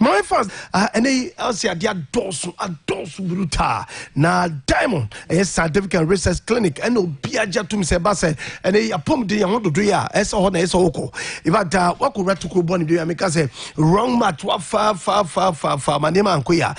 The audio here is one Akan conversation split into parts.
My first and they also dia dosu bruta na diamond scientific and research clinic and obia jatum se ba se and they apom de yan do ya esa ho na esa oko if that what could ratuko boni do ya make say wrong match wa fa manema ankoya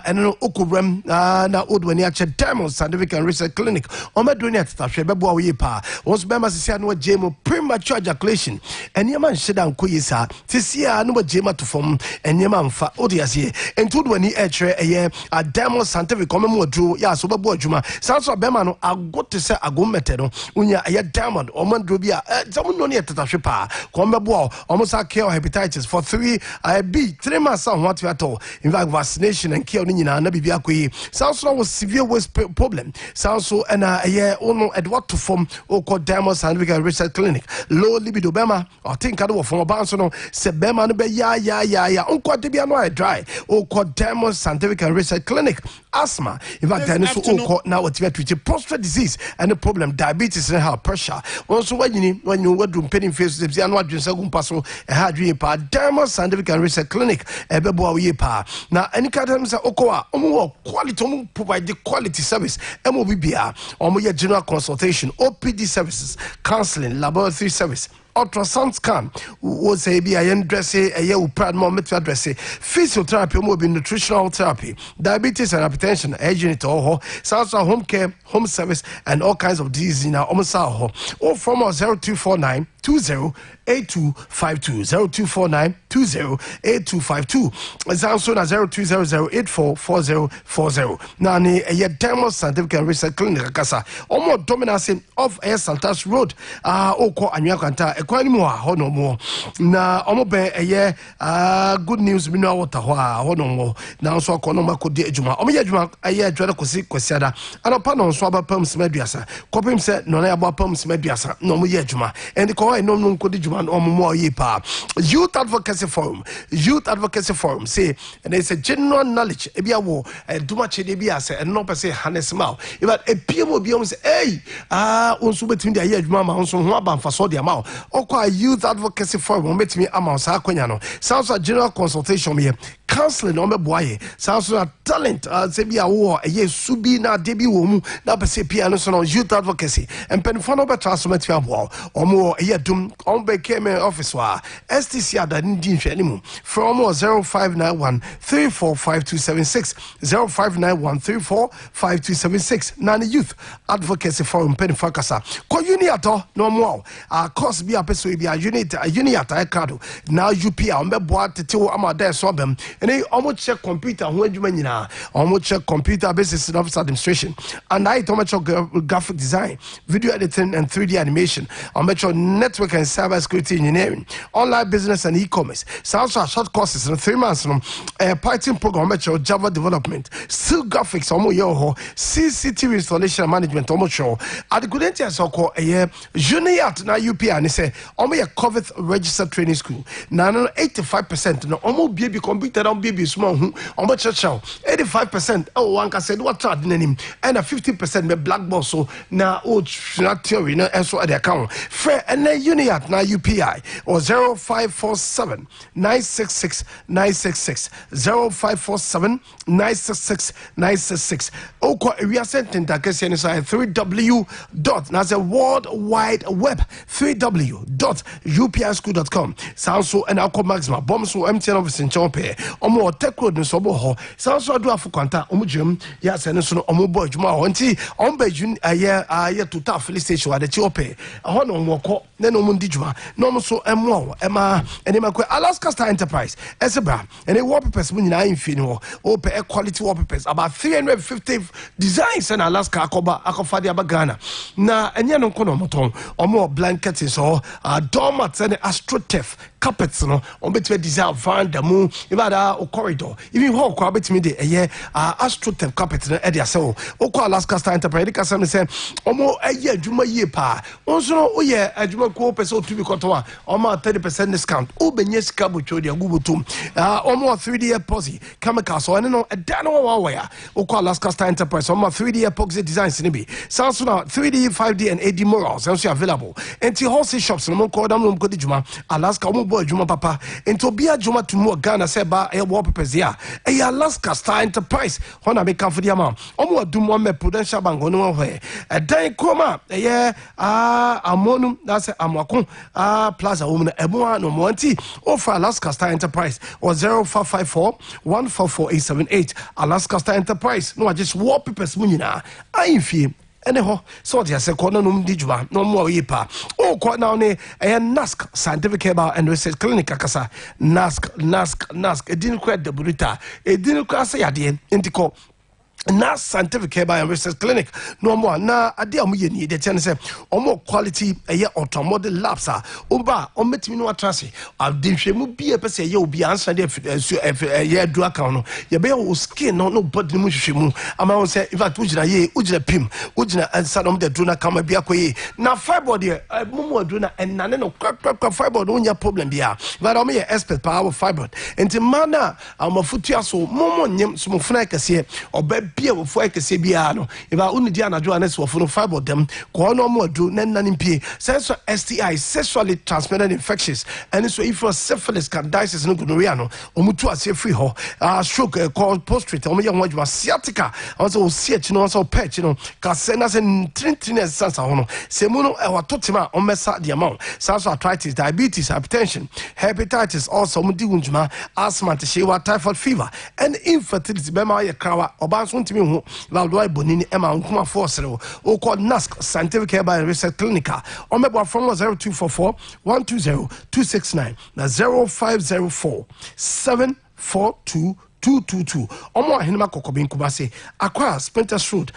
and no okobram na odwani ache diamond scientific and research clinic o ma do ni atahwe bebo we pa once be ma sisi no jemo premature ejaculation and yema nhida ankoyi sa sisi a no jema to form and yema mfa odiase entu odwani etre eye a diamond scientific omemo dro ya so bebo adwuma sanso be ma no agote se agomete no unya eye diamond omandro bi a zamu no ne atahwe pa ko mbebo o sa cure hepatitis for 3 months on what you at all in fact vaccination and cure ni nyina na bibia koyi sanso was severe waist problem sanso and ono edward to form o called diamond scientific and research clinic low libido bema I think I do from bounce no se bema no be ya unko de bia no dry o called diamond scientific and research clinic asthma in fact then so o called now what we treat prostate disease and the problem diabetes and high pressure also when you wadum penny face bia no adwen sa gumpa so e ha adwen pa diamond scientific and research clinic e bebo awie pa na any kadam say okoa omo quality omo provide the quality service emo bibia omo ye general consultation OPD services counseling laboratory service ultrasound scan was a be a dressing a year proud moment to address physiotherapy more nutritional therapy diabetes and hypertension aging it all sounds home care home service and all kinds of diseases in our almost or from 0249 208252 0249 208252 it's also 0200844040 nani a diamond scientific and research clinic kasa omo dominance of air santas road oko anwa kwanta ekwani mu ho no mo na omo be eye good news mi no water ho no mo na so ko no makodi adwuma omo ye adwuma eye adwada kwasiada anopa no so abapam semaduasa kopim se no na abapam semaduasa no mo ye adwuma and ko no nkodi adwuma no mo ye pa youth advocacy forum say and it's a general knowledge e bia wo duma chede bia say and no person hanes ma if a pmo bia say hey onso betimi dia ye adwuma ma onso ho abamfa so dia ma okwa youth advocacy forum betimi ama sa akonya no sounds a general consultation me counseling on boye sounds a talent say bia wo ye subi na debi wo mu na person pia no so no youth advocacy and penfo no betra so meti abo omo ye dum on be came office wa STC adani hwanimu from 0591 345276 0591 nani youth advocacy forum penfakasa ko uniato no mo course bi apeso bi uniata ekado now UPA on be boa tetewo amada so bem ene omo check computer ho adwuma nyina omo check computer business office administration and I to check graphic design video editing and 3D animation on check network and cyber security engineering online business and e-commerce sounds short courses in 3 months Python program Java development still graphics omo yo CCTV installation and management omo show at the good so called Juniat na UPA and say omo ye COVID registered training school na no 85% no omo baby computer don baby small omo churchill 85% one can say what trad nanim and 50% me black box so na theory na so at the account fair and Uniat na UPI or 0547 966 966 0547 966 966 oko area center takesi ni say 3w dot na the world wide web 3w.upschool.com sound so and alcohol maximum bomb so MTN office in Chompe omo tech road no so bo ho sound so do afu kwanta omo jam ya sene so omo boy juma ho nti omba jun aye to ta filling station at the Chompe ho no mo ko na no mo ndi juma no mo so emo ema ene makwa Alaska Star Enterprise esebra ene wallpapers mo nyina imfi no o pe quality wallpapers about 350 designs in Alaska akofa dia Ghana na enye no nko no moton omo blankets so doormats and astrotef carpets no on betwe design van the moon ibada o corridor even ho kwa betimi de astrotef carpet no e dia se o kwa Alaska Star Enterprise ka sam se omo aye adwuma yie pa onso no o ye adwuma ko pese o tubi koto a omo 30% discount o benye sika bocho de agubotum omo 3D epoxy chemicals so no e da no wa wa ya o kwa Alaska Star Enterprise omo 3D epoxy designs ni bi sounds now 3D 5D and AD morals also available enti wholesale shops no mo ko dam no ko dijuma Alaska omo boy Juma Papa into be a Juma to more Ghana Seba a wallpapers here a Alaska Star Enterprise Hona make for the amount almost do one prudential bank on nowhere a day coma a year amonum that's a Amakon Plaza woman a more no monty or for Alaska Star Enterprise or 0554 144878 Alaska Star Enterprise no just wallpapers munina I feel anyhow, so there's a corner dijwa, no more yipa. Oh, quite now, a NASC scientific about and research clinic, Akasa, NASC, it didn't quite the Burita, it didn't cross a yard, Indico. Na scientific care by and research clinic no more na ade amu ye ni de chen say omo quality eye automodel labs a oba o metimi no atrase ade hwemu bi e pese ye obi answer de ye do account no ye be o skin no body mu hwehwemu ama won say in fact ugina ye ugina pim ugina answer no de do na kama bi akoye na fibroid ye mumu adu na enane no kwakwa fibroid no nya problem bia but o me ye expert power fibroid enti mana amafutu aso mumu nyem so mufuna kase oba bia wo fo ekese bia no eba unidi anajo anes wo fo no fiber dem ko no mo adu na nanimpi sense STI sexually transmitted infections and so if syphilis candidiasis no gonorrhea no omutu ase free ho stroke called prostrate omo ye ho adwa sciatica also CH no also patch no ka sena se trintiness sansa ho no se mu no e watotima o mesa de amount sanso arthritis diabetes hypertension hepatitis also mu di wunjuma asthma shewa typhoid fever and infertility be ma ye krawa obanso ntimi ho valdo ibonini ema nkuma force o called NASC scientific care by research clinica o mebo from 0244 120 269 na 0504 742 222 omo ahenema kokobin kubase akwa Sprinter Road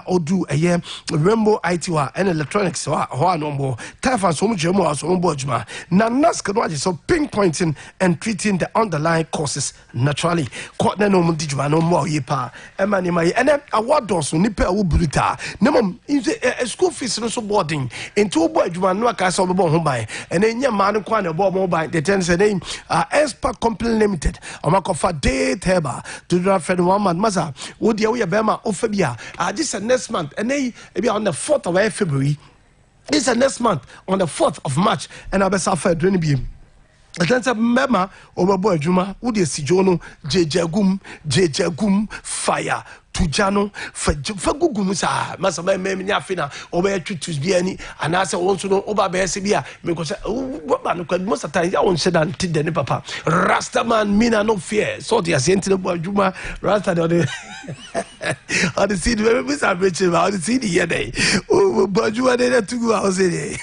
odu eye Rainbow ITwa and electronics ho no typhoid so mu jemu aso mo bojuma na NASC no age so pinpointing and treating the underlying causes naturally ko na no mu dijuma no mo yipa emani mai ene awards no nipa wo bruta nemom school fees no so boarding into obo adwuma no aka so obo ho ban ene nya ma no kwa na obo mo ban the ten say name expert company limited omakofa day Teba to do friend 1 month masa would you bema ofabia this next month and they be on the 4th of February this next month on the 4th of March and I best offer doing be Atansa mema obabo adwuma wo de sijono jejagum fire tujano fagugum sa masa me nya fina oba tutus bia ni anase wonso no oba be se bia me ko se ba no kwa most time ya won shedan tide ne papa rastaman mina no fear so the asenti no adwuma rasta de on the seed we sa beche ba on the seed here dey o adwuma de tugu a o se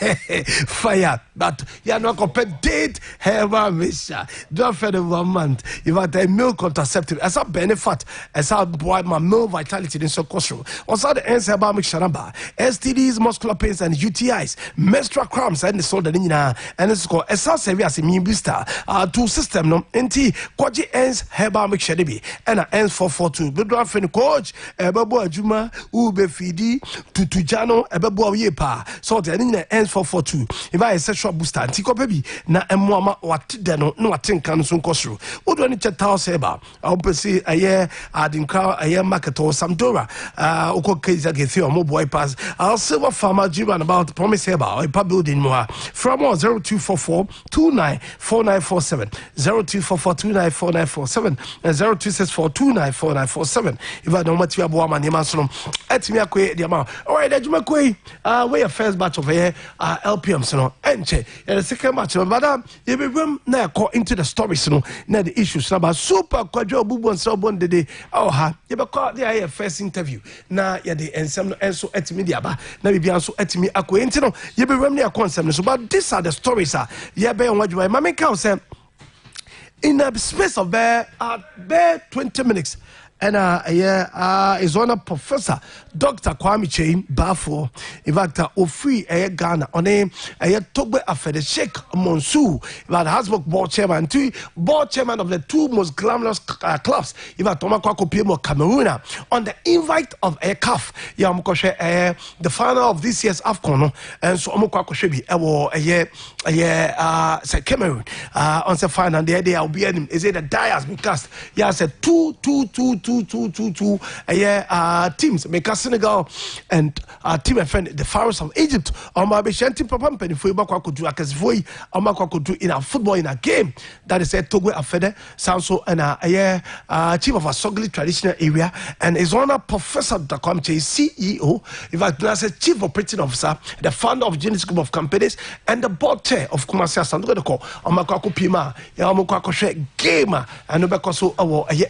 fire but ya no compete heaven misha don't for the 1 month if I take milk contraceptive as a benefit as a boy my milk vitality in so costro also the answer about mixaramba STDs muscular pains and UTIs menstrual cramps and the soul the nina and it's called as severe as immune booster two system no enti kwaji ends herbal mixarebi and ends 442 bedwa friend coach ebebo adwuma ube fidi tutujano ebebo yepa so the nina ends 442 if I sexual booster anti ko baby na emoma watide no no watenka no so costro odo ni cheta seba obesi aye adinkra aye market or Sampdoria oko keza gethi omo boy pass I'll silver farmer jiban about promise here about a building more from 0244 294947 0244 294947 and 0264 294947 if I don't want you abo man man so etimi akwe the amount all right adwuma koi we your first batch of here LPM so no enche the second batch madam you be room na go into the stories no na the issues na ba super kwadwo bubu so bon dede oh ha you be call the first interview na ya the ensem no enso etimi dia ba na bibia so etimi akọ enti no ye be rem ne akonsem no so but these are the stories ye be on wadwuma ma me can say in a space of bare 20 minutes and is on a professor Dr. Kwame Chain Bafo in fact ofri Ghana on a Togbe Afede Sheikh Monsu about Hasbrook board chairman of the two most glamorous clubs in fact Tomakwa Kopiemo Cameroon on the invite of a CAF the final of this year's AFCON and so Omokwa Koshebi say Cameroon on the final the idea will be is it the die has been cast said 2 two teams make Senegal and team friend the Pharaohs of Egypt my Shanti Papa Penifo Bakwakudu Akasifoi Amakudu in a football in a game that is a Togo Afede Sanso and chief of a Sogli traditional area and his honor Professor Dakwamche CEO in fact as a chief operating officer the founder of Genesis Group of Companies and the board chair of Kumasi Sanduko de Ko Amakwako Pima Yamukwako gamer and Obekoso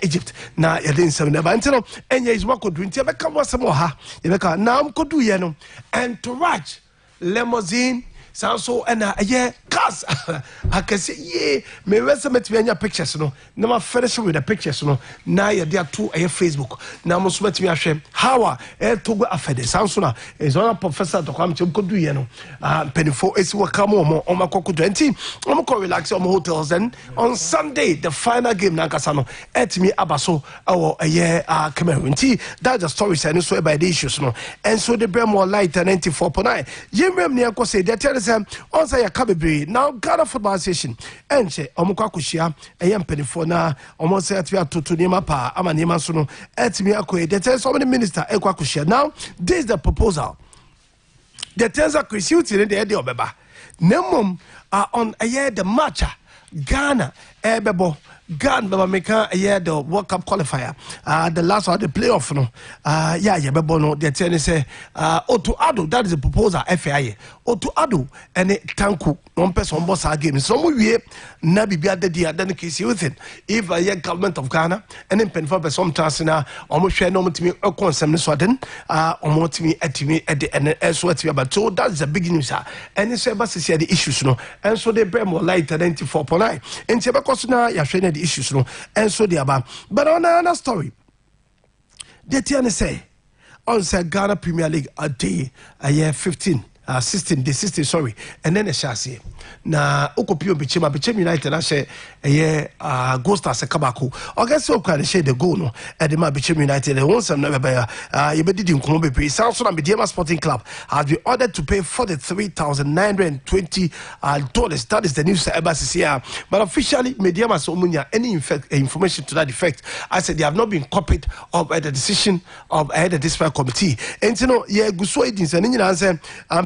Egypt na yɛde nsɛm na ba ntino ɛnyɛ is wakodu nti ɛbɛka wasɛm wɔ ha yɛbɛka na amkodu yɛ no entourage limousine sanso ɛna ɛyɛ cars akɛse ye me wɛsɛ metimi anya pictures no na ma finish with the pictures no na yɛde ato ɛyɛ Facebook na mo so metimi ahwɛ how Togo afɛde sanso na is one professor Dokwam Chemkodu yɛ no penifo esi waka mo ɔmakɔkodu nti ɔmkɔ relax ɔmo hotels and on Sunday the final game na nkasa no ɛtimi abaso ɛwɔ ɛyɛ Cameroon nti that's the story say no so by the issues no and so the brand more light 94.9 yemrem ne akɔ say that on say Kabebre now Ghana Football Association enche omukwa kushia eyem penifo na omo say atia toto niema pa ama niema so no etimi akoe there tell so many minister ekwa kushia now this is the proposal the tells are kwesiuti ne de obeba nemom on a year the match Ghana ebebo Ghana baba meka a year the World Cup qualifier the last one the playoff no bebo no the tell say Otu Ado that is the proposal FAI Otu Ado and tanku one person boss our game so we na bibia de dia then case within if a year government of Ghana and then pen for some chance na almost share no to me a consem so then almost me etimi at the end so but so that's the big news and it's about to see the issues no and so they bring more light 94.9 and because now you're showing the issues no and so they about but on another story they tell say on say Ghana Premier League a day a year 16 sorry and then a chassis na ukopio bichema United na she Gold Stars Kabako August so can share the goal no at the Bichema United and once never by you be didn't come be Samson and Bidiema Sporting Club has been ordered to pay $43,920 that is the news embassy here but officially Mediama so munya any information to that effect I said they have not been copied of the decision of the disciplinary committee and you know guso edins and nyina say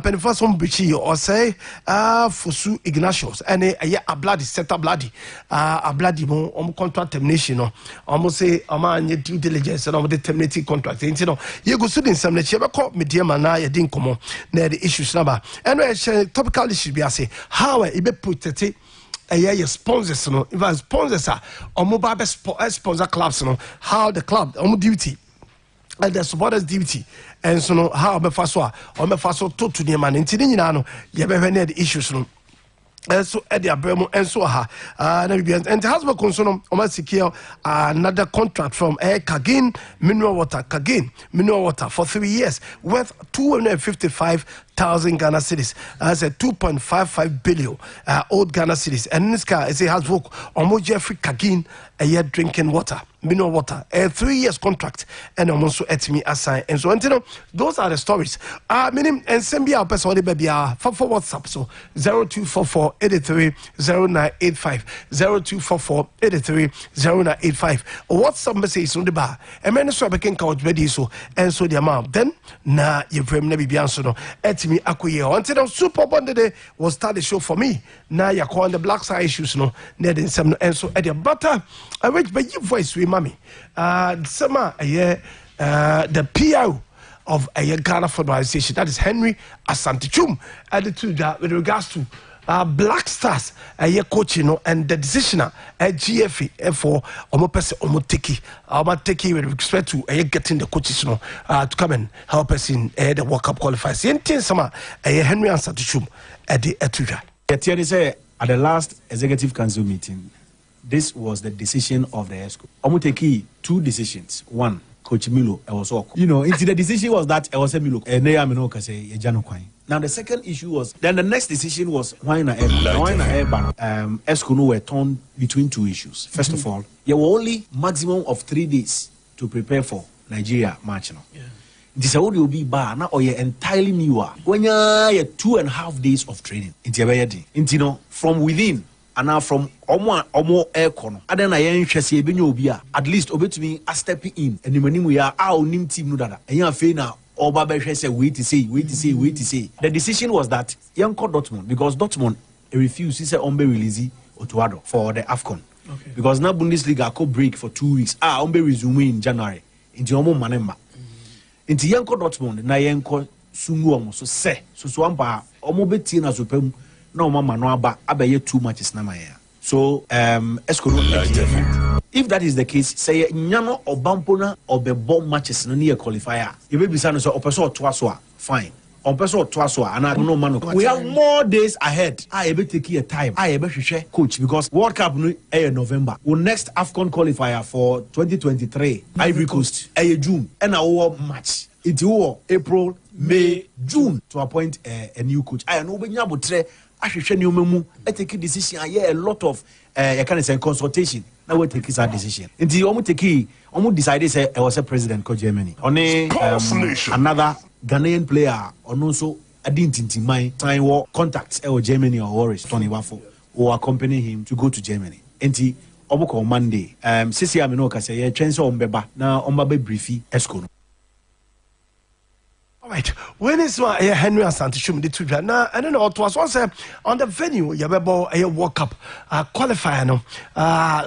penfa some bichi or say Fosu Ignatius and a bloody set up bloody a bloody mo contract termination no almost say amanye due diligence and the terminating contract you know you go student some let you call Mediama na ya din komo na the issues number and topical issues be say how e be protect your sponsors no if sponsors are or mobile sponsor clubs no how the club duty and the supporters duty and so no how be faso or me faso to the man nti ni nyina no ye be hwe the issues no and so at the abremo and so and the husband consume secure another contract from Kagin mineral water for 3 years worth 255,000 Ghana cedis as a 2.55 billion old Ghana cedis and this guy is a has work almost Jeffrey Kagin a year drinking water mineral water a 3 years contract and almost etimi assign and so until those are the stories meaning and send me our person baby for WhatsApp so 0244 83 0985 0244 83 0985 WhatsApp message on the bar and many so I can count ready so and so the amount then na you frame never be answer no etimi akoye until super bond was start the show for me now you call the black side issues no need in some and so at the butter I reach by your voice we mommy summer the PO of a Ghana Football Association that is Henry Asantichum added to that with regards to Black Stars coaching and the decision at GFA for take with respect to getting the coaches to come and help us in the World Cup qualifiers. Henry Asantichum at the Etuja. At the last executive council meeting, this was the decision of the ESCO. Omuteki two decisions. One, Coach Milo, the decision was that I was a Milo. Now the second issue was then the next decision was why na ESCO were torn between two issues. First of all, there were only maximum of 3 days to prepare for Nigeria match. This will be bar now or entirely new when you 2.5 days of training. From within and from omo air corner. And then I ain't chasing obia. At least obey to me a stepping in. And when we are our nim team no dada. And you are now. Oba said, wait to see. The decision was that young called Dortmund because Dortmund refused. He said, Ombe release Otuado for the AFCON. Okay. Because now Bundesliga could break for 2 weeks. Ombe resume in January. Into Omo Manemba. Into young called Dortmund. Na young called Sungu so say. So ampa Omo beti na supem. No mama no aba. Abaye 2 matches na maya. So, if that is the case, say nyano or bampona or be bomb matches no near qualifier. You may be saying so opeso twaswa, fine. Opeso twaswa, and I don't know man. We have more days ahead. I able take your time. I able to share coach because World Cup no November. Our next AFCON qualifier for 2023, Ivory Coast, June, and our match. It's April, May, June to appoint a new coach. I know when you have I take a decision. I hear a lot of consultation. Now we take his decision. Until almost decided say I was a president called Germany. On another Ghanaian player, or also I didn't mind sign war contacts or Germany or Warriors Tony Waffle or accompany him to go to Germany. Until Oboko Monday. Sisi Aminoka say chance on beba now on baby briefy escono. All right. When is Henry Asantishum the two now? I don't know. It was once on the venue. Yabebo a World Cup qualifier. No,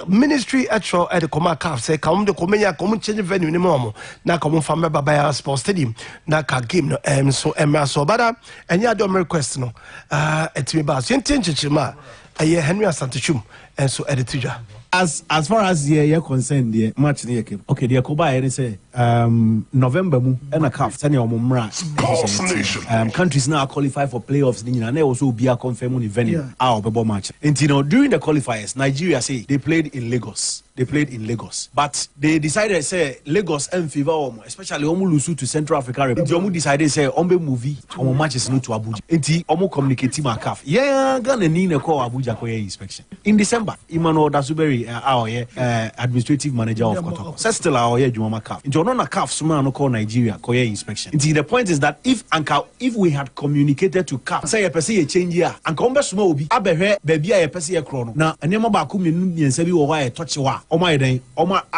ministry actual at the Coma Calf say come the Comenia come change venue ni momo. Na come from Baba Sports Stadium. Na ka game no so so bada and ya don't request no. It's me bas. Yen chima Henry Asantishum and so editor. As far as you're concerned, the match near Cape. Okay, the Koba and say November and a calf, Tanya Mumra. Countries now qualify for playoffs, and they also be a confirmed venue our ball match. And during the qualifiers, Nigeria say they played in Lagos. But they decided say Lagos and favor especially Omulusu to Central Africa. They decided say Ombe movie our matches no to Abuja. Enti Omo communicate team calf. Gonna need a call Abuja for inspection. In December, Emmanuel Dasuberi our administrative manager of Kotoko. Says still our Jumama calf. Into no calf suma no call Nigeria Koye inspection. Enti the point is that if we had communicated to calf say a person change here and come back small be abehe baby a person a chrono. Now and nema ba kumi nsebi wo wa touch wa. I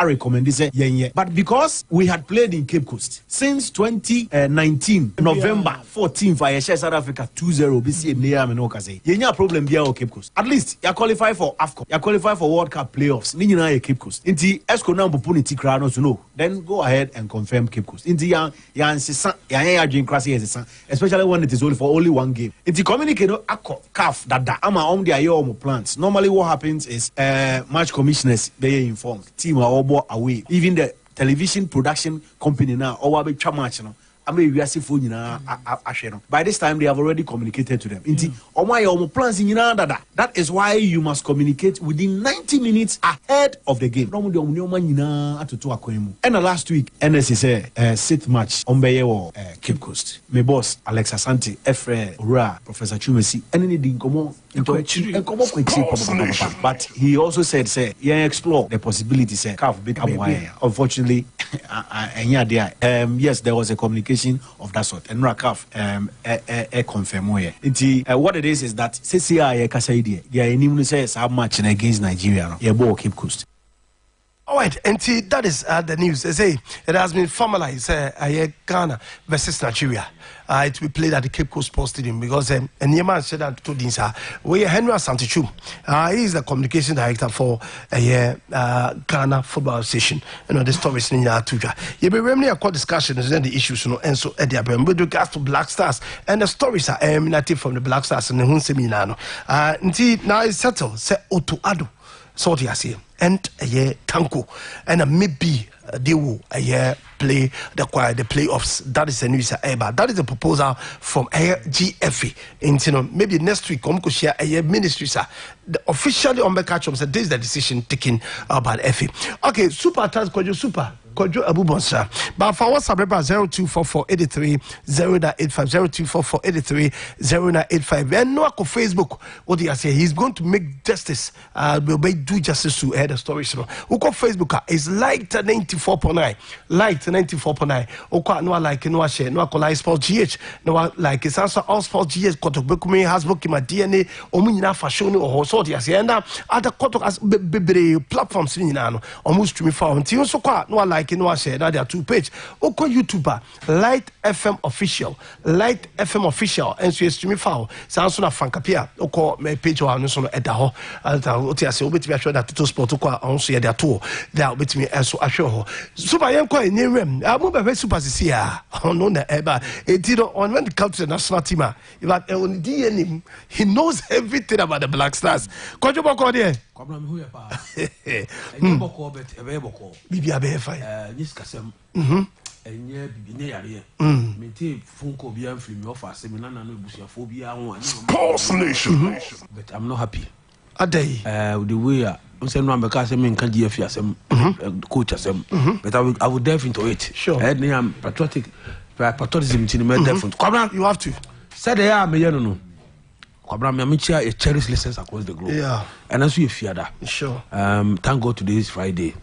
recommend say but because we had played in Cape Coast since 2019 November 14th I share South Africa 2-0 BC near Menokaze. Yenya problem here Cape Coast. At least you qualify for AFCON. You qualify for World Cup playoffs. Ni nyina Cape Coast. Inti esco na opportunity crowd no to know. Then go ahead and confirm Cape Coast. Inti ya insisa ya drink crassi especially when it is only for only one game. Inti communicate no CAF dada ama dia your plans. Normally what happens is match commissioners they informed team are away even the television production company now or be match no by this time they have already communicated to them plans that is why you must communicate within 90 minutes ahead of the game. And the last week NSC said 6th match on Cape Coast my boss Alex Asante Efre Ura Professor Chumesi but he also said say explore the possibility say unfortunately yes there was a communication of that sort and Rakaf confirm what it is that CCI Kasaidi they say how much against Nigeria Cape Coast. All right, and that is the news. They say it has been formalized. Ghana versus Nigeria. It will be played at the Cape Coast Sports Stadium because and Yeman said that to Dinsa. We Henry Asantishum. He is the communication director for Ghana Football Association. You know the stories in Yatuja. You be really a core discussion and the issues, you know, and so at the with regards to Black Stars and the stories are emanating from the Black Stars and the Hunseminano. Now it's settled. Say Otuado. So they are saying, and a year tanko, and maybe they will play the playoffs. That is the news. That is the proposal from GFA. And you know, maybe next week, we could share a ministry. Officially on the catch up, this is the decision taken by the FA. Okay, super task, super. Kojo Abubonsa. But for WhatsApp, 0244830985, 0244830985. And no Facebook, what do you say? He's going to make justice. Will do justice to head the stories no uko Facebook is Light 94.9 Light 94.9 uko no like no share no like Sports GH no like it's also all Sports GH kotobekumi hasbook my DNA omunyina fashion no so dia se na other kotok as bebre platforms nyina no almost streaming for until so kwa no like no share na their two page uko YouTuber Light FM official Light FM official and so streaming for sounds na fankapia uko me page wa no so no eda ho oti ase obetimi ahwe that to sport ko onso ye dia to that obetimi enso ahwe ho super yen ko enirem amu be super sisi a no na eba etiro on when the come to the national team but on DNA he knows everything about the Black Stars kojo boko there kwabna me hu ya pa enye boko bet ebe boko bibia be fa nis kasem enye bibi ne yare meti funko bia mfiri me offer asemi na no ebusuafo bia ho Sports Nation but I'm not happy adai the way say no ambeka say me nkan GF asem coach asem but I will delve into it sure and am patriotism tin me delve into kwabna you have to said they are me no kwabna me chia a cherish listeners across the globe yeah and as you fear that sure thank God today is Friday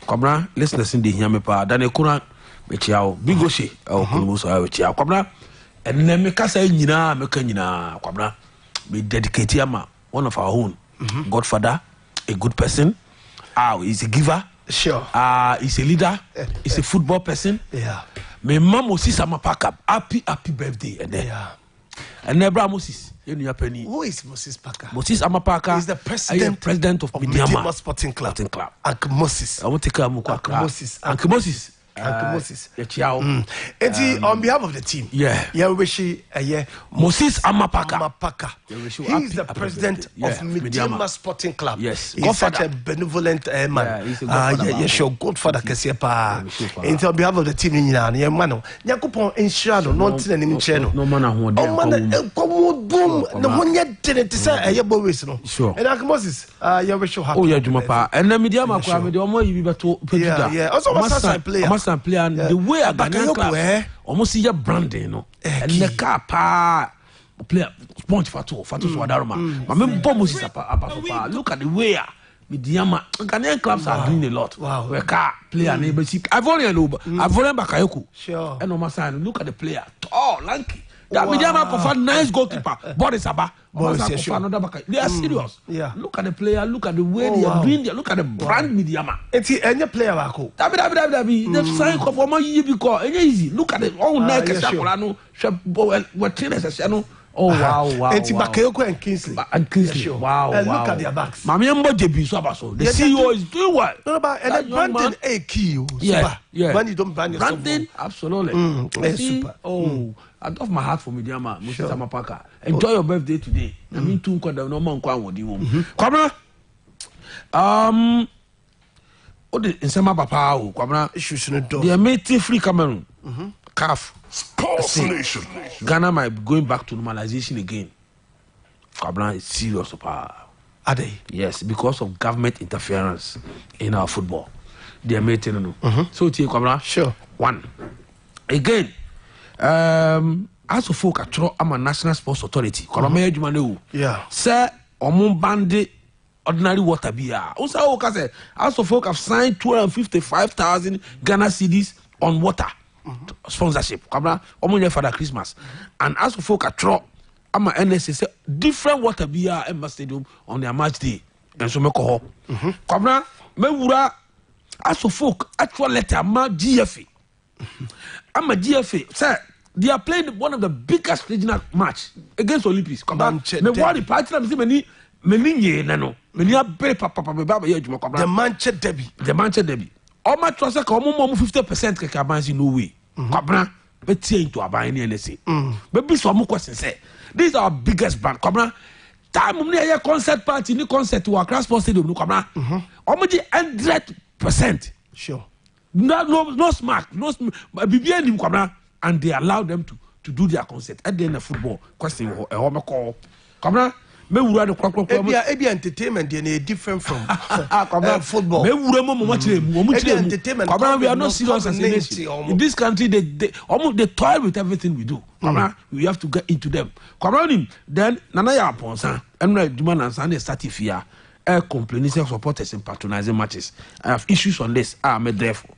kwabna listeners in the hear me pa dan ekuna me chia o bigoshe o kunu so we chia kwabna and na me kasa nyina me ka nyina kwabna me dedicate ama one of our own Godfather, a good person. He's a giver. Sure. He's a leader. He's a football person. Yeah. My mom Moses Amapaka. Happy birthday. And then, yeah. And Nebra Moses. Who is Moses Paka? Moses Amapaka. He's the president of Midiama Sporting Club. Uncle Moses. I want to take Uncle Moses. Uncle Moses. Moses. On behalf of the team, wish Moses Amapaka. He's the president of Midiama Sporting Club. Yes, he's such a benevolent man. Yes, your Godfather Kesiepa. And on behalf of the team, Yamano, Yakupon Inshano, non tin channel. No man, boom, the one yet didn't say a boys. Sure. And Uncle Moses, you wish you happy. Oh, yeah, Jumapa. And the Midiama, yeah. Also, my player. Play and the way I got almost see your branding, you know, and the car pa player sponge fatu swadaruma. My member Moses apa. Look at the way Midiama Ghanaian clubs are doing a lot. Wow. Where car player neighborship. I've only Bakayoko. Sure. And on my side, look at the player, tall, lanky. That Midiama prefer nice goalkeeper. Boris Aba. They are serious. Yeah. Look at the player. Look at the way they are doing. Look at the brand Midiama. It's any player wako. The sign of one year because it's easy. Look at it. Oh, neck is what trainers are. Oh wow. It's Bakayoko and Kingsley. Wow. Look at their backs. Mami Mbojebi Sabaso. The CEO is doing well. No, but and branding a key. Yeah. When you don't brand yourself. Branding, absolutely. Super. Oh. I love my heart for Midiama, Moses Amapaka. Enjoy your birthday today. I mean, two kwada no man kwa wodi wo. Kwabna. O de nsema papa o kwabna issues no do. They are making free Cameroon. CAF. Sports Nation. Ghana might be going back to normalization again. Kwabna is serious papa. Are they? Yes, because of government interference in our football. They are making no. So tie kwabna. Sure. One. Again. As of folk atro am a national sports authority koloma adwuma na yeah say omo bande ordinary water bia o say o ka say as of folk have signed 255,000 Ghana cedis on water sponsorship kabla omo nye Father Christmas and as of folk atro am a NSA say different water bia Emma Stadium on their match day and so me ko ho kabla me wura as of folk actual letter ma GFA I'm a GFA. Sir, they are playing one of the biggest regional match against Olympics. Come on, me worry partner me many nye nano. Many are very papa the Manchester Derby. All my transfer come more 50% kekabansi no way. Kabra, but see into a buying NSA. Maybe some more questions say. These are our biggest brand. Kabra, time me a concert party, new concert to our class sports stadium. No kabra. Almost 100%. Sure. No smart, no BBN and they allow them to do their concert at the end of football. Question a home call. Come me wura the clock. Ebi entertainment they different from football. Me wura mo entertainment. Come we are not serious as a nation. In this country they toy with everything we do. Come we have to get into them. Come then nana ya ponsa. Emra Juma and Sunday start here. complaining say supporters in patronizing matches. I have issues on this. I'm therefore.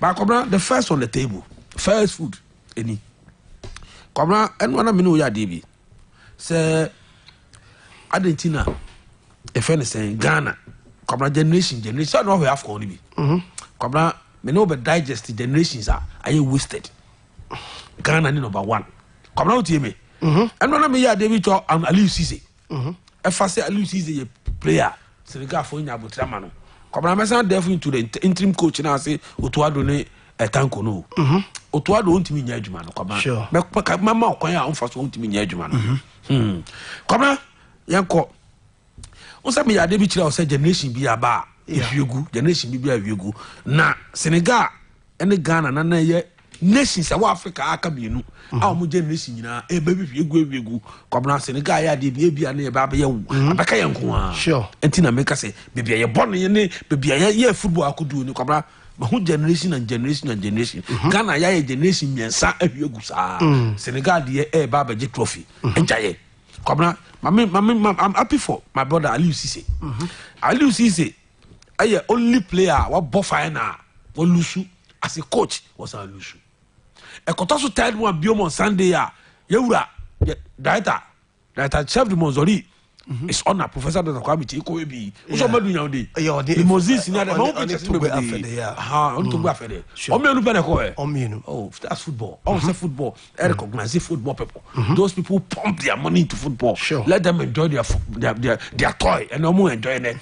But Kobra, the first on the table, first food, any. Kobra, and one of me know ya DB. Say Argentina, if anything, Ghana, Kobra generation. I know we have to be. Kobra, me know but digest generations are wasted. Ghana number one. Kobra, what you me? And one of me ya DB to Aliou Cisse. If I say Aliou Cisse a player, Senegal for Inya Butramano. Kobra, me say therefore into the interim coach now say Otuado ne etanko no. Otuado untimi nya adwuma no Kobra. Sure. Me mama okwan ya onfa so untimi nya adwuma no. Kobra, yanko. Onsa me ya de bi kira o say generation bi aba ewiegu, generation bi awiegu. Na Senegal ene Ghana na ye nations South Africa aka bienu a omo generation nyina e ba bi ewiegu Kobra Senegal ya de bi na ye ba ba ye wu abaka ye nko a. Sure. Enti na make say bibia ye born ye ne bibia ye football akudu ni Kobra. Who generation and generation and generation. Ghana ya generation miensa ewiegu sa. Senegal de baba je trophy. Enjaye. Kobra, I'm happy for my brother Aliou Cisse. Aliou Cisse, I only player what bofana what lusu as a coach was a lusu. A kotoso tied one biome on Sunday ya. Yura, director chef de Monzori. It's on a professor that Kwame Chiko be. What's your mother now? The Moses in the moment to be after on to be after. Oh, that's football. Also football. I recognize football people. Those people pump their money into football. Sure. Let them enjoy their toy and no more enjoying it.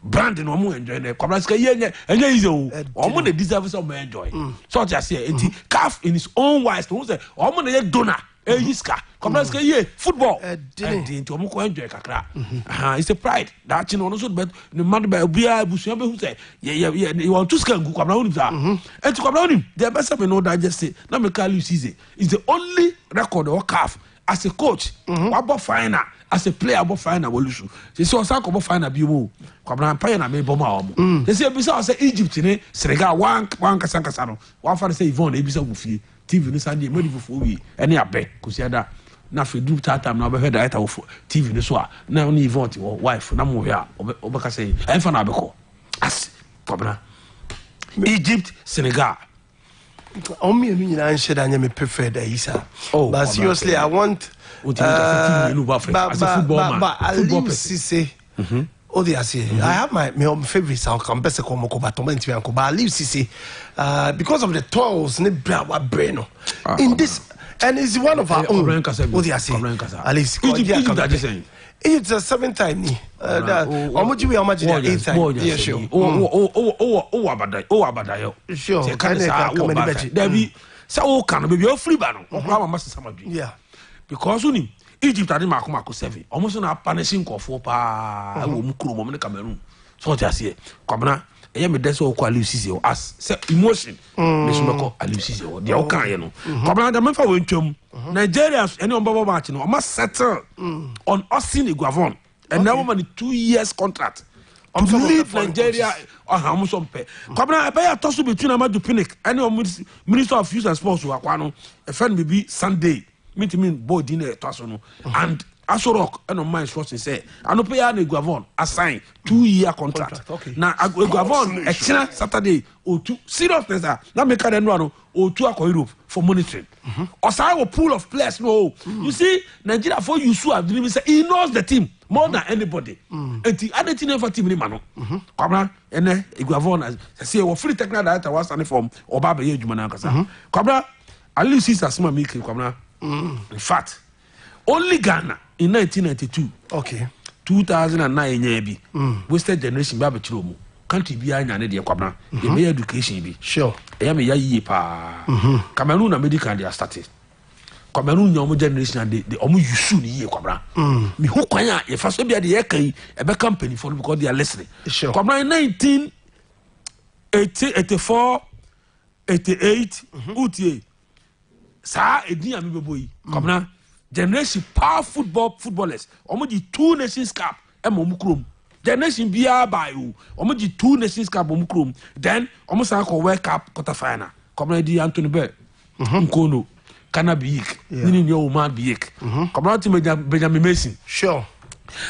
Brand and no more enjoying it. Kobraska and easy. Almost the deserve some enjoy. So just say it calf in his own wise to say, almost a donor. Yiska, Kobraska ye football. Into Moko enjoy kakra. It's a pride. That you know also but the man by Bia Busia who say, yeah, you want to scan Kukabroni. And to Kabroni, the best of know that just say, now me call you Cisse. It's the only record or calf as a coach, about finer, as a player about finer evolution. They saw some about finer Bimu, Kabran Payana may bomb. They say, besides Egypt in Senegal, one Casancasano, one for say Yvonne, Ebisa Mufi. TV ni Sunday made before we any abe kusiada na fe do time na be head of TV ni so a na only vote or wife na mo ya obeka say enfa na abeko as Kobra Egypt Senegal me nyina nhye da nya me preferred Isa. But seriously I want as a football man Aliou Cisse. Oh, they are saying I have my favorite sound come best come but Aliou Cisse because of the toils ne bra wa brain in this and it's one of our own. Oh, they are saying at least Egypt that is saying it's a 7th time that omoji we omoji 8th time. Yeah, sure. Abadayo sure there be so can be free ban yeah because uni Egypt ade mako 7 almost na punishing for pa wo mu kuro mo ne Cameroon so just here Kobra e me dey so ko Aliou Cisse as say emotion me so ko Aliou Cisse o dey o kan ye no Kobra da me fa wo ntwam Nigeria any on baba match no o ma settle on Austin Iguavon and now man 2 years contract to leave Nigeria on some pay Kobra Appiah toss between Amadu Pinnick and Minister of Youth and Sports wa kwa no e friend be Sunday mean boy dinner to and Asorok and on my instruction say Appiah and Iguavon assign 2-year contract. Okay. Now Iguavon a China Saturday or 2 seriousness that make them run or 2 Europe for monitoring. Or a pool of players. No, you see Nigeria for you didn't say he knows the team more than anybody. And the other team for team man. Kobra and Iguavon as say we free technical director was standing from Obaba Yejumana Kasa. Kobra Aliou Cisse asma make Kobra. In fact, only Ghana in 1992, okay, 2009 yebi, wasted generation baby chiromo. Country be anya ne de Kobra. The may education be sure. I am a ye pa. Cameroon American they are started. Cameroon young generation and the omu yusu ni ye Kobra. Me who kwanya ye first be the ye kan e be company for because they are listening. Sure. Kobra in 1984, 88, utie. Sa edi ami bebo yi Kobra generation power footballers omo di 2 Nations Cup e mo mukrom generation bia ba yo omo di 2 Nations Cup mo mukrom then omo sa ko World Cup quarter final Kobra di Anthony Bell Nkono Kana Biik nini nyo man Biik Kobra ti Benjamin Mason sure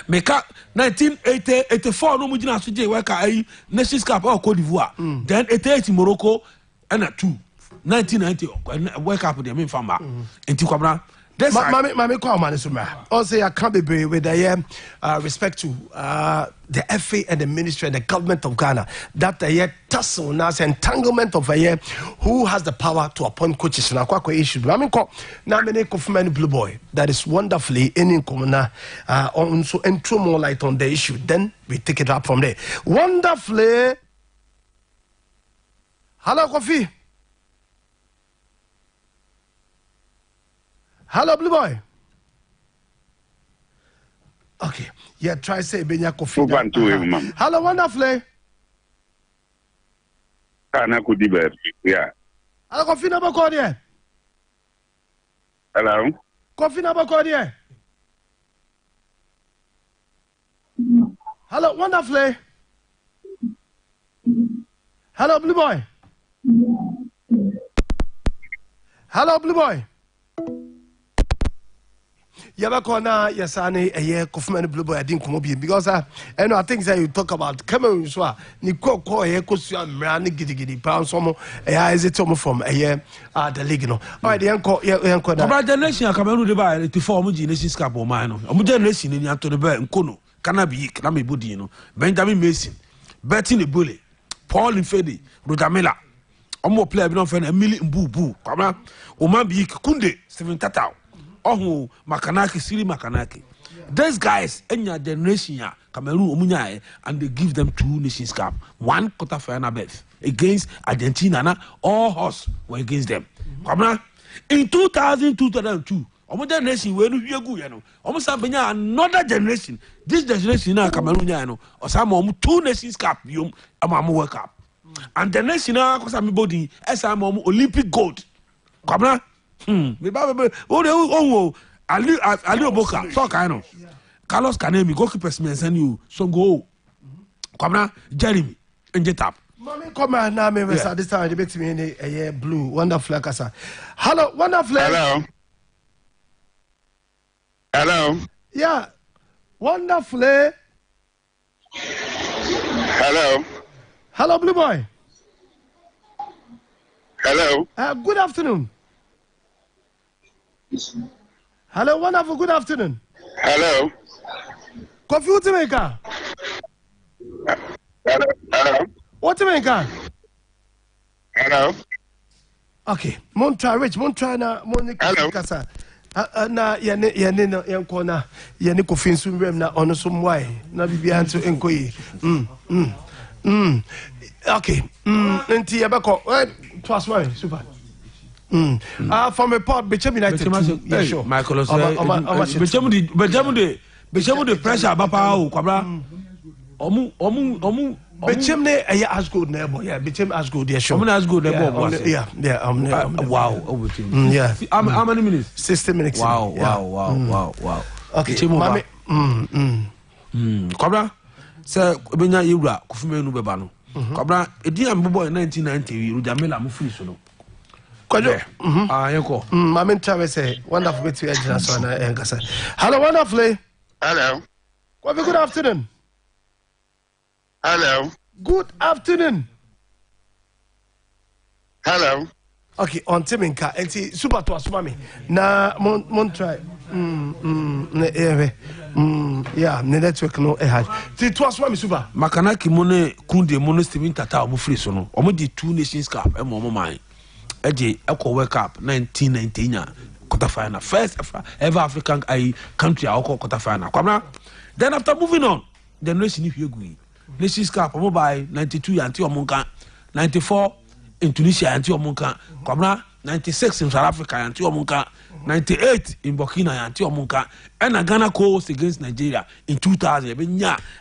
Meka 1984 no mujina suje weka ai Nations Cup or Cote d'Ivoire. Then 88 Morocco and 2. 1990 World Cup de me fama. Enti kwabra. Mami kwa mani suma. Also I can't be with the respect to the FA and the ministry and the government of Ghana that tussle now entanglement of who has the power to appoint coaches na kwa issue. Mami ko na mene confirm Blue Boy that is wonderfully in komuna on so and throw more light on the issue. Then we take it up from there. Wonderfully. Hello Kofi. Hello, Blue Boy. Okay. Yeah, try say Benya Kofi. Hello, wonderfully. Yeah. Hello, Kofi number code here. Hello. Kofi number code here. Hello, wonderfully. Hello, Blue Boy. Hello, Blue Boy. Yabakona Yasani a year Kofman Blue Boy I didn't come up here because I think that you talk about Cameroon so Nico Rani Giddy pound some is it from a year the league no. Alright, the uncle about the nation Cameroon by to form Nations Cup or mine. A generation in Anthony Bear and Kono, Canabi, Kanami Budino, Benjamin Mason, Betty the Bully, Paul Infedi, Rudamela. Omo player bi no friend Emily Mbubu kwama o man bi Kunde Steven Tatao oh Makanaki Siri Makanaki these guys enya generation ya Cameroon omunya and they give them 2 Nations Cup 1 quarter final berth against Argentina na all horse were against them kwama in 2002 omo generation we no hwiegu ye no omo sa benya another generation this generation na Cameroon ya no osama omo 2 Nations Cup biom amamu World Cup. And the national cause I'm body as I'm Olympic gold. Come on. Ali Oboka, so kind of Carlos Kanemi, goalkeeper send you so go. Come on, Jeremy, and get up. Mommy, come on now, me this time debate me in a blue, wonderful kasa. Hello, wonderful. Hello. Hello. Yeah, wonderfully. Hello. Hello, Blue Boy. Hello. Good afternoon. Hello, wonderful. Good afternoon. Hello. Coffee, what to make? Hello. What to make? Hello. Okay. Montra Rich, Montra na Monica Kasa. Na yene kona yene Kofi nsumrem na ono somwai na bibia nto enkoyi. Okay. Nti yabako twas one super. From a part Bechem United. Yeah, sure. Michael Bechem the pressure bapa o kwabra. Omu Bechem ne as good neighbor. Yeah, Bechem as good. Yeah, sure. Omu as good neighbor. Yeah. Wow. Yeah. How many minutes? 60 minutes. Wow. Okay. Mami. Kwabra. Say benya yewura Kofumenu beba no. Kwabra edi am bobo in 1990 Rujamela mu free so no. Kwajo. Yeko. Mami ntawe say wonderful bit to ejina so na enkasa. Hello, wonderfully. Hello. Kwabi, good afternoon. Hello. Good afternoon. Hello. Okay, on Timinka, and see super to aswami. Na mon try. Yeah, the network no ehad. See to aswami super. Makanaki mone Kunde mone Steven Tata omo free so no. Omo di 2 Nations Cup e mo man. Eje Eco World Cup 1919 quarter final. First ever African country quarter final. Then after moving on, the nation if you agree. Nations Cup omo by 92 anti omonka, 94 in Tunisia anti omonka, 96 in South Africa anti omonka, 98 in Burkina anti omonka, and Ghana co-host against Nigeria in 2000.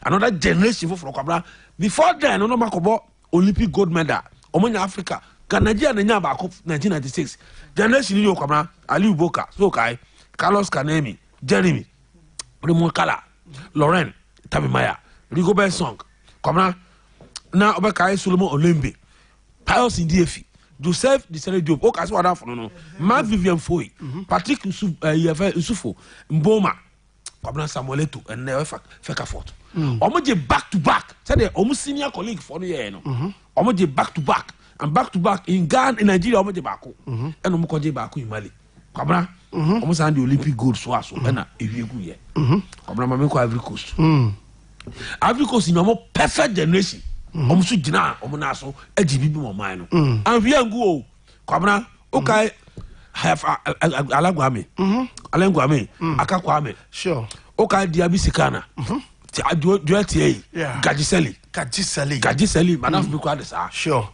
Another generation for Kwabra. Before then, no makobo Olympic gold medal. Omonya Africa, Nigeria nenya ba 1996. Generation ni Kwabra, Ali Uboka, so kai, Carlos Kanemi, Jeremy, Raymond Kala, Lauren Tamimaya, Rigobert Song. Kwabra. Na Obekai Solomon Olembe, Pius Ndiefi, Joseph Disere Diop, o kasi no. Mark Vivian Foy, Patrick Nsufo, Mboma, Kwabena Samuel Eto'o and never Fekafort. Omoje back to back. Say the omo senior colleague for the year no. Omoje back to back and back to back in Ghana in Nigeria omoje bako. And omo koje bako in Mali. Kwabena omo say the Olympic gold so na ewiegu ye. Kwabena mame ko Ivory Coast. Ivory Coast in omo perfect generation. Omo so gina omo na so agibi bi mo man no. And we ngu o. Kwabena okay have Alagwame. Alagwame Akakwame. Sure. Okay Diaby Sikana. Duetie Gajiseli Madame Bukwadesa. Sure.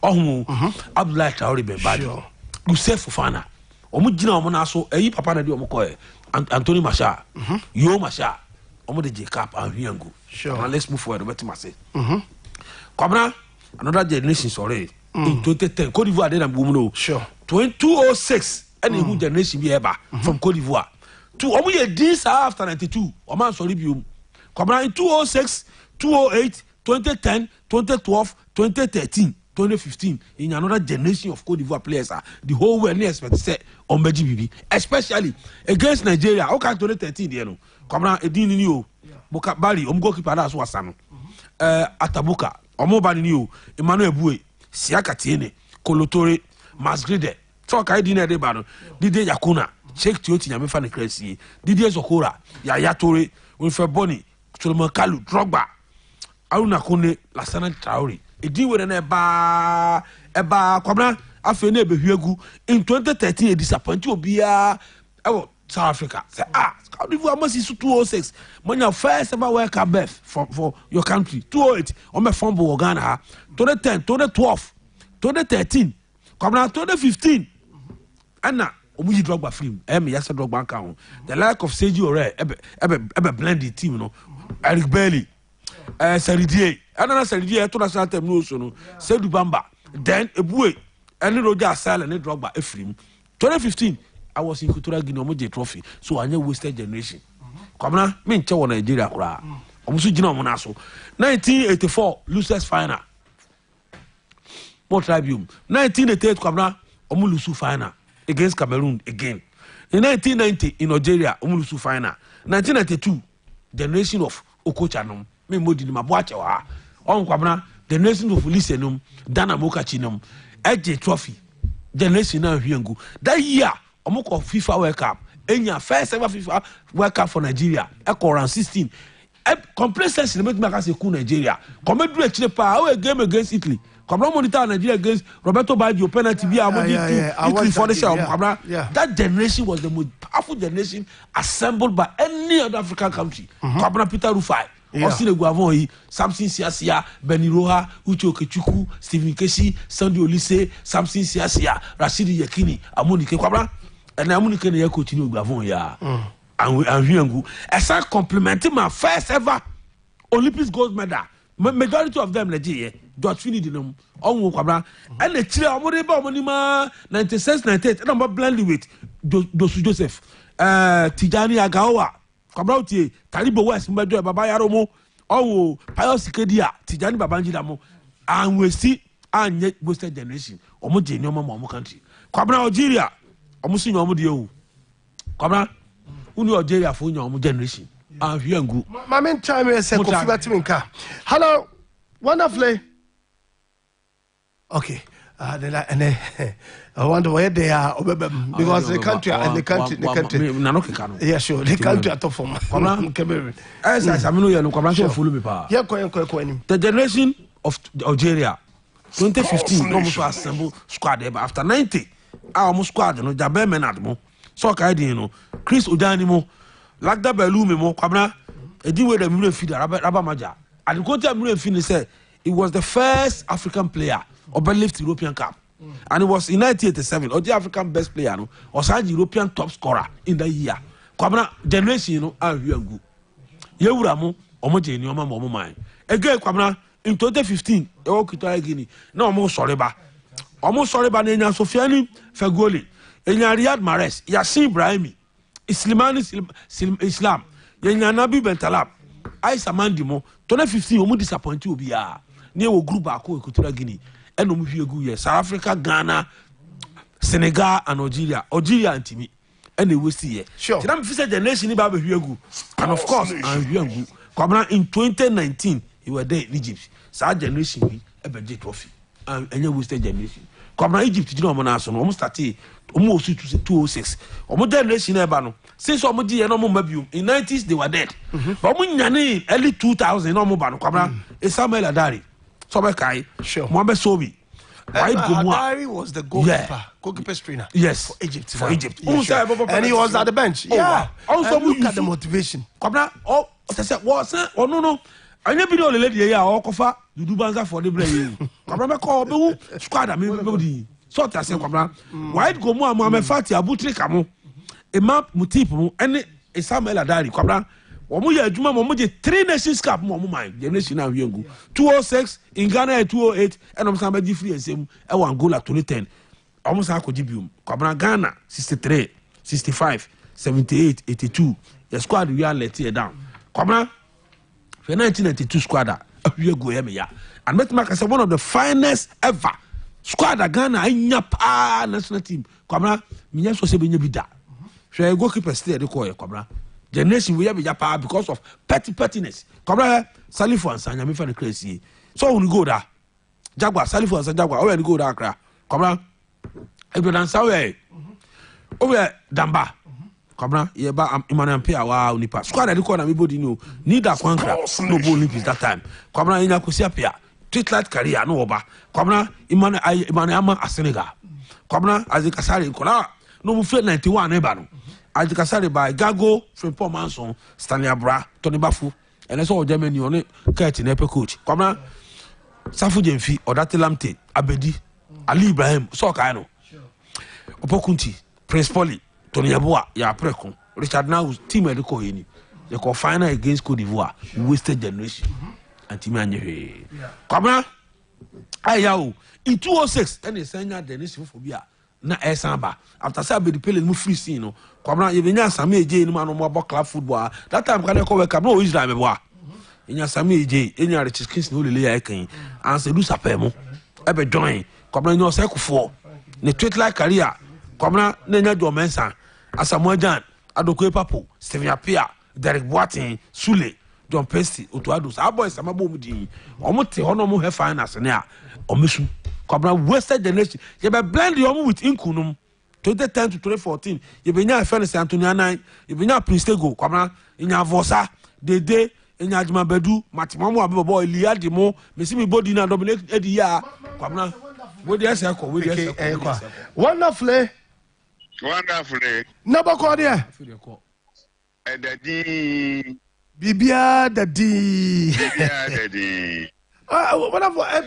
Abdullah Traore Bembadi. Sure. Youssef Fofana. Omujina omonaso eyi papa na di omokoe Anthony Marshall. Yo Marshall. Omo de Jacob and Hiangu. Sure. Now let's move forward to Mase. Kwabena another generation sorry. In 2010 Cote d'Ivoire dey na boom. Sure. 2006 any who generation be eba from Cote d'Ivoire. To omo ye this after 92. Omo sorry biom. Kwabena in 2006, 2008, 2010, 2012, 2013, 2015 in another generation of Cote d'Ivoire players the whole world expect to say on BGBB, especially against Nigeria. Okay, 2013 there no. Kwabena edin ni o. Boka Bali goalkeeper that's wasano. Atabuka Omobani ni o. Emmanuel Boué, Siaka Tiene, Kolotore, Masgrede. So kai din e de ba no. Dide Yakuna, Sheikh Tioti Nyame fa ne kresi. Dide Zokora, Yaya Toure, Winfred Boni, Solomon Kalu, Drogba, Aruna Kone, Lassana Traore. Edi we na eba Kwabena afi na ebehuegu in 2013 e disappoint obia ewo South Africa. Say Cote d'Ivoire must is 206. When your first ever World Cup berth for your country. 208 on my fumble Ghana. 2010, 2012, 2013, Kwabena 2015. Anna omuyi Drogba film. Yasa Drogba account. The lack of Sergio Ore ebe blend the team no. Eric Bailey, Seridie, another Seridie to national team no so no. Seydou Bamba, then Eboué, and Roger Asala and Drogba Ephraim. 2015, I was in Kultura Guinea Omoje trophy, so I knew wasted generation. Kwabena, me nche wo Nigeria kura. Omusu gina omonaso. 1984 losers final. More tribune. 1988 Kwabena, omu lusu final against Cameroon again. In 1990 in Nigeria, omu lusu final. 1992 generation of Okochanom, me modi ni mabuache wa. On Kwabena, generation of Lisenum, Dana Mokachinum, AJ Trophy, generation na Hiangu. That year, omoko FIFA World Cup, enya first ever FIFA World Cup for Nigeria, eko round 16. Complacency make me say ku Nigeria. Come do a chile pa a game against Italy. Kwabena monitor Nigeria against Roberto Baggio penalty be Italy for the show. That generation was the most powerful generation assembled by any other African country. Kwabena Peter Rufai, Osine Guavon, Samson Siasia, Benny Roha, Uche Okechukwu, Stephen Keshi, Sandy Olise, Samson Siasia, Rashidi Yekini, Amunike Kwabena, and Amunike ne continue Guavon ya. And Hiangu, as I complimented my first ever Olympics gold medal. Majority of them Nigeria, George Finney dinum, Onwo Kwabena, and the chile Omodeba Omonima 96, 98, and I'm blending with Dosu Joseph, Tijani Agawa, Kwabena Utie, Talibo West, Mbedo Baba Yaromo, Onwo Pius Kedia, Tijani Babangidamo, and we see and yet boosted generation, Omoje no more country. Kwabena Algeria, Omusi no Omodio, Kwabena, Uni Algeria for your generation. Hiangu. My main time is a coffee batiminka. Hello, wonderfully. Okay. I wonder where they are because the country. Yeah, sure. The country at from Cameroon. The generation of Algeria, 2015, almost assembled squad after 90. Almost squad, no Jabe Menadmo, so Kaidino, Chris Udanimo. Like that Belume mo Kwabena, a deal with the Mure feeder, Rabamaja. And the Mure Fini said it was the first African player or lift European Cup. And it was in 1987, or the African best player, no, or signed European top scorer in the year. Kwabena generation, you know, are good. Yewuramo, Omoje, Nioma, Momo mine. Again, Kwabena, in 2015, Okita Guinea, no almost sorry ba. Almost sorry ba Nenya Sofiani, Fagoli, Enya Riyad Mahrez, Yassin Brahimi. Islam, Nabi Bentalab, Aisha Mandimo, 2015, Omu disappoint you be near a group Ako Equatorial Guinea, and Omu South Africa, Ghana, Senegal, and Algeria and Timmy. and they will see it. Sure. I'm saying the nation about Hugo, and of course, and Hugo. In 2019, he was there in Egypt. So generation we a budget trophy, and you wasted generation. Egypt, you know, almost started almost 206. Almost generation ebano. Since almost the normal mabium in 90s they were dead. But when you early 2000 normal bano, a Samuel Adari, Sobekai, sure, Mohamed Sobi. Adari was the goalkeeper trainer. Yes, for Egypt. For Egypt. Yeah, sure. And he was at the bench. Yeah. Also, look at the motivation. No. I never know the lady here or cover the Dubanza for the brain. Kabra call squad. I mean, sort I say, Kabra. White go more, Mamma Fati, Abutri Camo, a map Mutipu, and a Samuel Adari, Kabra. Omuya Juma Momuji 3 Nations Cup, Momu, the nation now young. 206 in Ghana 208, and I'm somebody free and same. I want goal at 2010. Almost I could give you Kabra Ghana 63, 65, 78, 82. The squad we are let here down. Kabra. The 1992 squad, we go here, and Metmark is one of the finest ever squad. Ghana, in your national team. Come me so say be bida. So goalkeeper stay the call, come the nation we have a because of pettiness. Come Salifo and Sanya, me for the crazy. So we go there. Jaguar, Salifo and Jaguar, already go there. Come Evidence away. Over Damba. Kabra yeba Emmanuel Appiah wa unipa squad dey call na everybody know need that kwankra no go Olympics that time Kabra nya kosi Appiah treat light career no oba Kabra Emmanuel ama Senegal Kabra azikasari kola no mu fe 91 eba no azikasari by Gago Frimpong Manson Stanley Abra Tony Bafu and so Germany on Kurt Nepe coach Kabra Safu Jemfi Odatelamte Abedi Ali Ibrahim so ka no Opokunti Prince Polly Tony Yabua, ya preko. Richard now team ediko yeni. They call final against Cote d'Ivoire. Wasted generation. And team anye. Kabra. Ayao. In 206, and they send out the nation phobia. Na esamba. After sabe the pele mu free scene no. Kabra yebenya Sami Eje no man no club football. That time can call welcome no Israel meboa. Enya Sami Eje, enya Richard Kings no lele ya ekan. And se do sapemo. Ebe join. Kabra nyo se kufo. Ne treat like career. Kabra nenya do mensa. Asamoah Gyan, Adokwe Papo, Stephen Appiah, Derek Boateng, Sule, John Pesty, Otuados. Our boys, some above the Omote, Honomo, have finance and ya, Omisu, Cobra, Western generation. You be blend the Omo with Inkunum, 2010 to 2014. You be near Fennis Antoniana, you be near Prince Tego, Cobra, in your Vosa, Dede, in Yajma Bedu, Matimamu Abibo, Liadimo, Missimi Bodina, dominate Eddie Ya, Cobra, with the Echo, with the Echo. Wonderfully. Wonderfully. Number call there. Bibia Daddy.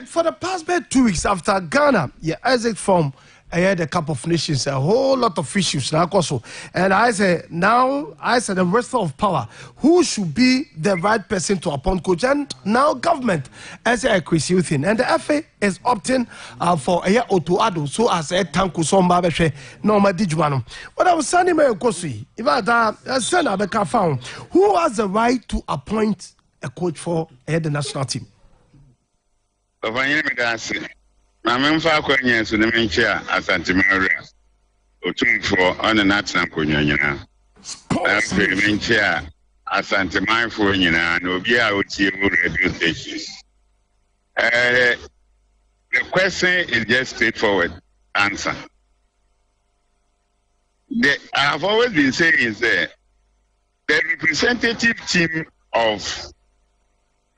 For the past 2 weeks after Ghana, exit from the Cup of Nations, a whole lot of issues now also. And I said the rest of power, who should be the right person to appoint coach? And now government as a Chris Youth and the FA is opting for a Otuado, so as a Tanku Somba Norma Dijuano. What I was saying, if I send Abeka found, who has the right to appoint a coach for the national team? My main faculty is the main chair as Antimaria. For on the national Kunyana. I'm the main chair as Antimine for Yina, and will be out here reputation. The question is just straightforward answer. I have always been saying is that the representative team of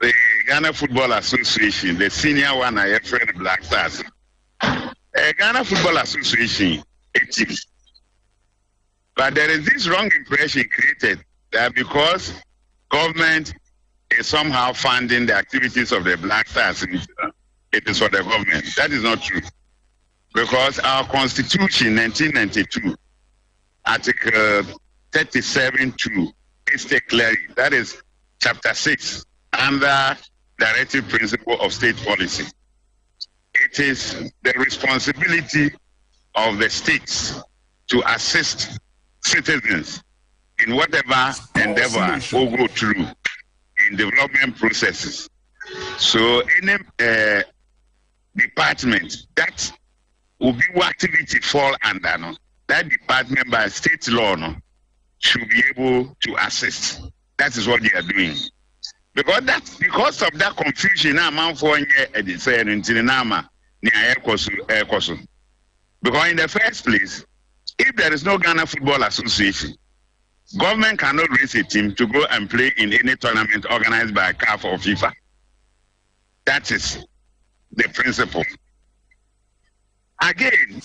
the Ghana Football Association, the senior one, I have friend Black Stars. Ghana Football Association, a team. But there is this wrong impression created that because government is somehow funding the activities of the Black Stars, it is for the government. That is not true. Because our Constitution, 1992, Article 37(2), is clearly, that is Chapter 6, under directive principle of state policy. It is the responsibility of the states to assist citizens in whatever endeavor will go through in development processes. So any department that will be what activity fall under, no, that department by state law should be able to assist. That is what they are doing. Because of that confusion, because in the first place, if there is no Ghana Football Association, government cannot raise a team to go and play in any tournament organized by CAF or FIFA. That is the principle. Again,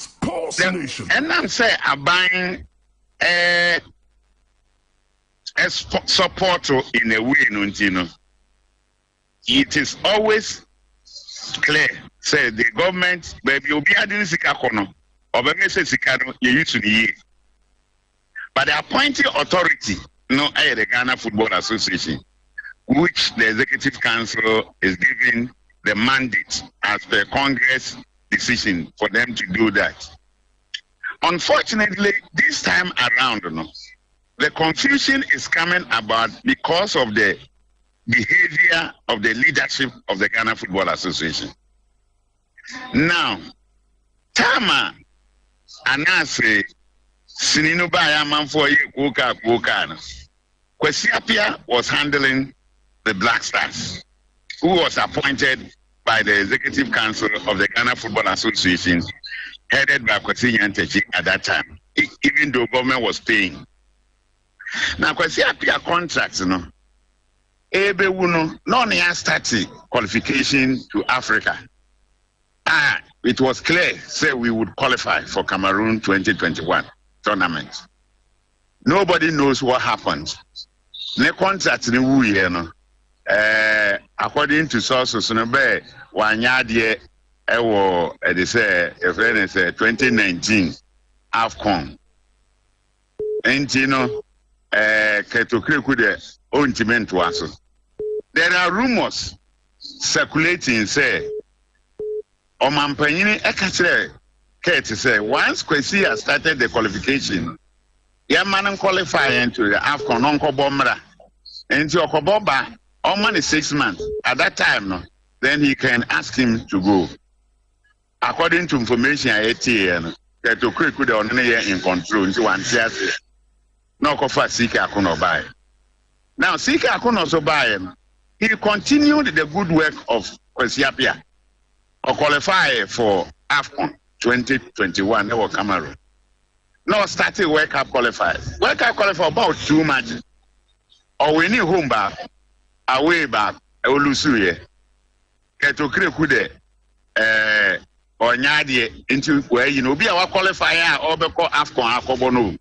and I'm saying I'm buying a support in a way, it is always clear. Say the government, baby, you'll be adding Sikakono, or maybe say Sikano, you used to be. But the appointing authority, the Ghana Football Association, which the Executive Council is giving the mandate as per Congress decision for them to do that. Unfortunately, this time around, the confusion is coming about because of the behavior of the leadership of the Ghana Football Association. Now, Tama Anase Sinino Bayaman for Kwesi Appiah was handling the Black Stars, who was appointed by the Executive Council of the Ghana Football Association, headed by Kwesi Nyantechi at that time, even though government was paying. Now, Kwesi Appiah contracts, Ebe Wuno, non started qualification to Africa. It was clear, say we would qualify for Cameroon 2021 tournament. Nobody knows what happened. The contract ni wu here according to sources, wanyadie they say 2019 AFCON. And there are rumors circulating, say, Omampanyini Ekachre Kate say, once Kwesi has started the qualification, Yaman qualify into the AFCON Onko Bomra, into Okoboba, only 6 months. At that time, then he can ask him to go. According to information I had here, Keto Creek could only in control into one theater. No kofa Sika Akuno buy. Now Sika Akuno so buy him. He continued the good work of Kwesi Appiah or qualify for AFCON 2021. They were Cameroon. Now started World Cup qualifiers. World Cup qualifier about 2 matches. Or we need home back, away back, Olusuye. Keto Krekude, or Nyadie into where be our qualifier or beko AFCON Akobono.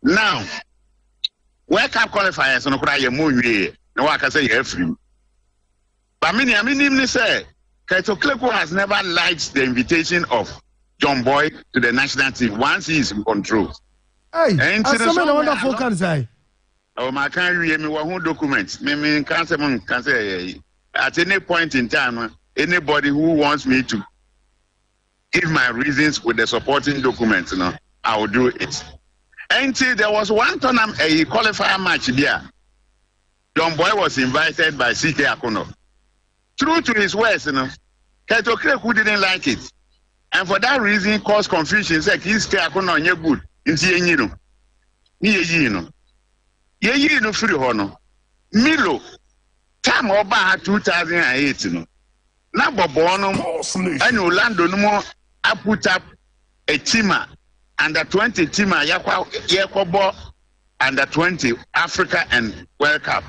Now, World Cup qualifiers onOkraya Moonye, no one can say you're free. But I mean, say, Keto Kreku has never liked the invitation of John Boy to the national team once he is in control. Hey, that's a wonderful can say. Oh, my can't read me one document. Me can't say at any point in time, anybody who wants me to give my reasons with the supporting documents, I will do it. Until there was one tournament, a qualifier match there. John Boy was invited by CK Akuno. True to his words, Keto Kreku didn't like it. And for that reason, caused confusion. Said, he's Akuno, you're good. Ye free hono. Milo, time over 2008, na bobono, and Orlando no more. I put up a teamer, under 20 teamer, Yakobo, under 20 Africa and World Cup.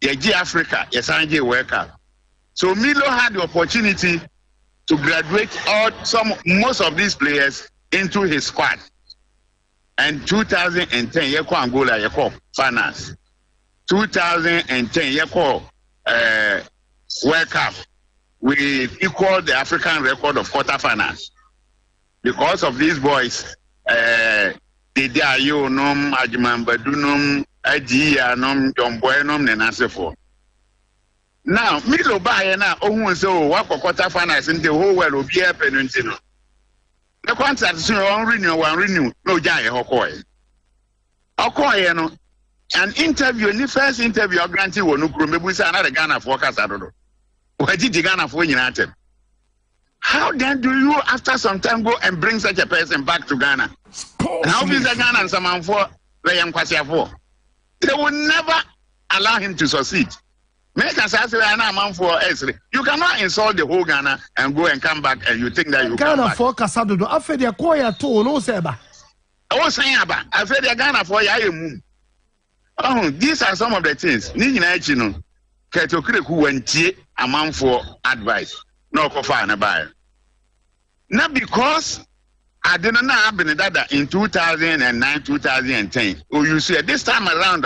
Yeji Africa, Yesanje World Cup. So Milo had the opportunity to graduate most of these players into his squad. And 2010, Yeko Angola, Yeko finance. 2010, Yeko World Cup. We equaled the African record of quarterfinals. Because of these boys, Didi Ayo, Nom, Ajiman Badunum, Ajiya, Nom, John Buenom, Nenasefo. Now, Milo Bayana, Ohun so, Wako quarterfinals in the whole world will be a peninsula. The contract is one renew, no Jay Hokoi. Okoy, an interview, the first interview, granted, will no Grumebusa, another Ghana for Casado. Why did the Ghana for United? How then do you, after some time, go and bring such a person back to Ghana? And how is Ghana and someone for they will never allow him to succeed. Make us ask a man for Esri. You cannot insult the whole Ghana and go and come back and you think that you Ghana for Casado. I feel the choir too, no seba. I was saying about I feel the Ghana for Yamu. Oh, these are some of the things. Nina Chino, Katokri who went a man for advice. No coffee and a buyer. Not because I didn't know happen that in 2009, 2010. Oh, you see, this time around,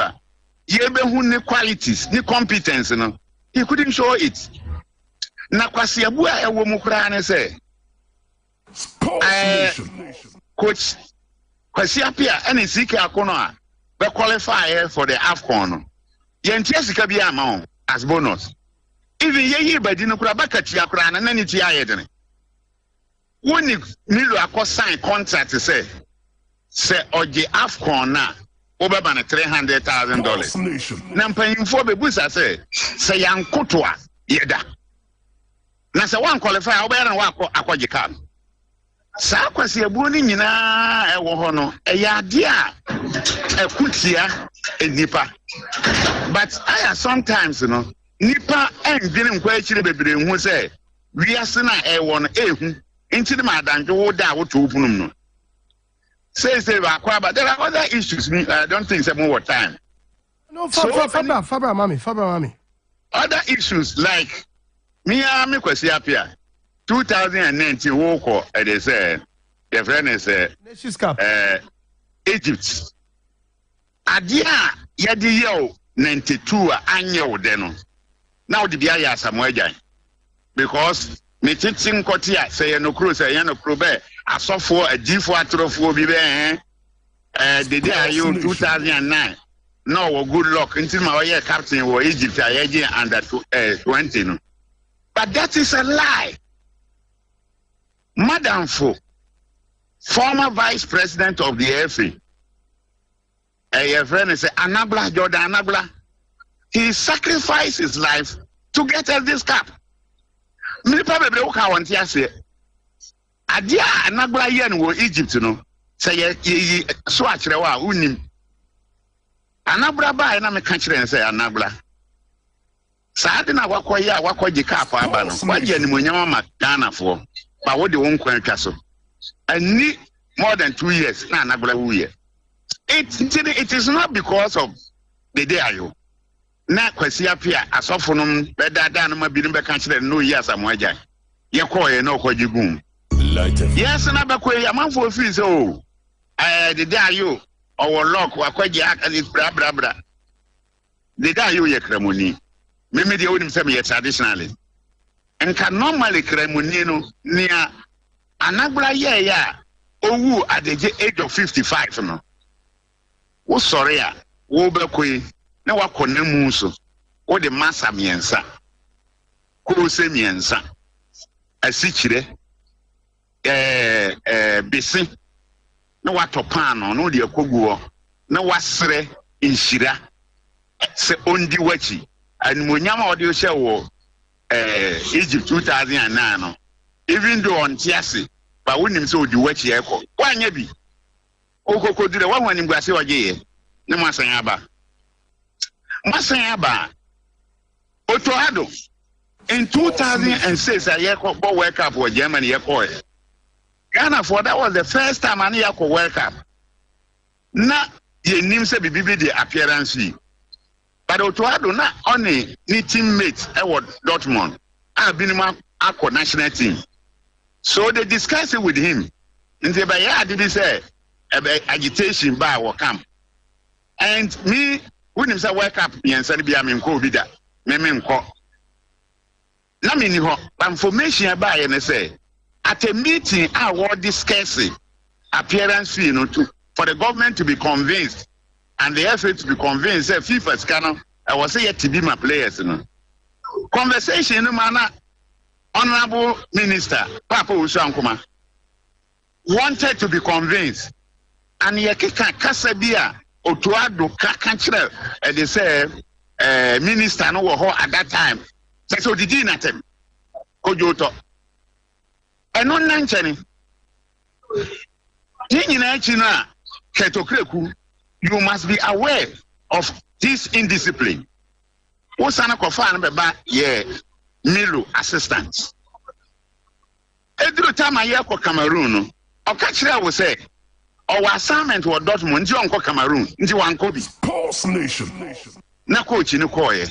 you qualities, ni competence, you know. He couldn't show it. Na kwasi abu a ewo mu kra ne say. Coach Kwasi Appiah and Sike Akono a be qualify for the AFCON. Yentia sika bi ama as bonus. Even ye badi no kra baka tia kra na nani tia yedene. Woni Milo akọ sign contract say oje AFCON na obeba na $300,000. Na mpanyimfo bebusa say yankoto a yeda. Na say one qualify obera na akọje card. Sa kwasi ebu ni nyina ewo ho no eya ade a ekutia enipa. But I sometimes nipa endwene nkwa akire bebre hu say wiase na ewo no ehu into the madam to hold that to open no. Say but there are other issues. I don't think it's more time. No, Fabra, mommy. Other issues like me Kwasi Appiah 2019 walk they say the friend is Nations Cup Egypt. Adia yadi yo 92 anyo de no. Now the bia ya Samuel because me teaching kotia say no crew say no crew be asofo agifo atrofo bi be the day are you 2009 no good luck until my year captain for Egypt I under 20 no. But that is a lie. Madam Fo, former vice president of the FA, a friend say Anabla Jordan Anabla, he sacrificed his life to get us this cup. Me probably woka wanti ase adia Anabla ye no Egypt no say ye so akere wa unim Anabla ba na me ka kire say Anabla saade na wakoye a wakoje cup aba no waje ni monyam ma Ghana fo ba wo de won kwan twa so ani more than 2 years na Anabla wu ye it is not because of the day ayo na Kwasi Appiah asofo no bedada no ma bi no be ka kire no yi asamoagya ye koye na okoji gum yes na be koye amanfo fi se o the day ayo owo lock wakoji akali bra the day ayo ye kremoni me de wonim se me traditionally enka normally kremoni no nia Anabla ye ya owu at the age of 55 no wo sorry a wo be koye na wakona mu so wo de masa miensa ko se miensa asikyire besi na watopa no no de akoguo na wasre inhyira se ondi wachi animonyam a ode hye wo Egypt 2009 no even though on tiase ba wonim se odi wachi ekọ wanya bi okokodire wa hwanim gwase ogyeye ne masan aba Masayaba Otoado in 2006 I bought World Cup for Germany. Ghana for that was the first time I near World Cup. Na ye name say bibi the appearance fee. But Otoado na only ni teammate Dortmund. I've been my national team. So they discussed it with him. And they by say agitation by our camp. And me when him say wake up yensa bi am nko bi da me nko na me ni ho information about ye say at a meeting I was discussing appearance fee for the government to be convinced and the FA to be convinced that FIFA can I was say to be my players conversation man honorable minister Papa Usankuma wanted to be convinced and ye kasa bia Otuado Kakachre, they say, minister no ho at that time. So did he not him? Kojoto. And on Nanchani, you must be aware of this indiscipline. Osana Kofan Beba, Milo assistants. Every time I hear Cameroon, Okachira will say, our assignment was Dortmund, Uncle Cameroon, into one Kobe. Pulse Nation. Na coach in Koye,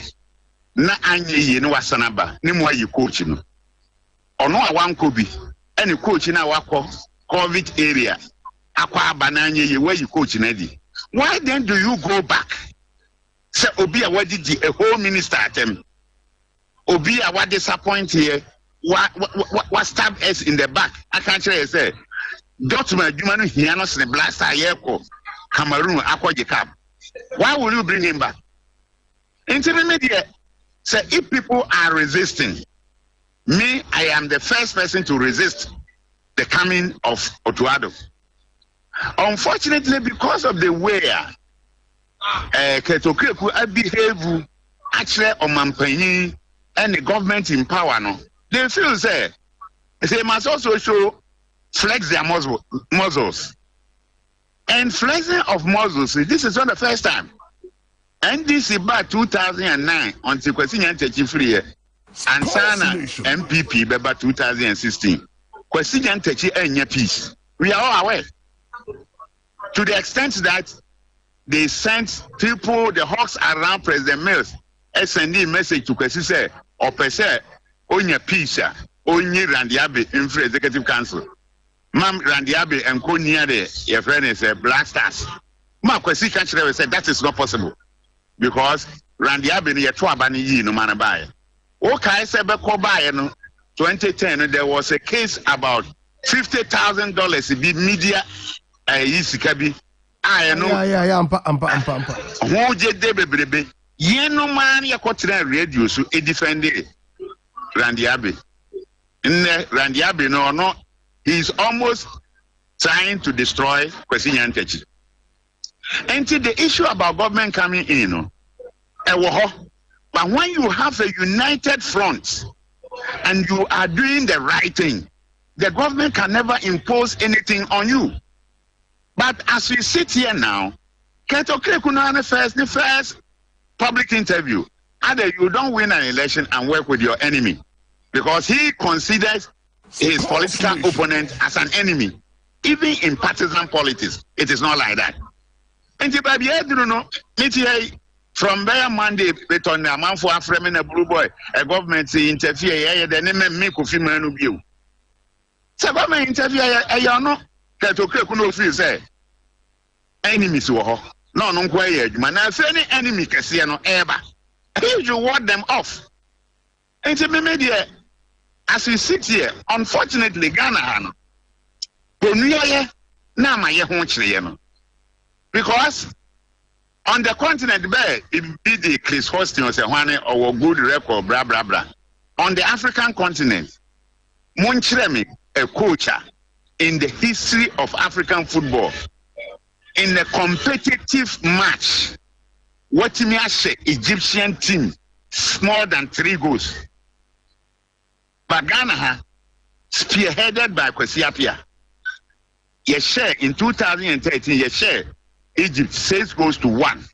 na Anye, no Wasanaba, Nimwa you coach. Or no one Kobe, any coach in our COVID area, Aqua Bananye, where you coach in Eddie. Why then do you go back? Say, Obia, what did a whole minister at them? Obia, what disappoint here? What stab us in the back? I can't say, Dortmund, you man, he announced the blaster, Cameroon, Aqua Jacob. Why will you bring him back? Intermediate, say, if people are resisting, me, I am the first person to resist the coming of Otuado. Unfortunately, because of the way Ketokreku behave actually on Mampanyi and the government in power, no, they feel say they must also show flex their muscles. And flexing of muscles, this is not the first time. NDC by 2009 until Kwesinya Ntechi free and Sana MPP by 2016. Kwesinya Ntechi enya peace. We are all aware. To the extent that they sent people, the hawks around President Mills, SND message to Kwesi say, or per se, onya peace, onye Randiabe in free executive council. Mam Randiabe and Konya de your friend is a Black Stars. Ma Kwesi Kanchire said that is not possible because Randiabe ni yetu abani yi no manabai. Okay, say beko buy no 2010 there was a case about $50,000 be media Isikabi. I know. Ampa. Who did they be? Ye no man, ya quoted radio so it defended Randiabe. In Randiabe, no, he's almost trying to destroy Kwesinya Ntechi. Until the issue about government coming in, but when you have a united front and you are doing the right thing, the government can never impose anything on you. But as we sit here now, the first public interview, either you don't win an election and work with your enemy because he considers his political opponent as an enemy. Even in partisan politics, it is not like that. And from there Monday, but on the man for Aframe a blue boy, a government interfere, the name make of him view. So government interview, I know. Kuno feel say enemies were no quiet man. If any enemy can see no ever, you ward them off. And to media as we sit here, unfortunately, Ghana because on the continent it be the Chris Hostin or good record, blah blah blah. On the African continent, Monchiremi, a culture in the history of African football, in a competitive match, watching Egyptian team more than 3 goals. But Ghana, spearheaded by Kwesi Appiah, share in 2013, share Egypt 6 goals to 1.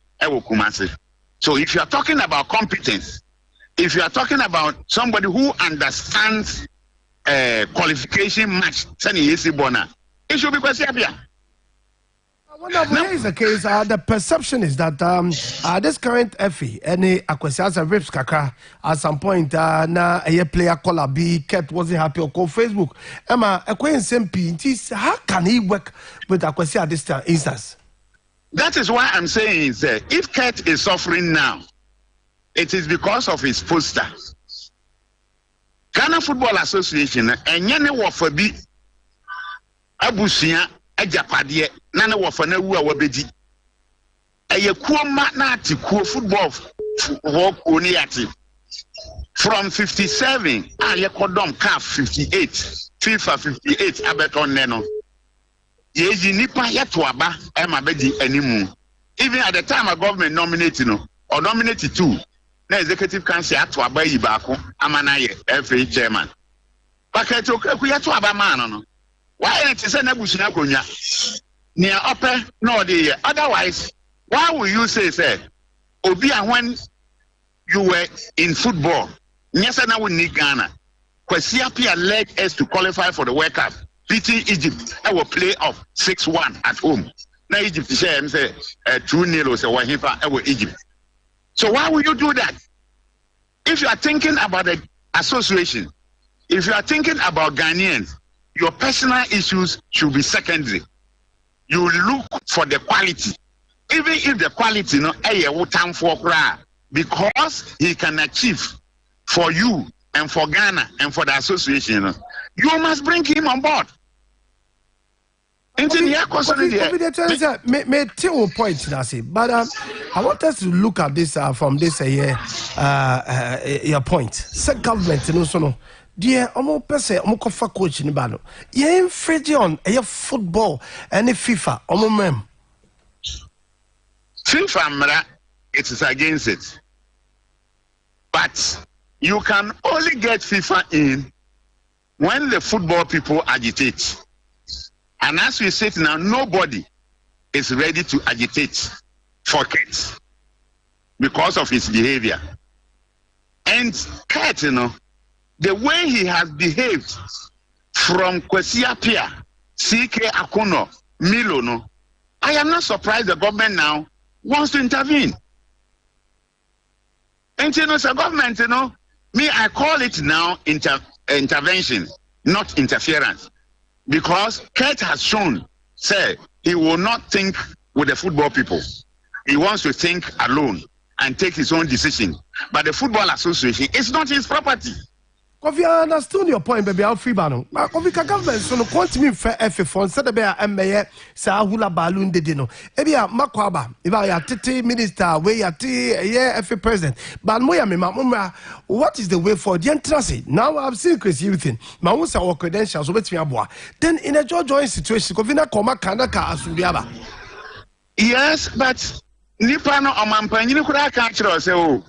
So if you are talking about competence, if you are talking about somebody who understands qualification match, it should be Kwesi Appiah. Here is the case. The perception is that this current FE, any Akwesi has a rips kaka at some point. Na a player called B kept wasn't happy or call Facebook. Emma, MP. How can he work with Akwesi at this instance? That is why I'm saying is that if Kurt is suffering now, it is because of his poster. Ghana Football Association and Yane Wafabi Abusia Ajapadie Nana Wafana Wabeji. A Kuama Nati Ku football walk Uniati from 57, Ayakodom CAF 58, FIFA 58, Abeton Neno. Yeji nipa yetwaba emabedi animu. Even at the time a government nominated or nominated 2, na executive council atwaba yi baako amanaye FA chairman. Paketo kuya to abama no. Why ain't say na busuna konya? Near upper no the otherwise, why will you say Obia when you were in football? Yes, now we need Ghana. Kwesi Appiah led us to qualify for the World Cup, beating Egypt. I will play off 6-1 at home. Now Egypt say 2-0 say Wahipa I Egypt. So why would you do that? If you are thinking about the association, if you are thinking about Ghanaians, your personal issues should be secondary. You look for the quality, even if the quality no time for because he can achieve for you and for Ghana and for the association, you must bring him on board. May point but I want us to look at this from this your point. Say government no. Dear, omo pese omo kofa coach ni ba no. Ye infringe on football and FIFA omo mem. FIFA mra, it is against it. But you can only get FIFA in when the football people agitate. And as we say now, nobody is ready to agitate for Kurt because of his behavior. And Kurt, the way he has behaved from Kwesi Appiah, CK Akuno, Milo, I am not surprised the government now wants to intervene. And the government, me, I call it now intervention, not interference. Because Kurt has shown, say, he will not think with the football people. He wants to think alone and take his own decision. But the Football Association is not his property. Kofi, I understand your point, baby. I'll free ban. But Kofi, government so no quantity for FF on said about MBA sa hula balloon de dino. Ebia makwaba. Iba ya titi minister, we ya ti FF president. But moya me mamma, what is the way for the entrance? Now I've seen Chris Youthing. Ma won't say our credentials over to me. Then in a joint situation, Kofi na koma kanaka asubiaba. Yes, but nipa no omampanyi ni kura ka kire say o.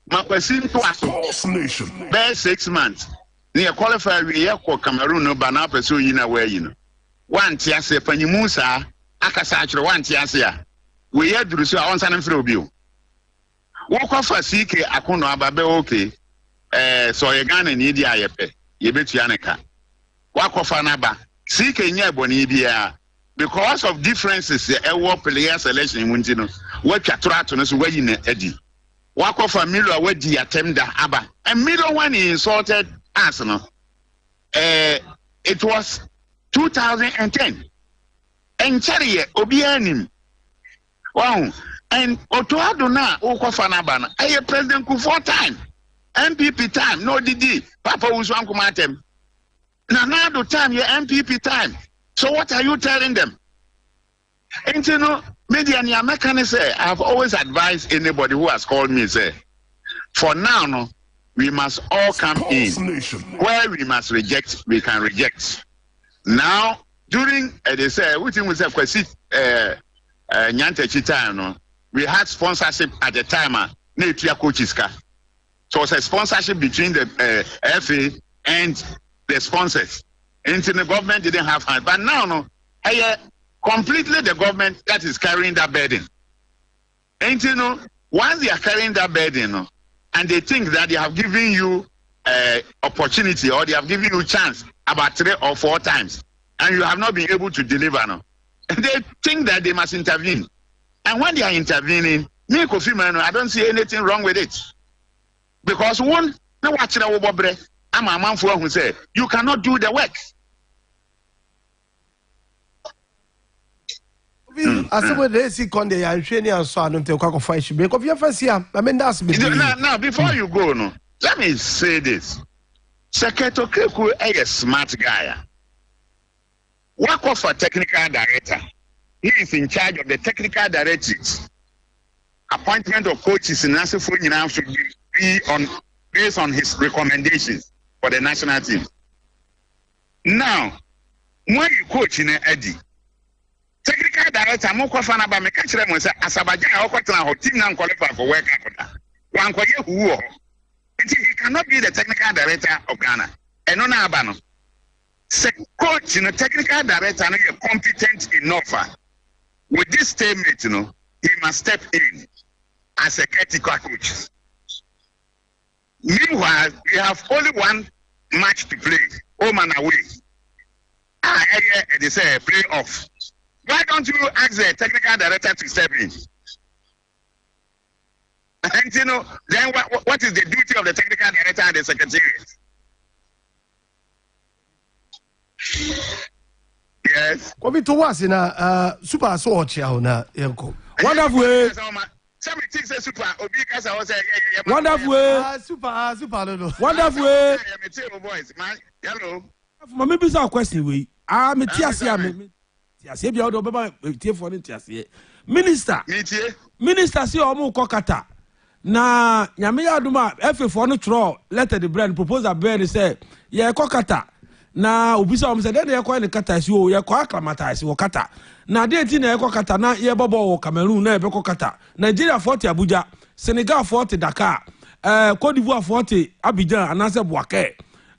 Makwesi to Nation. By 6 months. Near qualify we for Cameroon no bana pursue you know where you know. One tiase panimusa akasachro one tiase. We had to so on sanem free bio. Walk off a CK Akuno ababe okay. So you Ghana ni dia yepe. Ye betu yaneka. Walk off anaba. CK nye boni bia because of differences the war player selection in Wintino. What catrato no so where you edi. Walk off a Milo wedi atemda aba. And Milo when he insulted us, it was 2010. And Charie Obianim. Wow. And Otoadona Okofanabana. I President Kufuor time. MPP time. No DD. Papa was one kumatem. Now time your MPP time. So what are you telling them? And media and American say, I have always advised anybody who has called me, say, for now, we must all come in. Nation. Where we must reject, we can reject. Now, during, they say, we think we say, Nyantechi time, we had sponsorship at the time, Netria Coachiska. So it's a sponsorship between the FA and the sponsors. And the government didn't have hand. But now, completely the government that is carrying that burden. And once they are carrying that burden, and they think that they have given you opportunity or they have given you chance about 3 or 4 times, and you have not been able to deliver, they think that they must intervene. And when they are intervening, me Kofi Mano, I don't see anything wrong with it. Because one, I'm a man for who say you cannot do the work. I said, well, they see Conde and Shani and so I don't take a fight. Because you first here, I mean, that's now, before you go, let me say this. Secretary Keku is a smart guy. Work off a technical director. He is in charge of the technical directives. Appointment of coaches in Nasifo should be on based on his recommendations for the national team. Now, when you coach in Eddie, technical director, I'm going to make sure that Asabajan team now qualify for World Cup. He cannot be the technical director of Ghana. And no, Say coach, technical director, you're competent enough. With this statement, he must step in as a critical coach. Meanwhile, we have only one match to play, home and away. They say play off. Why don't you ask the technical director to step in? And then what is the duty of the technical director and the secretariat? Yes. Kobi to was in a super so na yanko. Wonderful. Wonderful. Super no. Wonderful. Mama be a question we. Me tiasia me. Tiasia bia do beba tie for ne tiasia. Minister. Minister si omo kokata. Na nyame ya duma FF no tro letter the brand proposal bear say ye kokata. Na obisa om say den ye ko ne kata si o ye ko acclimatize wo kata. Na de ti na ye ko kata na ye bobo wo Cameroon na ye be ko kata. Nigeria 40 Abuja, Senegal 40 Dakar, Cote d'Ivoire 40 Abidjan anase Boaké.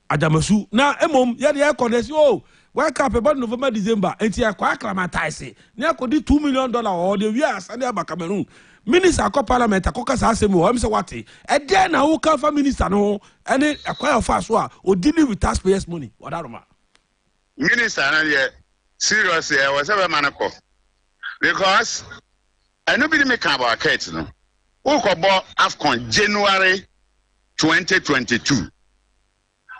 Adamasu na emom ye de ko de si o World Cup about November December enti ye ko acclimatize. Na ko di $2 million or the we are send ba Cameroon. Minister ko parliament akoka sa asem o am say what e dey na wo ka fa minister no ene akwai of us o dealing with taxpayers money wadaroma minister na here seriously I was ever manako because nobody make about Kate no who ko bo AFCON January 2022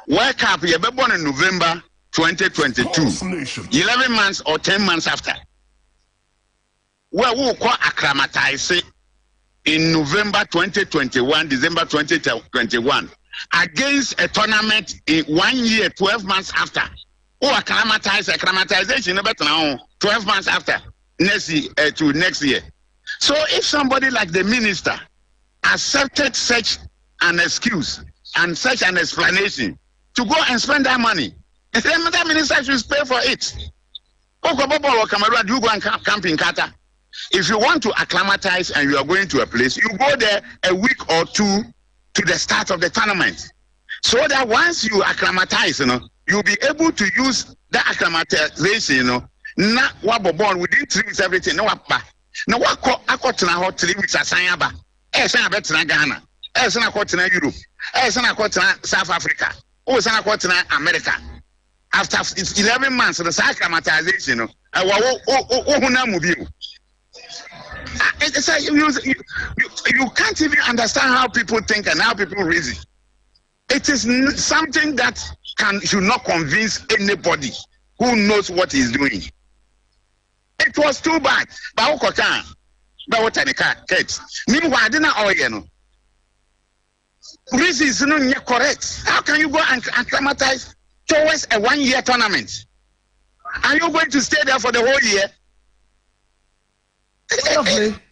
World Cup ye be born in November 2022 11 months or 10 months after where we call acclimatize in November 2021, December 2021, against a tournament in 1 year, 12 months after. Or acclimatization about now, 12 months after next year to next year. So if somebody like the minister accepted such an excuse and such an explanation to go and spend that money, then that minister should pay for it. You go and camp in Qatar. If you want to acclimatize and you are going to a place, you go there a week or two to the start of the tournament. So that once you acclimatize, you'll be able to use the acclimatization, not what born within 3 weeks, everything. No, what I got 3 weeks as I am. I bet Ghana, as I got Europe, as I got South Africa, as I got America. After 11 months, the acclimatization, it's like you can't even understand how people think and how people reason. It is something that should not convince anybody who knows what he's doing. It was too bad. But meanwhile, I didn't know. Reason is not correct. How can you go and acclimatize towards a 1 year tournament? Are you going to stay there for the whole year?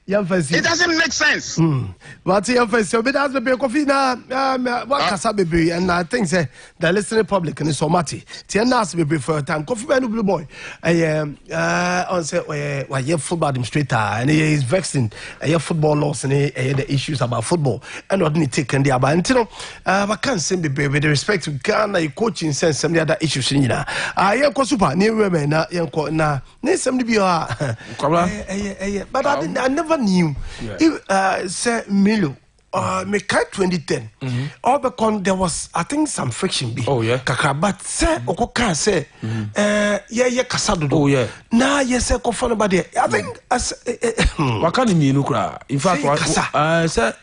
It doesn't make sense. But your face, but that's the coffee now. What Casabe, and I think the listening public and so much. Tianas be prefer time. Coffee man, blue boy. On say, why your football administrator and he is vexing your football laws and the issues about football and not need taken the about. I can't say be with respect to Ghana, coaching sense, some other issues in here. I am super near women, na, somebody be but I never knew. If say Milo me 2010 all because there was I think some friction be but say okoka say yeah kasado na yes say ko follow body I think as wakani mi no kra in fact say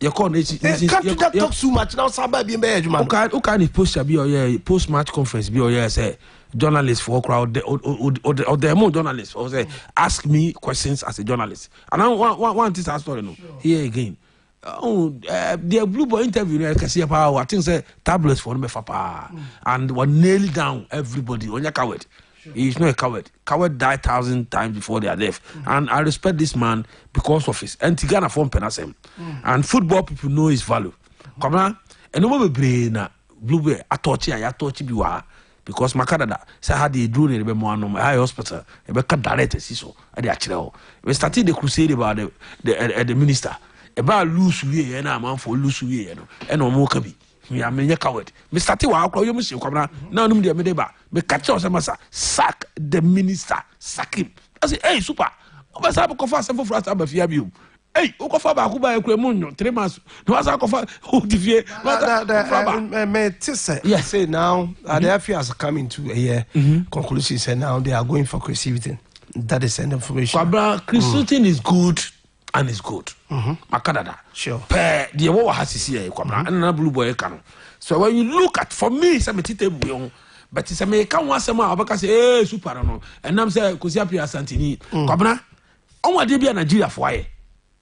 you can't talk too much now saba be ejuma okay post be or post match conference be or say journalists for crowd or the more journalists or say ask me questions as a journalist and I want this story no here again the blue boy interview I can see about I think say tablets for me papa and one nail down everybody on your coward. He's not a coward. Coward died 1,000 times before they are left. And I respect this man because of his Ghana form penasem. And football people know his value. Come on. And no more brain blue boy I touch biwa. Because Makadada say how they drew in the high hospital, a better director, so at the actual. We started the crusade about the minister about loose way and a man for loose way and no more can be. me am me coward me start wa akro yo me she kwamna na onum de me de ba me catch us masa sack the minister sack him I say hey super o sa ko fa sem for us abafia bi o hey o ko fa ba ko ba ekure mu 3 months no asa ko fa o divie me say now the Appiah has come into a year conclusion say now they are going for creativity. That is an information. Kwabra creativity is good and it's good. Makadada. Sure. Per the what has to see kwabra and na blue boy can. So when you look at for me some table but it's a me can want some abaka say eh super no and I'm say Kosi Appiah Santini kwabra on dey be Nigeria for why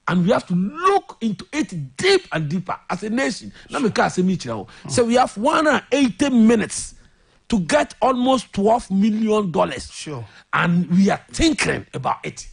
and we have to look into it deep and deeper as a nation. Now me can say me chira so we have 180 minutes to get almost $12 million. Sure. And we are thinking about it.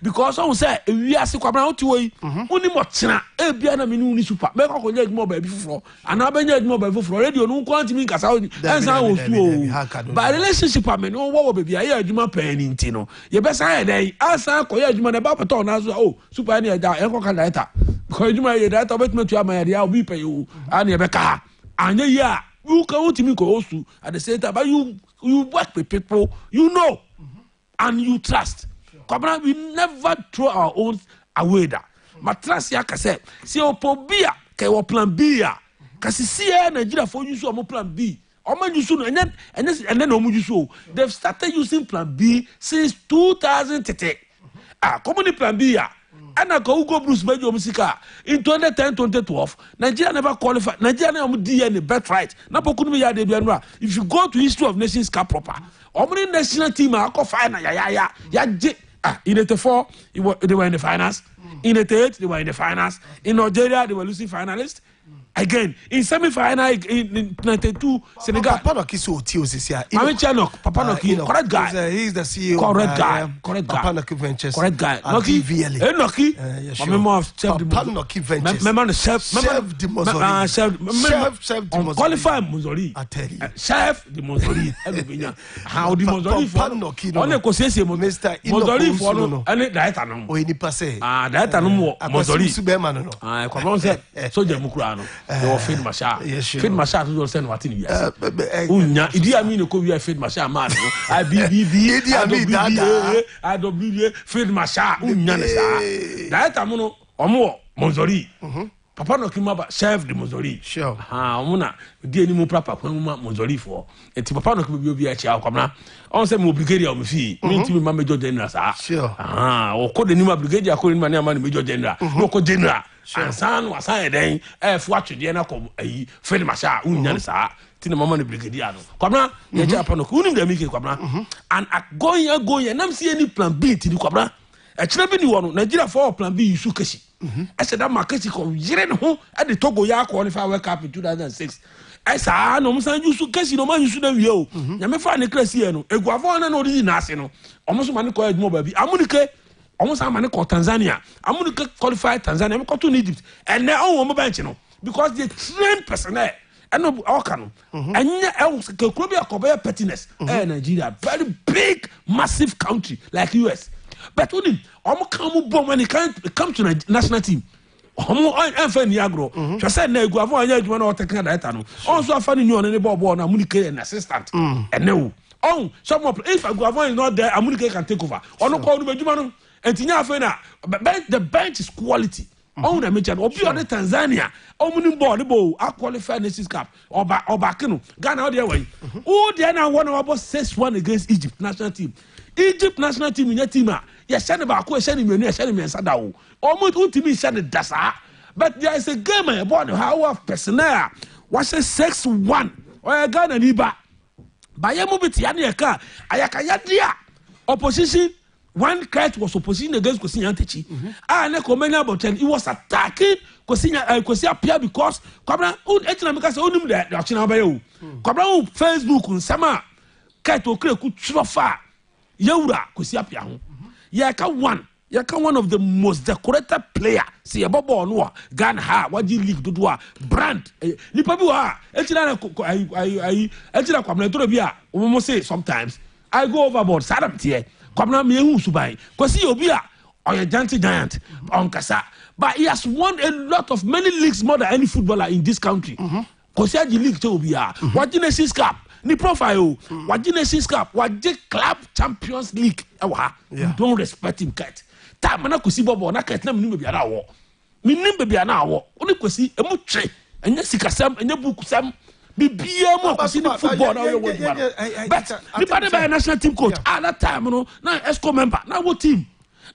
Because I say we are sick about to way. Only more china. Biana minu super. Make a connect more baby for. And I been more baby for radio. No quantity me kasa. And I was too. But relationship I mean, oh, what baby? I hear you my pen in Tino. You best I day. As I call you man about paton as oh super any that. I can data. Because you my data bet me to have my idea. I'll be pay you. And you beka. And yeah. You can't me go to at the same time, but you work with people you know and you trust. Sure. We never throw our own away. That my trust ya kase. See opobia ke o plan B ya. Kasi see Nigeria for you so plan B. Oman you so and then omu you so. They've started using plan B since 2013. Common plan B ya. And I go Bruce Major Musica in 2010-2012. Nigeria never qualified. Nigeria never DNA birthright. If you go to History of Nations Cup proper, how many national team are final? In 84, they were in the finals. In 88, they were in the finals. In Nigeria, they were losing finalists. Again, in semi-final in 92, Senegal. Papa Noki so TOC here. Papa Noki, correct guy. He's the CEO. Correct guy. Papa Noki Ventures. Correct guy. Noki. Noki. Papa Noki Ventures. Remember chef the Mozori. Chef the Mozori. Qualified Mozori. I tell you. Chef the Mozori. How the Mozori for? Noki. On the Kosese Mr. Mozori for no. And director no. O ini passe. Director no Mozori. Superman no. Kwabon say soldier mukura no. They were Field Marshal. Field Marshal to send what in yes. Unya Idi Amin ko we Field Marshal man. IBBB Idi Amin dada. IWB Field Marshal unya ne sa. Director mo no omo Mozori. Papa Noki maba chef de Mozori. Sure. Omo na di ani mo papa kwa mo Mozori for. Enti Papa Noki bi obi a chia kwamna. On say mo brigadier o fi. Me ntimi ma major general sa. Sure. O ko de ni ma brigadier ko ni ma ni major general. No ko general. And san was I then what you na come a Fred Masha unyan sa tina mama ni brigadier no kwabra ye ja pa no kunim da mike kwabra and going and am see any plan B ti kwabra e kire bi ni wo no Nigeria for plan B issue kashi I said that market ko yire ne ho e de Togo ya qualify World Cup in 2006 I sa no msan issue kashi no man issue na wie o nya me fa ne klasi e no eguafo na no di na ase no omo so man ko admo ba bi amunike almost I'm going to Tanzania. I'm going to qualify Tanzania. I'm going to Egypt. And now I'm going to because they train personnel. And no Okano. And else Colombia pettiness. Nigeria, very big, massive country like US. But when when it comes to the national team, I'm fan Niagro. Just said no, go avoid you want to take that. Also, I found you on any ball and I'm an assistant. And no. Oh, some if I go avoid not there, I'm can take over. Or no call me. And the bench is quality. Oh, na mention obi on Tanzania. Oh, muni ball I qualify Nations Cup. Or Bakino. Ghana how they way. Oh, they are now one about 6-1 against Egypt national team. Egypt national team in your team. Yes, send about question me, send me Sadao. Almost ultimately send the dasa. But there is a game about how of personnel. What's a 6-1? Or Ghana Niba. Bayamo Bitiani aka. Ayaka dia. Opposition. One kite was opposition against Kosi Antechi. And about it was attacking Kosi Appiah because Kabra because only that Kabra Facebook sama kite okre ku trofa Yura Kosi Appiah. Yaka one of the most decorated player. See a bubble no Ghana ha waji league dodua brand. Nipa bi wa etina etina kwamna to bia we say sometimes I go overboard sadam tie. Kwamna me hu subai kwasi obi a oya giant on kasa but he has won a lot of many leagues more than any footballer in this country. Kosi league to be what Nations Cup ni profile what Nations Cup what club Champions League you don't respect him cat time na Kosi bobo na cat na me be na wo me nim be na wo oni Kosi e mu twe enya sikasam enya bukusam bibia mo Kosi ni football na yo world but the by national team coach at that time no na ESCO member na what team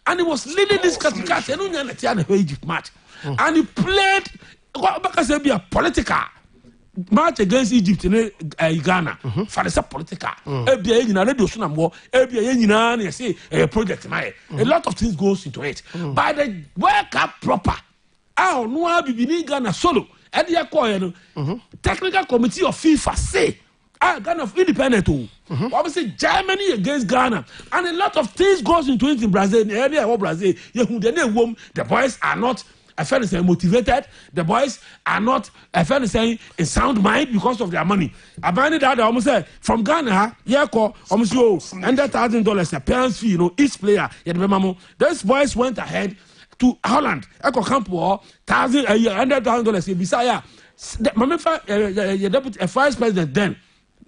and he was leading this cat and unya na tia na Egypt match and he played because be a political match against Egypt in Ghana for the political ebia nyina radio so na mo ebia nyina na say a project na a lot of things goes into it by the work up proper no abibini Ghana solo and they call no technical committee of FIFA say Ghana of independent obviously Germany against Ghana and a lot of things goes into it in Brazil area of Brazil the boys are not I felt saying motivated. The boys are not. I felt saying in sound mind because of their money. I find that almost say from Ghana, almost $100,000 a parents fee, each player. Those boys went ahead to Holland. Echo Campo, $100,000. Bisaya, the deputy vice president then.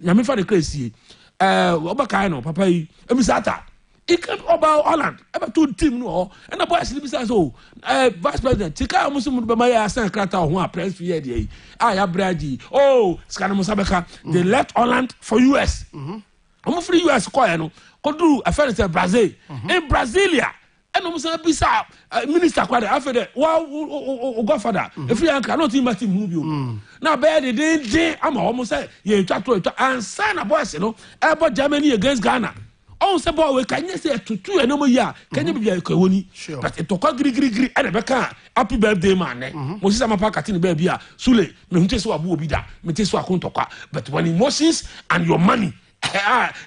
Yamifa the crazy. Obakaino, Papa, Emisata. He came about Holland, about 2 teams, no, and the boys says, Vice President, Tika Muslim Bamaya San Krata, who are press for the Ayabraji, Scanamusabeka, they left Holland for US. I'm free US coin, could do a friend in Brazil. In Brasilia, and almost a bizarre minister quite after that. Wow, Godfather, if you cannot even move you. Now, bad, they didn't, I'm almost say, you try to and sign a boys, about Germany against Ghana. Oh, say boy, can you say to 2 and no year? Can you be a Kawuni? But it took a gree and a beka. Happy birthday, man. Moses Amapakatini baby, Sule, Minteswa Bubida, Minteswa Kuntoka. But when emotions and your money,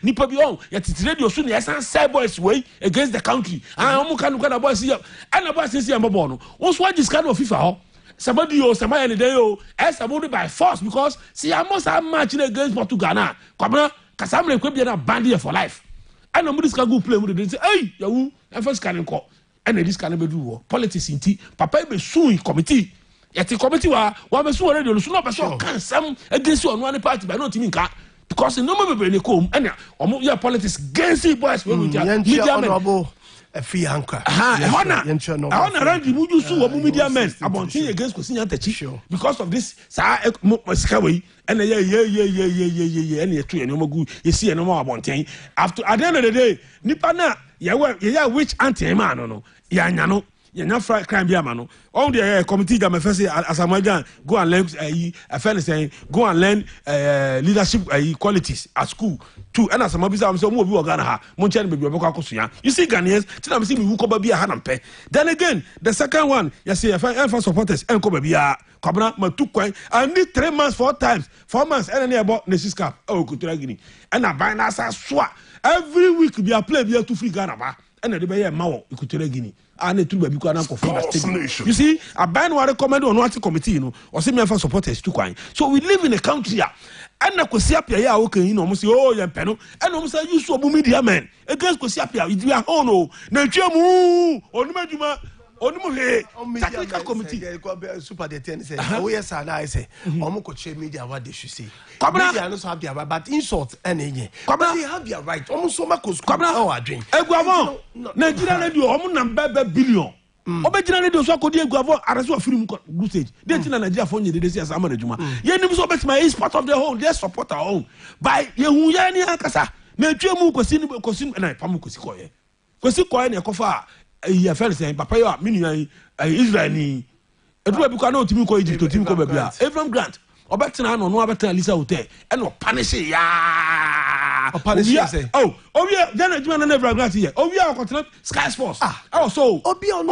Nipa Bion, yet it's radio soon, yes, and say boys way against the country. I almost can't look at a boy here. And a boy says, Yamabono. What's why this kind of FIFA? Somebody or somebody any day, as about by force because see, I must have match against Portugal. Come on, Casamre could be a bandit for life. And nobody can go play with it. They say, hey, you, and first can call. And this can be do politics in tea. Papa be suing committee. Yet the committee were one so already, so not can some against you on one party, but not in car. Because no more be come and your politics against the boys will be a free anchor. Honor around the Muju Su or media men about against Cosina because of this Skaway and any tree and no good. You see, no more about 10. After at the end of the day, Nipana, ya which anti man, no, Yanano. You're not fried crime, Yamano. All the committee got my first as a go and learn a friend saying, go and learn leadership qualities at school. Too, and as a mobile, I'm so more Ghana, Monchan baby, Bokakosia. You see, Ghanaians, tell them, see me who could be a Hanampe. Then again, the second one, you see, I find for supporters and could be a Cabana, my 2 coin. I need 3 months, 4 times, 4 months, and any about Nations Cup. Oh, good Guinea. And I buy us a swat. Every week, be a play, be a 2 free Ghana. And the bay Mao, you could tell Guinea. And it will be you see, a ban will recommend on what committee, or semi for supporters to coin. So we live in a country, and I could see Appiah, okay, almost oh, young penno, and almost I use so media man against Appiah, if you are no, Najamu, or Majuma. Technical committee. Super the say, oh yes, and I say, Omokoche media what they should say. Media also have their right, but insult any. They have their right. Almost so much our drink. Eguavon, Nigeria radio, almost billion. Obejina radio so akodi Eguavon araso film usage. They tin Nigeria phone they say as amanejuma. Ye nim so bet my is part of the whole. They support our own. By yehu ya ni akasa. Na twemu kosi na pamu kosi koye. Kosi koye na kofa ya fell saying papa you minu Israel ni edu be kwa na otimi ko Egypt otimi ko babia Abraham Grant obetina no abetina Lisa hotel e no punish ya say obi then aduma na Abraham Grant here obi akotina Sky Sports so obi on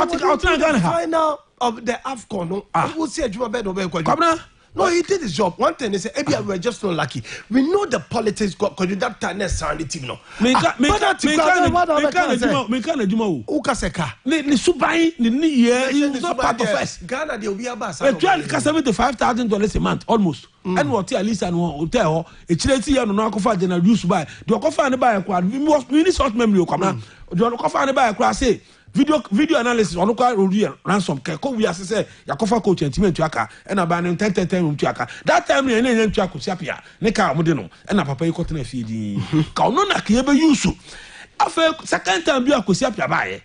final of the AFCON no we see aduma be no be kwa no, he did his job. One thing they say, we were just not lucky. We know the politics got because that time necessarily team no. Me can't Ukaseka. Ni subai ni year is not part of us. Ghana they will be about $75,000 a month almost. And what at least and hotel a chileti ya no akofa general use buy. The akofa ne buy kwa we need short memory come the on cover and buy a say video analysis on the ransom ko we say ya cover coach and team to aka and about 10 to aka that time na name to aka Appiah ne ka mo de no and papa yi kote na feedi ka no na ka ye be use afa second time bi Akosi Appiah bae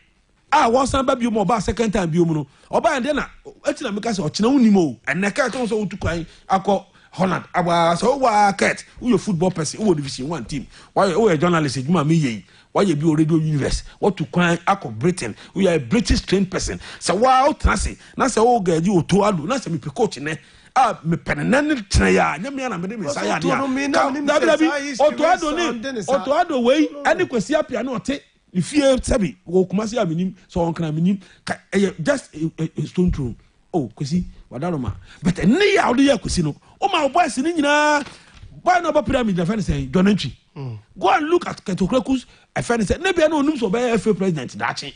one san ba bi mo ba second time bi mo no oba ende na ati na me ka say o chena unimo and na ka to so utukwan akọ Holland aba so wa ket who football person who division 1 team why a journalist ejuma me ye why you be radio universe what to kwan akọ Britain we are a British trained person so wow trase na say o ga ji otoado na say me coach ne me penenane traya nya me na me me say ade otoado we ani Akosi Appiah na ote ifie sabi wo kumasi aminim so on kana minim just a stone throw oh Kwesi wadaroma but ne ya odi ya Kwesi no o ma boys ni nyina boy no ba pyramid na fani say donentry go and look at Ketokrekus fani say ne bia no onum so be FA president dachi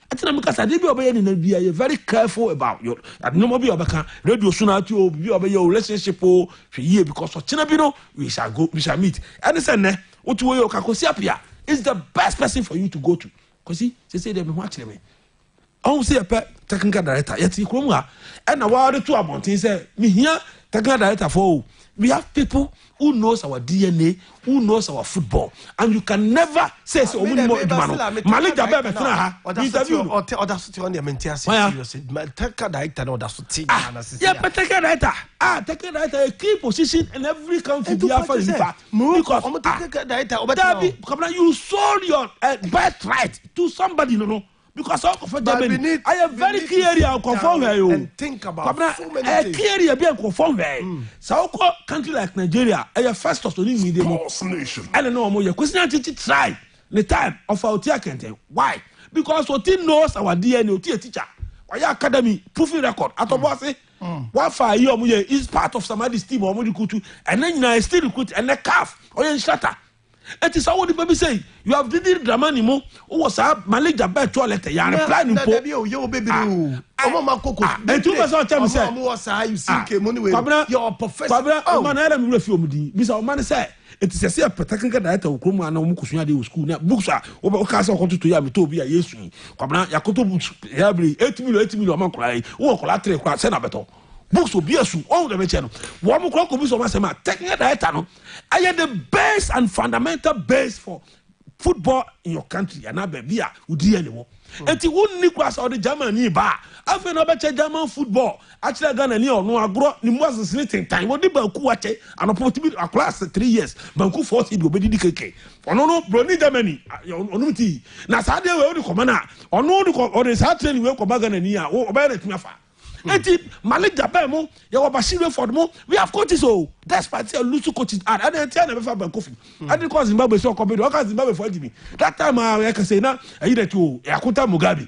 atina me kasa de bi obaye ni na bia you very careful about your no bi obaka radio sunati o bi obaye relationship o hwe because so china bi no we shall meet and say ne otuwe yo Akosi Appiah is the best person for you to go to because say dem ho akire me I say a technical director yet Kromwa and award to Abontin say me here technical director for we have people who knows our DNA, who knows our football, and you can never say so Malik Jabe ha interview or that's on the Mentias technical director or that's technical director technical director a key position in every country because technical director you sold your birthright to somebody no because all of them I am very clear area conform here and think about so many things. Clear area be conform here. So country like Nigeria, I first of all need them. I don't know more. You question to try the time of our teacher. Why? Because what he knows our DNA teacher. Why academy proving record at Obase. What for you is part of somebody's team or Modikutu, and then you still recruit and a calf or a shatter. It is how the baby say you have did Dramani mo who was a Malik Jabe toilet ya planning po you baby Omama Koko and 2 person tell me say you see your professor man I am refi omudi bisa man say it is a technical director okromu ana omu kusua de school na books a o ka say okonto to ya me to bi ya yesu kwabna yakoto books ya bri 8 million man krai wo kola 3 kwa say na beto books obi asu all the mention wo mo kro ko bi so ma say ma technical director no I am the base and fundamental base for football in your country and abia udi anymore enti won ni kwasa the Germany ba afa no be German football actually Ghana ni ono agro ni mo asesinating time wo di ba ku wache anopo ti bi class 3 years ba ku 40 do be di keke ono no bro ni Germany ono ti na sa de we odi ko mana ono odi ko odi sa training we ko Ghana ni a wo ba na tumi afa enti Malik Jabe mo ye wa Bashir Ford mo we have coaches so despite lose coaches and enti na be fa Bankofi and because Zimbabwe so ko be do ka Zimbabwe for Jimmy that time I can say na ayi that you Yakuta Mugabe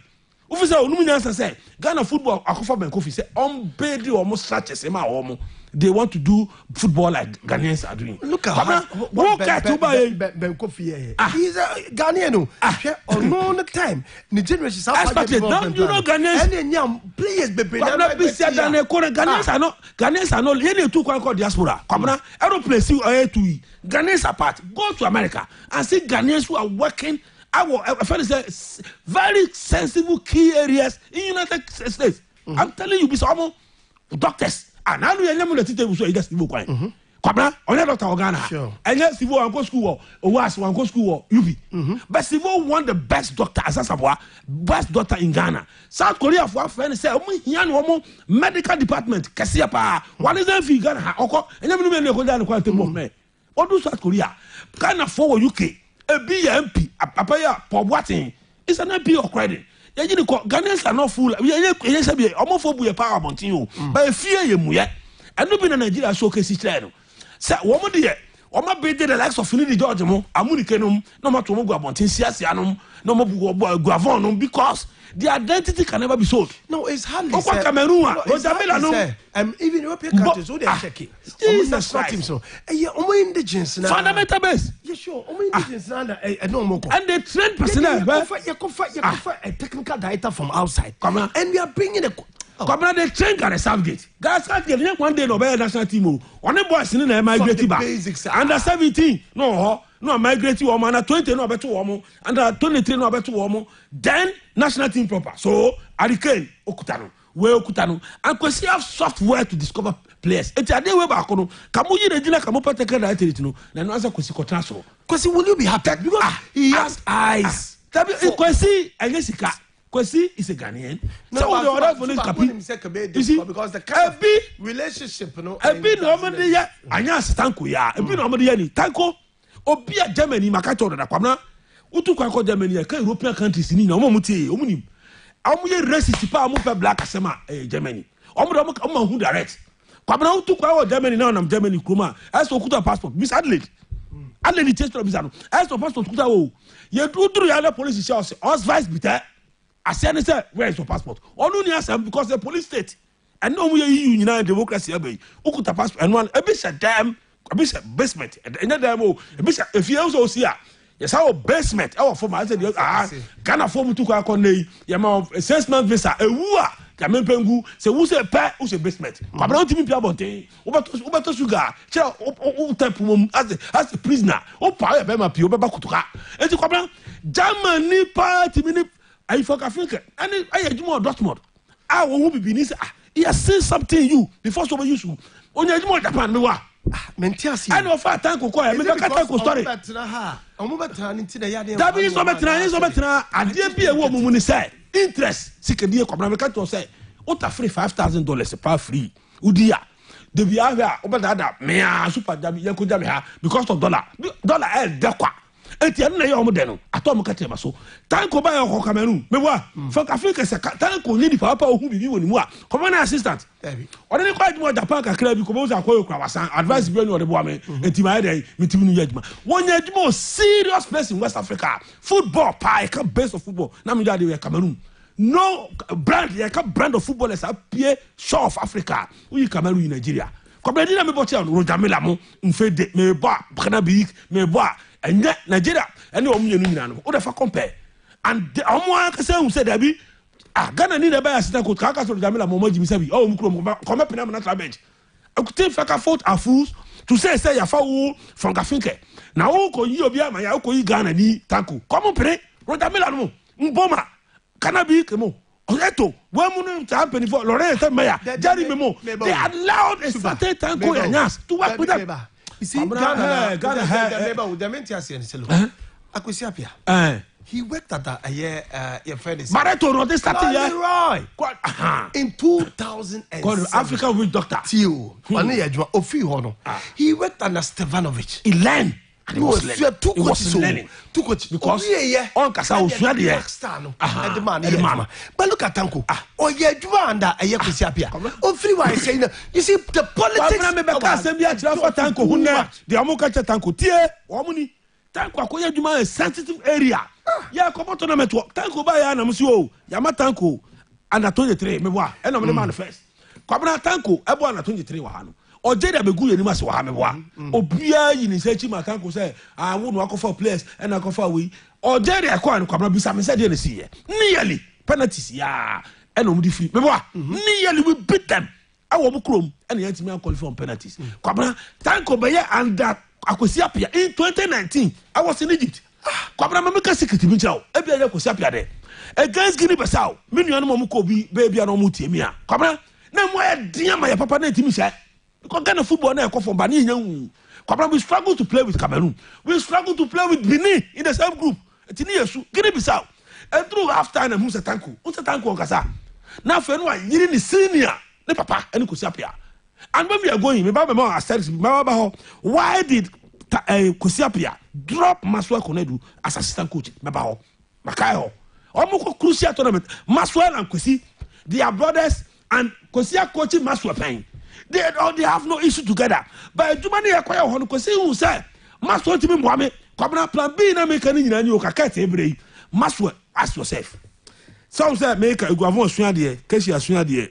ufi say onu nyansa say Ghana football akofa Bankofi say unbedi almost stretches ma omo they want to do football like Ghanaians are doing. Look at Bankofi. He's a Ghanaian. On the time, the generation. You know Ghanaians. And young players, Ghanaians are not. Ghanaians are not. You two called diaspora. Come on, aeroplanes you are to Ghanaians apart. Go to America and see Ghanaians who are working. I find very sensible key areas in United States. I'm telling you, this almost doctors. And now we are not teaching so just Sivo Kwai. Kwabna, only Dr. Ogana. And yes, Sivo Anko School or was Anko School or UP. But Sivo won the best doctor as a best doctor in Ghana. South Korea for friend say, "Oh, medical department, Kasiapa. What is that for Ghana? Oko, and you know go down quite a me. What do South Korea? Ghana for UK, a BMP, Appiah, for what? It's an MP of credit. Ghanaians are not full. We are say be almost for be power mountain you. But fear you muye. And no be na Nigeria showcase trend. Say woman dey. Oma be the likes of Philly George mo, Amurikenum, no matter mo go mountain siasianum, no mo guavonum because the identity can never be sold. No, it's hardly. Even European countries, so they check it. Jesus Christ. So, indigenous now. Fundamental base. Yeah, sure. Indigenous now. No more. And they train personnel. You can a technical director from outside. And we are bringing the. Come on, they train Ghana Southgate. Ghana Southgate, one day no better national team. On the boys in the migrate back. Under 17, no. no migrate woman under 20 no beto woman under 23 no beto woman then national team proper so Hurricane okutano we okutano and Kwesi have software to discover players eti ade we ba kono kamo yi regina kamo pateka na iterity no na no answer Kwesi kotana so Kwesi, will you be happy because he has eyes Kwesi anyesika Kwesi is a Ghanaian. No, so the other for this because the kind of relationship, you know. Ebi no amade ya anya tanko ya. Ebi no amade ya ni tanko. Obi a Germany makato da kwamna. Utu kwa ko Germany ya ka European countries ni na omo mutie omo nim. Omo ye racist pa omo pe black asema Germany. Omo hu direct. Kwamna utu kwa Germany na nam Germany kuma. Aso okuta passport. Miss Adelaide. Adelaide test of visa no. Aso passport okuta wo. Ye duduru ya na police show us vice bitter. I said, where is your passport? Only because the police state. And no way you in democracy. Ukuta passport and one a bit basement. And then if you also see yes, our basement, our former I said, Ghana form to Kakone, Yama 6 month visa, a wua, Kamen say who's a pair, who's a basement. But not to be Piabonte, Ubato Sugar, as a prisoner, Paya Bema Pio Bakutuka. And to come Germany party minute. I for Africa and I do more Dortmund. I will be beneath. He has seen something in you before somebody use you. On your more Japan, no. Mentiasi. I know for tanko ko e me ka tanko story. Omo betra ni ntida ya de. Dabi so betra ade bi e wo mu ni say interest sikedi e kwabra me ka to say uta free $5,000 per free. Udia. De bi ahia obada me a super dabi ye ko dabi ha because of dollar. Dollar e dekwa. Eti anu na ye omo de no ato mo ka tema so tanko ba ye ko Cameroon me boa for Africa se tanko ni di papa ohun bibi woni mu a command assistant odi ni kwa adimo Japan ka kra bi ko bo za ko ekwa wasan advice bi ni odi boa me eti ma dey mitimi nu yadima wonya adimo serious place in West Africa football pie can base of football na me dey Cameroon no brand ye ka brand of footballers Appiah show of Africa we Cameroon in Nigeria ko be di na me botia Rojamila mo mfede me boa kana bi me boa and Nigeria and no nyanu o da fa compare and omo aka say who said that be Ghana ni na ba assistant coach ka so Jamila mo majimi sabi o mu kro come pena na tra bench akutin fa ka fault are fools to say ya fa wo from Gafinke na wo ko yi obi ama ya ko yi Ghana ni tanku come pere Jamila no mboma kana bi kemo oyeto we mu no champion for Loretta Meyer Jerry Memo they allowed a certain tanku yanyas to work with them. You see, Ghana, Kwesi Appiah. He worked at a year, your friend is Marathon, they started in 2007. African witch doctor. He worked under Stefanovic. He learned. He was learning. Two coaches because on Kasa was ready. The man. But look at Tanko. Oh yeah, you are under a Kwesi Appiah. Oh, free why saying you see the politics. Tanko, who the Amokacha Tanko, Tie, Omuni, Tanko, Akoya Juma, a sensitive area. Yeah, come on to the network. Tanko by Anamusio, Yama Tanko, and 23, Mewa, and I'm the manifest. Kwabna Tanko, Ebo and 23 Wahano. Or Jada Begu and Maso Hamewa. Or Bia in his Hechima Tanko say, I won't walk for players and I go for we. Or Jada Aquan Kwabna Bissam said, you see, nearly penalties, yeah, and on the free. Nearly we beat them. I will chrome and the anti-man call for penalties. Kwabna Tanko Bayer and that Kwesi Appiah in 2019. I was in Egypt. Kwabna Mamaka secret Michel, Appiah Kwesi Appiah there. Against Guinea Bissau, Minion Momuko baby and Omutimia. Kwabna, no more dear my papa Netimisha. Because Ghana football now come from Bani. We struggle to play with Cameroon. We struggle to play with Benin in the same group. Guinea-Bissau. And through half time, Musa Tanko on Kasa. Now for anyone, you need senior, the papa, and Kwesi Appiah. And when we are going, why did Kwesi Appiah drop Maswell Konedu as assistant coach? Makayo. Almost crucial tournament. Maswell and Kwesi, they are brothers, and Kwesi coaching Maswell paying. They have no issue together. But Jumani acquire on Kwesi who said, Maswell to me, Mohammed, Kwabna plan B, and make any new Kakate every. Maswell, ask yourself. Some say, make a Guavon Swinadier, Kesia Swinadier,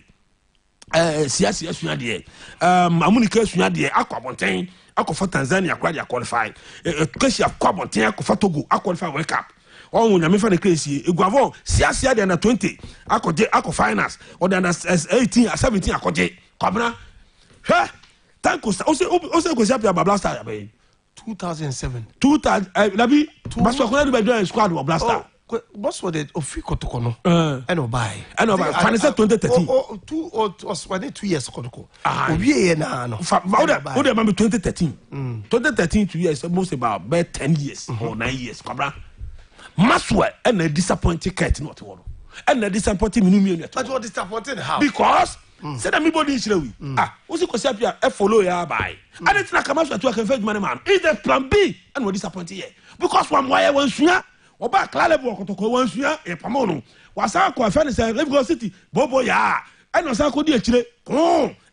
Siasia Swinadier, Amunika Swinadier, Aquabontain, Aqua Tanzania, qualified, Kesia Quabontain, Aqua Togo, Aqua Wake Up. Oh, when I'm in crazy, Guavon, Siasia, the under 20, Aqua Finance, or the under 18 or 17, Aqua J. Kwabna. Tanko also Kwesi Appiah babla star be 2007. 2000 labi Maswa Konadu be join squad of Blaster. What's what it Ofi Kotokono? And buy. Finance 2013. Was 2 years Kotoko. Obi na no. How dey 2013. 2013 2 years almost about 10 years or 9 years. Kwabra. Maswa and a disappointing cat not one. And a disappointing minimum. But what disappointing how? Because said everybody is real. What's it Appiah follow ya by. And it's not come to a confederate man. Is the plan B and what disappointing here? Because one why I was here. Oba klale bo kotoko wansuya e pamono wasa ko afani say Lagos City bobo ya I no sa ko di akire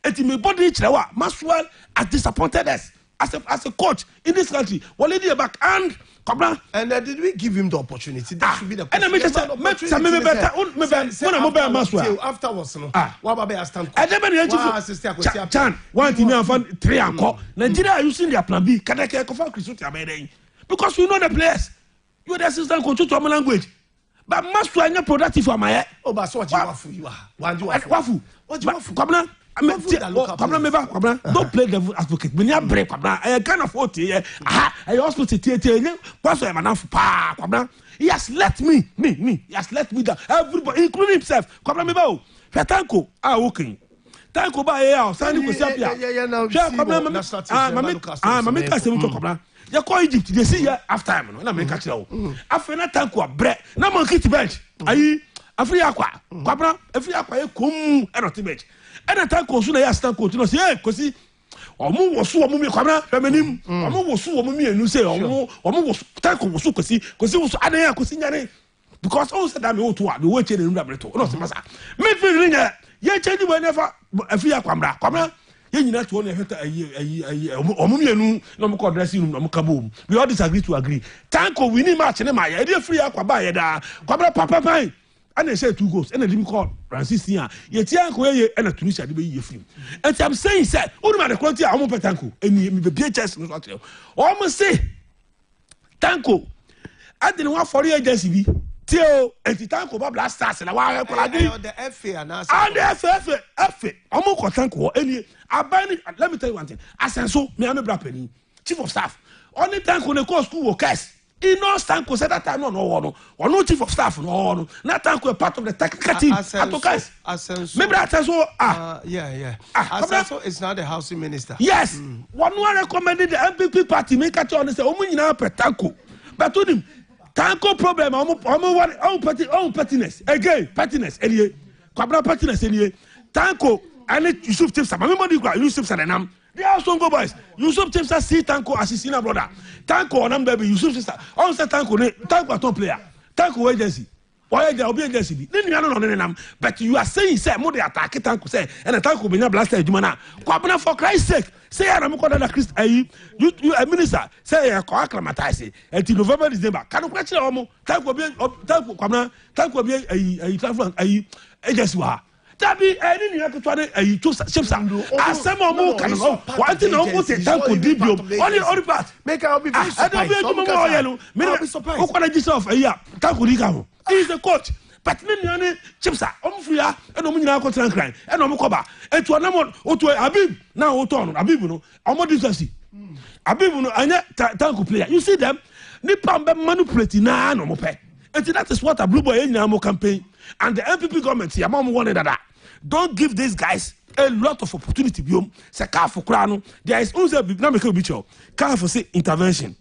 eti me body kire wa Maswell has disappointed us as a coach in this country wale di back and Kobra. And did we give him the opportunity? That should be the and me better Maswell afterwards no what about stand and then Chan one thing and 3 anko Nigeria using their plan B can I go for Christian Abeden because we know the players. You the assistant coach to my language. But Maswell any productive for my oh but so what you wafu you are. Wafu. What you wafu? Kwabna, don't play devil advocate. Me nya break kwabna. I can afford it. I hospital tie. Pass I man pa kwabna. He has let me. He has let me down. Everybody including himself. Kwabna me ba o. Tanko okay. Tanko ba here. Sani ko Appiah. Yeah now. Mami ka se mo kwabna. You call Egypt, they see ya after time. No, na me catch you. After na tanko abre, na man kit bench. Ayi, afri akwa. Kwabra, afri akwa e kom e no ti bench. E na tanko so na ya stand coach no say, "Eh, kosi, omo wo so omo mi kwabra, feminim. Omo wo so omo mi enu say omo wo tanko wo so kosi wo so adan ya kosi nyane." Because all said that me to the way change the room to. No, say masa. Me feel nya, ye change we never afri akwa kwabra. You need to only have a no more dressing room, no kaboom. We all disagree to agree. Tanko winning match in my idea free aqua da Papa Pine. And they say 2 goals and a dim called Francis here. Yet Yanko and a Tunisia to be your film. And I'm saying, sir, only my quality, I'm on Tanko, and the BHS almost say Tanko. I didn't want for your agency. Tio and the Tanko Blasters and I the FA and FA. I'm on Tanko any. Let me tell you one thing. Asenso, me am a Brapeni, chief of staff. Only Tanko ne call school workers. He knows Tanko said that time no chief of staff no. Not Tanko a part of the technical team. Asenso. Maybe Asenso yeah. Asenso is now the housing minister. Yes. One recommended the MPP party make a choice and say omunyina pe Tanko. But to him Tanko problem own pettiness. Again, pettiness any. Kwabra pettiness any. Tanko and Yusuf Tipsa. Remember the Yusuf Sadanam. They are Songo boys. Yusuf Tipsa see Tanko as his senior brother. Tanko on baby Yusuf Tipsa. On say Tanko a top player. Tanko agency. Why there will be agency? Then you are not on them. But you are saying say more they attack Tanko say and the Tanko be na blaster Jumana. Kwabna for Christ's sake. Say I am called that Christ you a minister say I acclimatize until November December. Can you question omo Tanko be Tanko Kwabna Tanko be a travel agency wa. Tabi any you have to try you choose ships and some more can one thing no put Tanko dibio only part make I be very surprised. I don't be surprised. What can yourself Tanko Liga he is the coach but me any chips free and no nyina ko tran kran and no koba and to anamon oto Abib now oto Abib no omo decency Abib no anya Tanko player you see them nipa be manipulate na no mo pe and that is what a blue boy nyina mo campaign and the MPP government here mom wanted that don't give these guys a lot of opportunity biom say careful krano there is also na make be sure careful say intervention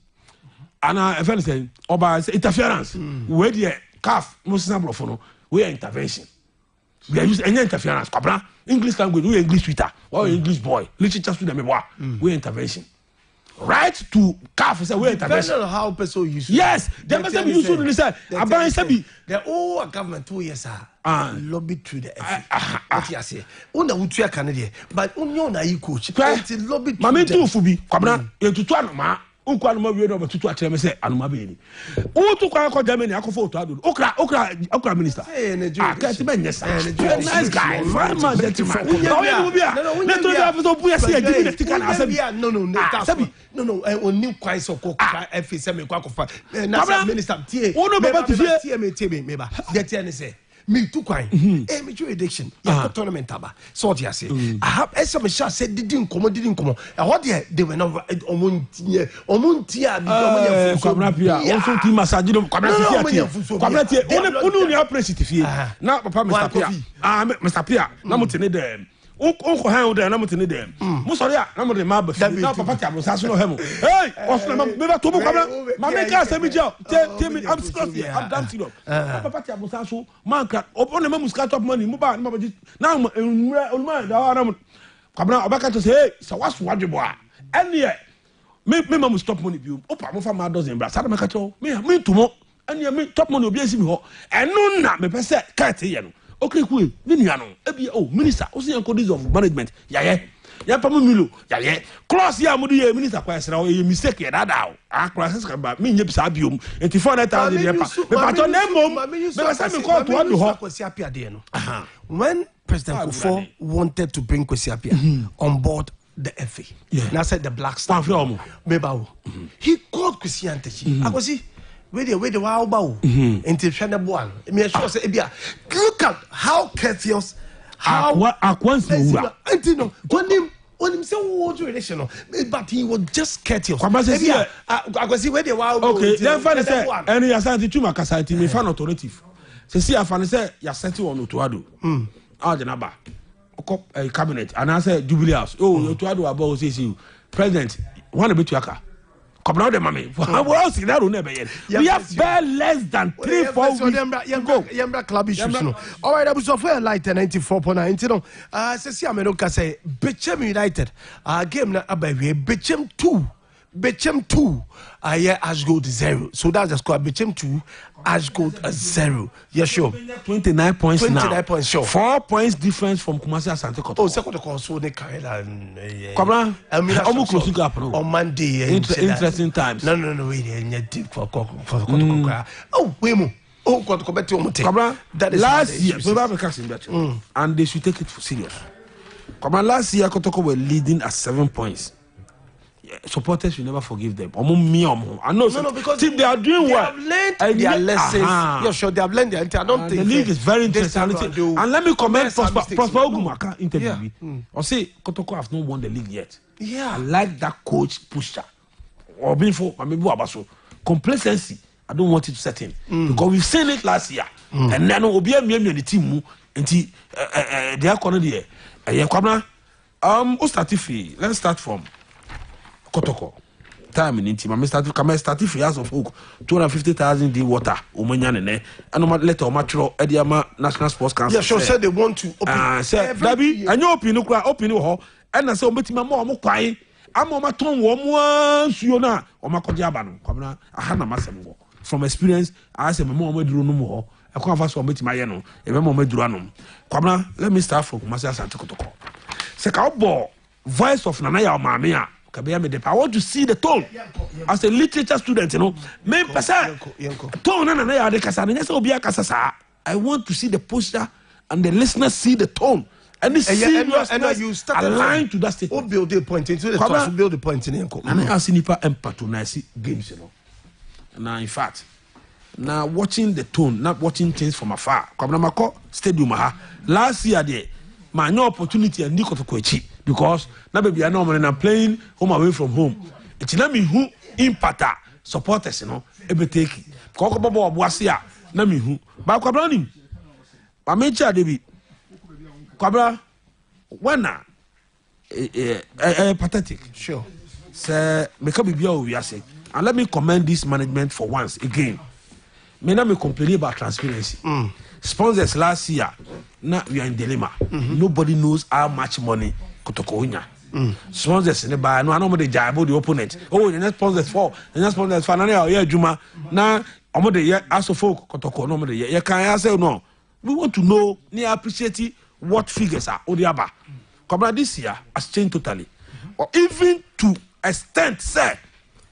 and if anything oba say interference where the calf most number of no we intervention we use any interference kwabra English language we English Twitter or English boy literature student me we intervention right to calf say we intervention depending on how person use yes the person use to say aban say the whole government 2 years lobby through the FA what you say una wutua Canada but unyo na yi coach lobby through mama tu fu bi kwabra etutu anoma ukwa no ma wie no betutu akere me say anoma be ni utu kwa ko Germany akofo otu adu okra minister can't be yes nice guy fine man gentleman no you be let to have to buya say give me the ticket na sabi no oni kwai so ko FA say me kwa kofa na minister tie uno baba tie me ba get any say me too kwan me jurisdiction ya tournament aba so what you say I have some share said didn't come what they were not omuntia Appiah also team massage no Appiah unu ni appreciate fie na papa Mr. Appiah Mr. Appiah na mutene dem unko han dem na mutene dem mo sorry na mo de ma ba fi na papa tia bonsa so no hemu hey osuna me ba to bo kwabra ma make us me jail tell me I'm serious here I'm damn serious papa tia bonsa so man ka obo na ma muska top money mo ba na ma na onuma da na mo kwabra obaka to say hey so what's wadwebo a ene me ma stop money bi opa mo fa ma dozen bra sada maka cho me ntumo ene me top money obi esi mi ho eno na me pese kite ye no okay cool ni nua no ebi minister o say codies of management ya pa mo milo class ya mo di minister kwa sra o ye mistake ye dada o class ka ba me nye bisa biom enti 400,000 ye pa me pa to na mom me say me call to adu ho Kwesi Appiah de no when President Kufuor wanted to bring Kwesi Appiah on board the FA. Now said the Black Star. He called Kwesi Antechi. I go see where the wow bow into Shana Buan. Me sure say look at how courteous how Antino when him say what relation but he was just courteous. I go see where the wow okay then fan say any asante tuma kasati me fan authoritative. Say afan say ya senti on otuado. The number. Cabinet and I said Jubilee House. Oh, you tried to about say President. Want to be Tuaka? Come now, the mommy. We have bare less than 3-4 weeks. Yambra club issues. All right, I was offered light 94.9. Say, America say, Bechem United. Game na abaye Bechem 2. Ashgold 0. So that's the score. Bechem 2, Ashgold 0. Yes, sure. 29 points 29 now. Points, sure. 4 points difference from Kumasi Asante Kotoko. Oh, second call so they carry that. Almost close to up on Monday. Interesting times. No, wait, deep for Kotoko. Oh, wait, oh, Kotoko. That is last year. And they should take it for serious. Last year, Kotoko were leading at 7 points. Supporters should never forgive them. I know because they are doing well. They have learned their lessons. Yeah, sure, they have learned their I don't think the league is very interesting. And let me comment Prosper Ogumaka interview. I say Kotoko have not won the league yet. Yeah, I like that coach pusher. Or being for maybe Abaso complacency. I don't want it to set in because we've seen it last year. And then we'll be a the team until they are cornered here. Let's start from Kotoko. Time in team. I start for years of hook. 250,000 D water. Umanyan and no letter matro Ediama National Sports Council. Yeah, sure said they want to open. Say Dabi, and you open ho. And I say Betima more quiet. I'm on my tongue one Siona or Makodiabano. Come I had a massive from experience. I said, Mamma drew no more. I can't fast for me to my yano. If I'm on Medranum. Come let me start from Masia Santikotoko. Say cowboy voice of Nanaya Mamia. I want to see the tone as a literature student, you know. I want to see the poster and the listeners see the tone and the seriousness you aligned to that statement. What build the point into the top, build the point in the and I see Nipa patronize games, you know. Now, in fact, now watching the tone, not watching things from afar. Stadium last year, there, my no opportunity and Nico to Kochi. Because now baby I know I'm playing home away from home. It's not me who impact supporters, you know, every take. Koko Bobo Abuasia, na me who. But Kwabra him. I mention David. Kwabra, when pathetic. Sure. Say make up we are saying. And let me commend this management for once again. Me na me complain about transparency. Sponsors last year, now we are in dilemma. Nobody knows how much money Kotoko. Sponsors in the bar, no, I know the jabo the opponent. Oh, the next sponsors for the next sponsors for yeah, Juma. Now, I'm the year as of folk Kotoko, no, the year can I say no? We want to know, near appreciate what figures are Odiaba. Come this year has changed totally. Or even to extent, sir,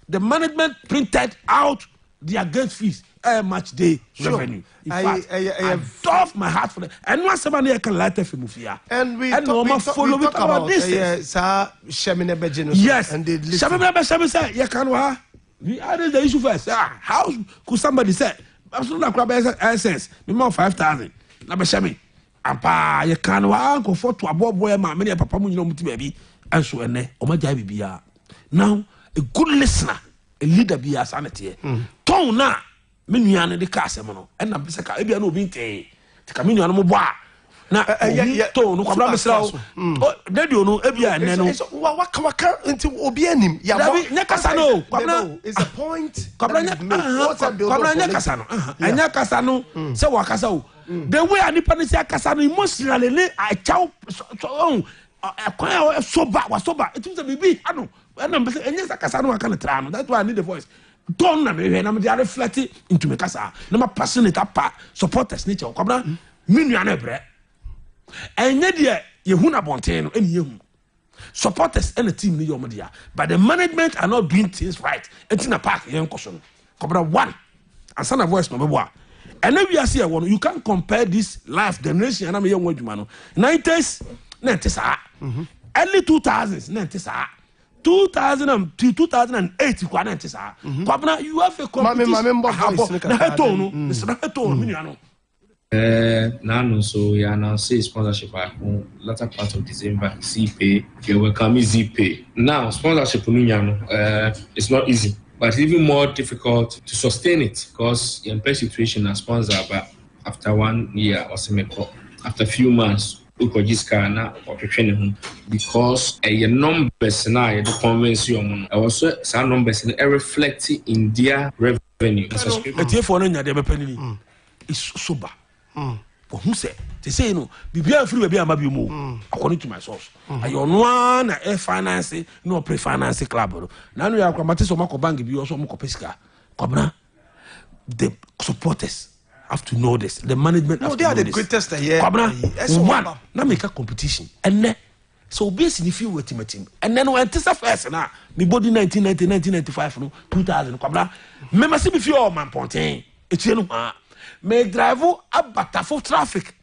the management printed out their gate fees. Match day revenue. In fact, I doff my heart for that. And once somebody can light up Mufia. And we follow it about this. Yes, Shamina Bejino. Yes, Shamina Bejino said, "You can we added the issue first. How could somebody say, I'm not grab essence, minimum 5,000. na be me ampa ye kan wa anko photo abobo ma me ne papa mu nyina muti baby enso ene o ma jai bibia now a good listener a leader be as anete ton na me nuane de ka asem no na be se ka ebia na obi nte te ka me nuane mo bo a na to no kwabra mesra o radio no ebia ene no waka into obi anim ya bo nya kasa no kwabra is a point kwabra nya kasa no anya kasa no se wa kasa o the way anipa ne se kasa no emotionally le a chow so akwa soba it means bibi ano na mbese enye kasa no aka ne tra no that's why I need the voice don't na me na me dey reflect into me kasa na ma passionate apa supporters nature kwabra minu ana bre enye de yehu na bonten no eni yehu supporters and the team ni yomo dia but the management are not doing things right etina park yen koso no kwabra one asana voice no bebo a and we are here one you can't compare this life generation na me yen wadwuma no 90s na ntesa early 2000s na ntesa 2002 2008 kwa na ntesa kwabra you have a competition na heto no na heto no minu ano now so yeah now say sponsorship latter part of December ZPay you welcome ZPay now sponsorship it's not easy but it's even more difficult to sustain it because in play situation as sponsor but after 1 year or so after a few months na because your numbers now you convince you also some numbers reflect in their revenue it's sober for who say they say no bibia free bibia ma bi mu according to my source ayo no na finance no pre finance club na no ya kwamate so mako bank bi so mako pesika kwabna the supporters have to know this the management have to know this. They are the greatest here kwabna one na make a competition and so basically if you were team and then when this first na me body 1990 1995 no 2000 kwabna me see be few man ponten etie no may drive up Batafo traffic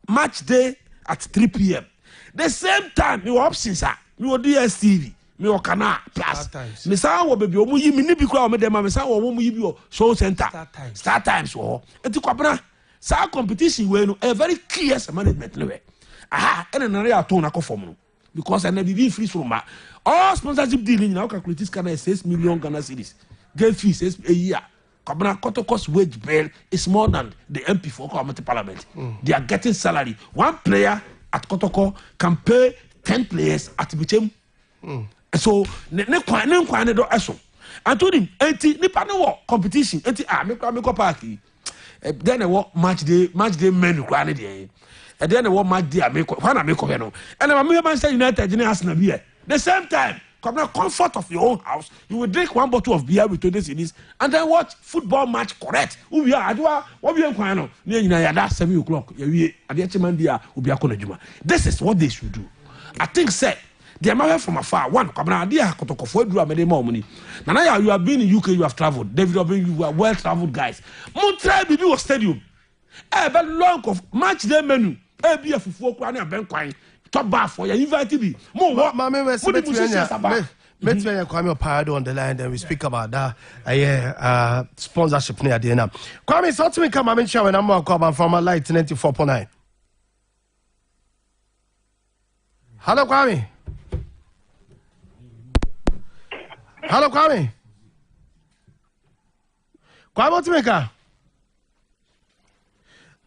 match day at 3 p.m. The same time, me options are me DSTV, me Canal Plus. Me say wo baby omu yi me ni bi kwa o me dem me say wo omu yi bi o show center. Star Times wo. Enti kwabra sa competition we no a very clear management no we. Aha, ene na ya to na ko form no. Because na be free from all sponsorship deal now calculate this kind of 6 million Ghana cedis. Get fees a year. Kabana Kotoko's wage bill is more than the MP for Community Parliament. They are getting salary. One player at Kotoko can pay 10 players at Bichem. So, ne do eso. And told him, enti nipa no competition. Enti me ko party. Then they work match day menu kwa ne dey. And then they work match day ameko. When ameko no. And Manchester United ni Arsenal be the same time. Come now, comfort of your own house. You will drink 1 bottle of beer with 20 cedis and then watch football match correct. Who we are? What we are no. That's 7 o'clock. This is what they should do. I think say they are from afar. One, come now, they are more money. Now you have been in UK, you have traveled. David, you are well traveled guys. Montreal BB stadium. Very long of match day menu. Be a fufu kwani a ben kwani. Top bar for you invite me. More what Let's Kwame Appiah on the line, then we speak about that sponsorship near the end. Kwame, so to me come and show when I'm more coming from a light 94.9. Hello, Kwame. Hello, Kwame. Kwame, what's me?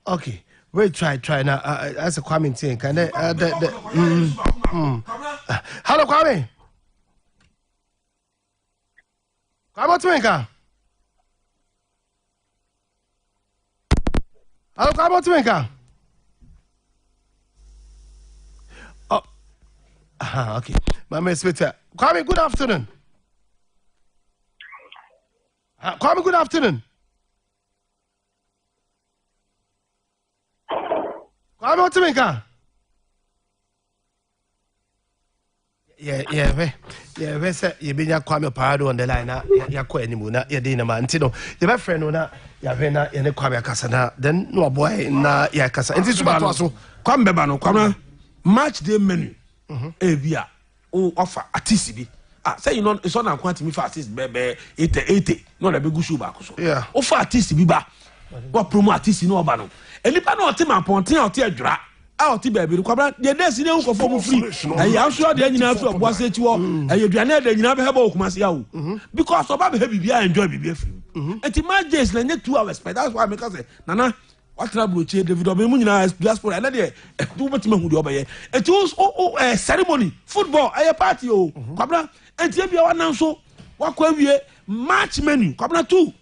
Okay. Wait, try now. That's a Kwame thing. Can I? Hello, Kwame. Kwame, what's me? Hello, Kwame, what's me? Oh, okay. My mess with Kwame, good afternoon. Kwame, good afternoon. Kwame, what's me? We say you been Kwame Appiah on the line. Ya ko animu na ya dey na man ntino. Your best friend na ya be na ya ne Kwame akasa na then no boy na ya akasa. Enti suba to aso. Kwame beba no Kwame match day menu. Bia o offer artist bi. Say you know so na kwantimi for artist bebe 80 no na be gusu ba ko so. Yeah. Offer artist bi ba What promote is no bano. And if I know team appointing out here dra out baby kwabra the days in for form free. And you sure the engineer of was it you and you granted the never have okumasi yawo. Because of baby I enjoy baby free. And imagine like 2 hours that's why I say nana what trouble David Obemuna diaspora and there do much man who obey. It was ceremony football a party kwabra and you be one so what we match menu kwabra 2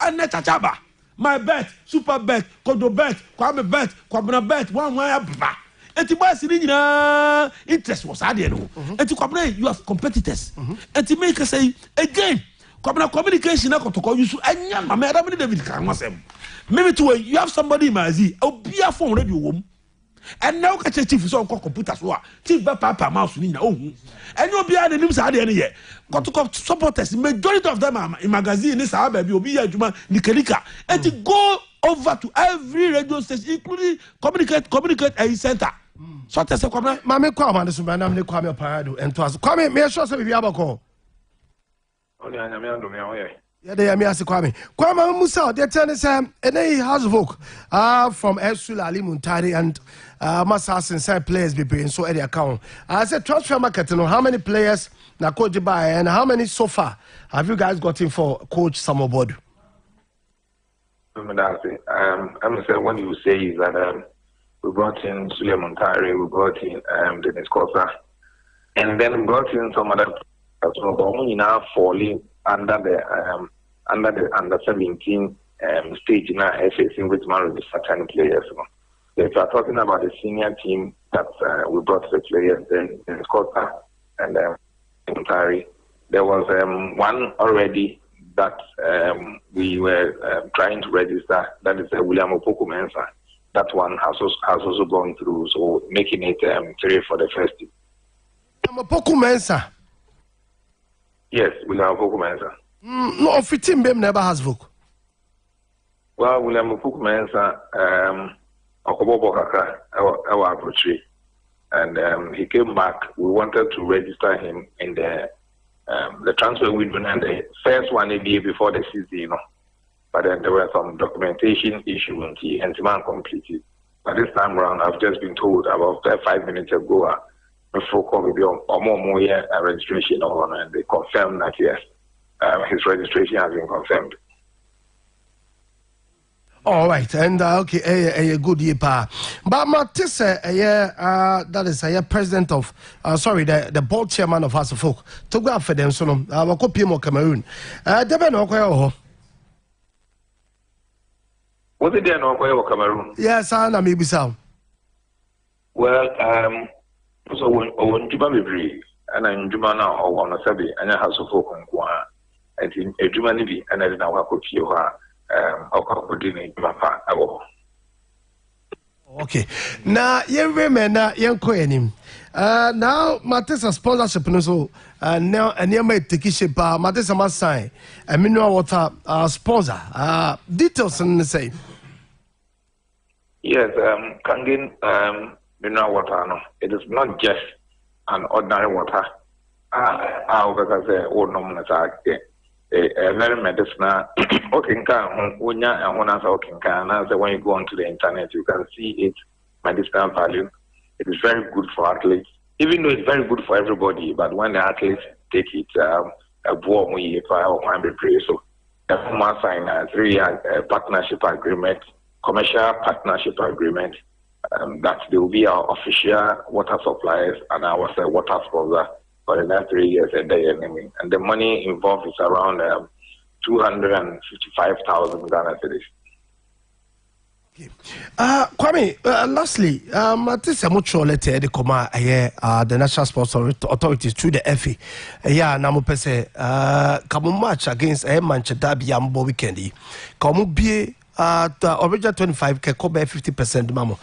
and net chaba. My bet, super bet, kodo bet, kwame bet, kwabena bet, one ba. Enti boy sini na interest was ade no. Enti kwabena you have competitors. Enti make say again, kwabena communication na kotoko use anya mama David kan wasem. Maybe to you have somebody mazi, obia phone radio wom. And now catch a chief so on computers wa. Chief ba papa mouse ni na ohun. And you obia na nim sa ade ne kotoko supporters majority of them are in magazine ni sa baby obi adwuma nikalika. And go over to every radio station including communicate a center. So tell say kwame mame kwa amane so na me kwame parado ento aso kwame me sure say bibia bako oni anya me ando me ahoye yeah dey me ase kwame musa dey tell us any Hasvok from Esul Ali Muntari and Masas inside players be paying so area account. I said transfer market no how many players na coach buy and how many so far have you guys gotten for coach Samobodu? I'm gonna say when you say is that we brought in Suleiman Muntari, we brought in Dennis Kosa, and then we brought in some other people now falling under the under 17 stage now facing which man with certain players. If you are talking about the senior team that we brought the players, then Dennis Kosa and Muntari, there was one already that we were trying to register. That is William Opoku Mensah. That one has also gone through, so making it 3 for the first team. Opoku Mensah. Yes, William Opoku Mensah. No, 15 BM never has book. Well, William Opoku Mensah, Okobobo Kaka, our approach, and he came back. We wanted to register him in the transfer window, and the first one ABA before the season, But then there were some documentation issues and the man completed. But this time around, I've just been told about 5 minutes ago, before maybe or more year registration on, and they confirmed that yes, his registration has been confirmed. All right, and okay, a good year, pa. But Matis, that is a president of, the board chairman of Hasvok. To go for them, so I will copy more Cameroon. Deben Okoyo. Was it there no Cameroon? Yes, I know maybe so. Well, so when Juba Bibri and I'm Juba now or one of Sabi and I have so folk and in a Juba Nibi and I didn't know what could you are. Okay. Now, you remember, young Quenim. Now, Matissa sponsorship, so now, and you may take ship, Matissa must sign a mineral water sponsor. Details and the same. Yes, Kangin mineral water, no, it is not just an ordinary water. Because old nominal a very medicinal. Okay, when you go onto the internet, you can see its medicinal value. It is very good for athletes, even though it's very good for everybody. But when the athletes take it, so the former sign a 3-year partnership agreement, commercial partnership agreement, that they will be our official water suppliers and our water sponsor for the next 3 years and the money involved is around 255,000 Ghana cedis. Kwame, lastly, Matissa Mucho letter the Coma, the National Sports Authorities through the FA. Namo Pese, come match against a Manchester Derby Ambo weekendi. Come be the original 25 can cover 50% mamo.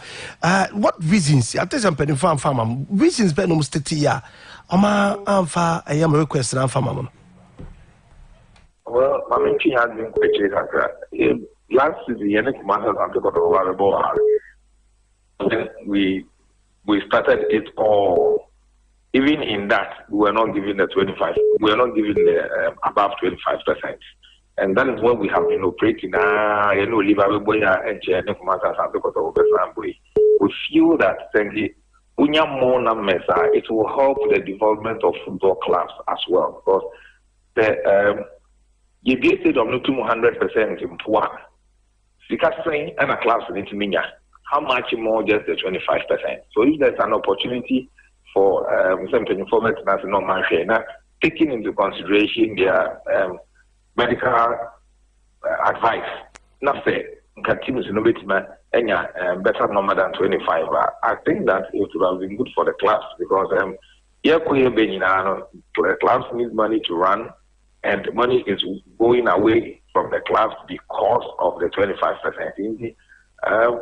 What reasons? I tell some penny farm reasons be no mistake here. Ama amfa I am request na amfa mama. Well, my main has been quite clear. Last season, Yannick Matters and got over the ball. We started it all. Even in that, we were not giving the 25. We were not giving the above 25%. And that is when we have been operating. We feel that when you more numbers, it will help the development of football clubs as well. Because you get it on 200% in one. Because and a class in it, how much more just the 25%? So if there's an opportunity for something information national market, taking into consideration their medical advice, nothing continues in better number than 25. I think that it would have been good for the clubs because clubs need money to run, and money is going away from the clubs because of the 25%.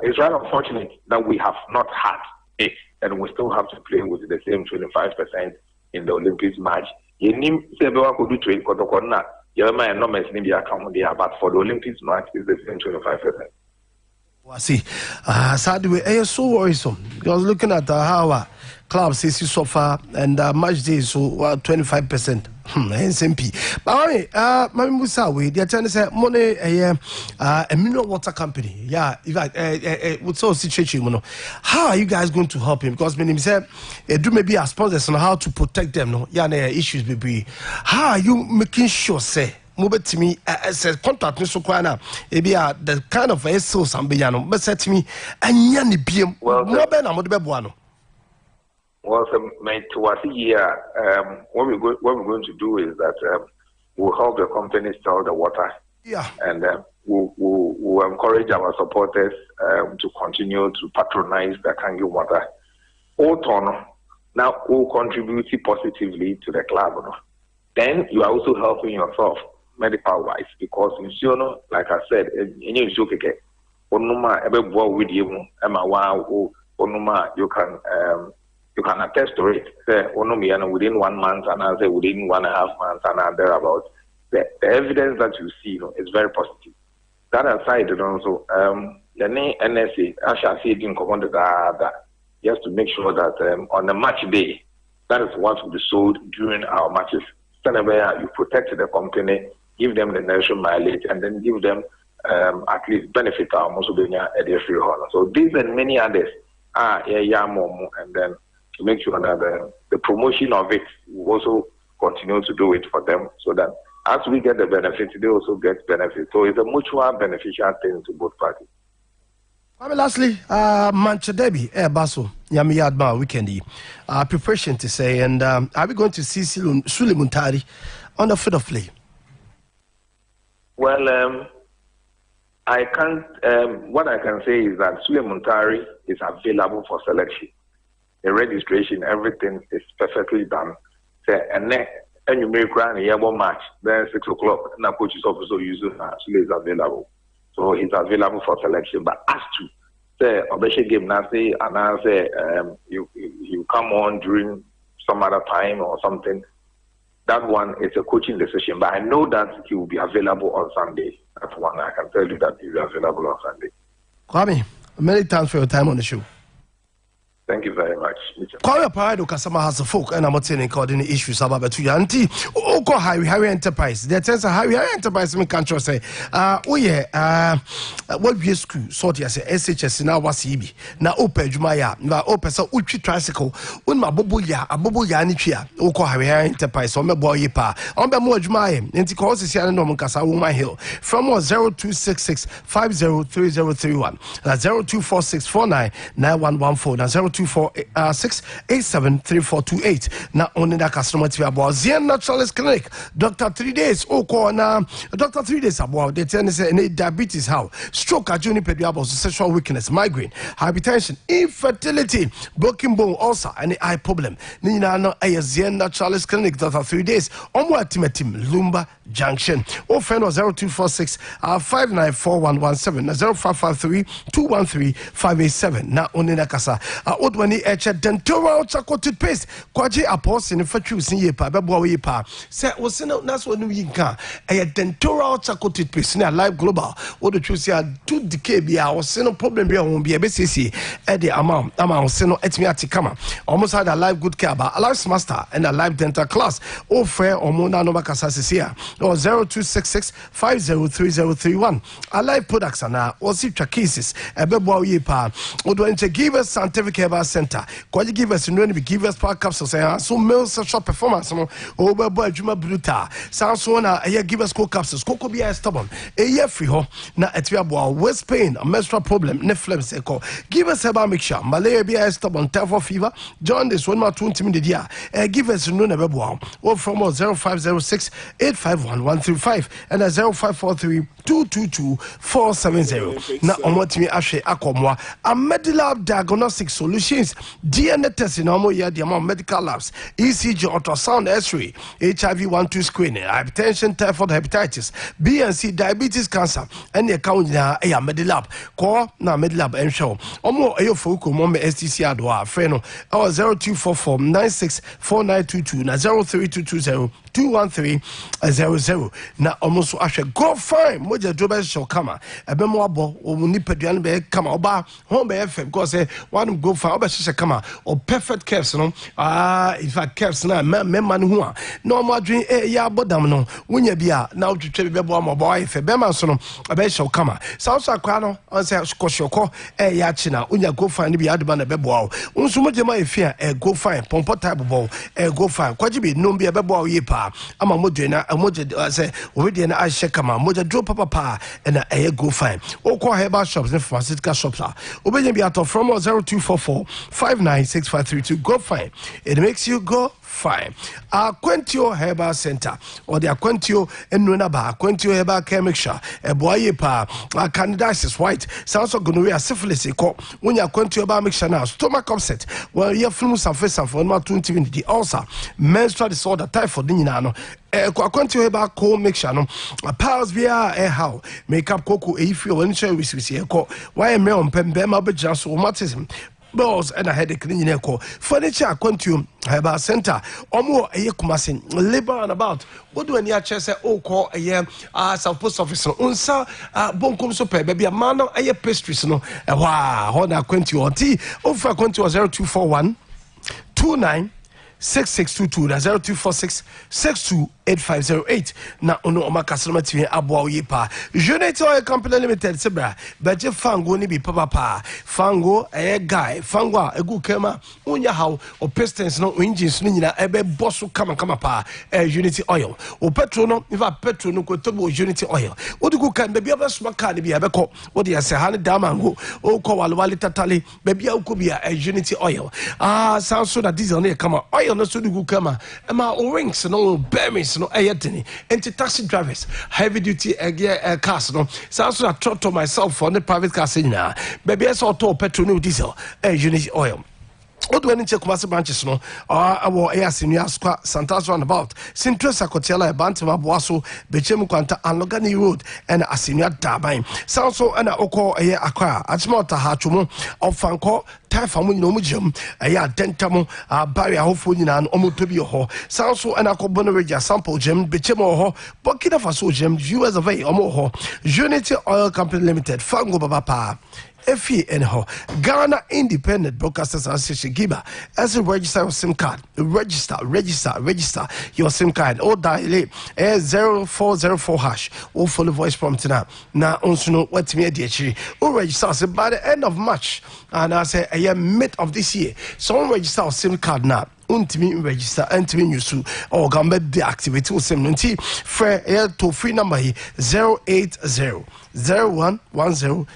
It's very unfortunate that we have not had it, and we still have to play with the same 25% in the Olympics match. But for the Olympics match, it's the same 25%. I see. Sadly, I am so worrisome because looking at how clubs is so far and match day so 25%. SMP. But my Musa, they're trying to say money a mineral water company. Yeah, in fact, what's so situation? How are you guys going to help him? Because when said do maybe a sponsors on how to protect them. No, yeah, issues maybe. How are you making sure say? Move to me as a contract so kwana the kind of so sambiano but said to me and yani biem well no be na mo de beboano. Well, towards the year, what we're going to do is that we'll help the companies sell the water. Yeah. And we'll encourage our supporters to continue to patronize the Kangi water. All now will contribute positively to the club. Then you are also helping yourself medical wise because you know, like I said, you can attest to it. Say, within 1 month and I say within 1.5 months and thereabout. The evidence that you see, is very positive. That aside, also, the NSA, I shall say, didn't come under that. Just to make sure that on the match day, that is what will be sold during our matches. Whenever you protect the company, give them the national mileage, and then give them at least benefit our Musobenia at their free honor. So these and many others are and then to make sure that the promotion of it will also continue to do it for them so that as we get the benefit, they also get benefit. So it's a mutual beneficial thing to both parties. Lastly, Manchester Derby, Basso, Yami Yadma weekend. Preparation to say, and are we going to see Sule Muntari on the field of play? Well, I can't. What I can say is that Sule Muntari is available for selection. The registration, everything is perfectly done. And you make a yearboard match, then 6 o'clock, and the coach is also using Sule is available. So he's available for selection. But as to say Obeshe game now say and I say you come on during some other time or something, that one is a coaching decision. But I know that he will be available on Sunday. That's one I can tell you that he will be available on Sunday. Kwame, many thanks for your time on the show. Thank you very much. Kwame Appiah customer has a folk and I'm not saying coordinating issues about to Yanti. Oh, Harry Enterprise. The sense of Harry Enterprise me can't say. Oh yeah, what we school sort as SHS now was EB. Now open Jumaya, now open so uchi tricycle. Un ma bobuya, a bobuya nichia. Oko Harry Enterprise on my boy pa. On the more Jumaya, and the course is Yan Nomunkasa Woman Hill. From 0266 503031. 0246 499114. 0246873428. Now only that customer to about Zien Naturalist Clinic. Dr. 3 days. Oh, corner. Dr. 3 days about the tennis and diabetes, how stroke, junior pediatrics, sexual weakness, migraine, hypertension, infertility, broken bone, ulcer, and eye problem. Nina no a Zien Naturalist Clinic. Dr. 3 days. Onward team Lumba Junction. Oh, friend was 0246 594117 0553 213 587. Now only that casa. odwani eche dental charcoal toothpaste kwaji apostle in fatru sin ye pa bebo we pa se wo se na so no yinka e dental charcoal toothpaste na Live Global wo do choose ya 2 decade bia wo se no problem bia won bia be sesi e de ama wo se no etimi atikama almost had a Live Good Care ba Alive Master and a Live Dental Class o frɛ omo na no makasa sesi a 0266 503031 Alive Products na o si twa cases e bebo we pa wo do nche give us scientific herbal center kwaji give us no be give us power capsules so male sexual performance no o bebo adwuma bruta so na give us cold capsules koko bia stubborn free ho na etia boa waist pain a menstrual problem ne phlegms echo give us herbal mixture malaria bia stubborn typhoid fever jaundice one ma 20 minutes dia give us no na bebo o from 0506 851 135 and 0543 222 470 na omotimi ahwe akomwa a Medilab Diagnostic Solutions DNA testing na omo ya the medical labs ECG ultrasound X-ray HIV 1-2 screening hypertension typhoid hepatitis B and C diabetes cancer and the account na ya Medilab call na Medilab ensure omo ayo foku mo STC adwa frɛ no 0244 964922 na 03220 21300 na omo so ahwe go fine moja drobe show kama ebe mo abo o ni pedua no be kama oba ho be fm because one go fine oba hye kama o perfect curves no in fact curves na memma no ho a no mo adwen ya bodam no wonya bia na otwetwe be bo mo boy fe be man so no ebe show kama south akwa no on say koshoko ya chi na wonya go fine bia adba na be bo unso moje ma efia go fine pompo type bo go fine kwaji bi no bia be bo ye pa ama moje na moje say we na ahye kama moje drop papa and go fine o call herbal shops and pharmaceutical shops obey be out from 0244 596532 go fine it makes you go fine. Quentio Herbal Center or the Quentio and Nunaba, Quentio Herbal Care Mixture, a boy pa, candidiasis white, sounds of gonorrhea, syphilis, when you Quentio Herbal Mixture now, stomach upset, well, you have flu, some face, and for not 20 minutes, the ulcer, menstrual disorder, typhoid, dinano. Quentio Herbal Co Mixture, no, powers via how makeup cocoa, if you want to see a call, why a male pembema, but just rheumatism. Bills and a headache in echo furniture quantum herbal center omo kumasi labor and about what do any chess call a year South Post Office unsa bonkum so pe baby a man a pastries no wow hona quantum or tea over quantum 0241 29 6622 na 0246 628508 na ono omakasema tv aboa yepa Unity Oil Company Limited sebra baje fango ni bi papa fango guy fango egu kema unya how o pistons no engines no nyina ebe bosso kama pa Unity Oil o petrol no ifa petrol no ko tobo Unity Oil odugu kan baby abasuma car ni bi abeko wo de ase han damango o ko walwali tatali baby akobia Unity Oil sounds so that diesel ne kama oil no so dugu kama ema o rings no bearings no ayetini and taxi drivers heavy duty cars no sounds so that to myself for the private car na baby I saw to petrol no diesel Unity Oil. What when check Kumasi branches no our air senior square Santa's roundabout Sintra Sakotela Bantima Boaso Bechem Quanta and Logani Road and a senior Dabine sounds so and Oko a Aqua Achmota Hachumo of Fanco Typhamu no Mujum a Dentamo barrier hopefully and Omotobio ho sounds so and Acobonaria sample gem Becemo ho Burkina Faso gem US of A Omoho Unity Oil Company Limited Fango Baba FE and ho Ghana Independent Broadcasters Association Giba as a register your SIM card. Register your SIM card. Or dial 0404 hash or follow voice prompt now also know what me DHG or register by the end of March and I say a year mid of this year. So register your SIM card now. Untimi register entimi nyusu or gambe deactivate usem nti free to free number 080 0110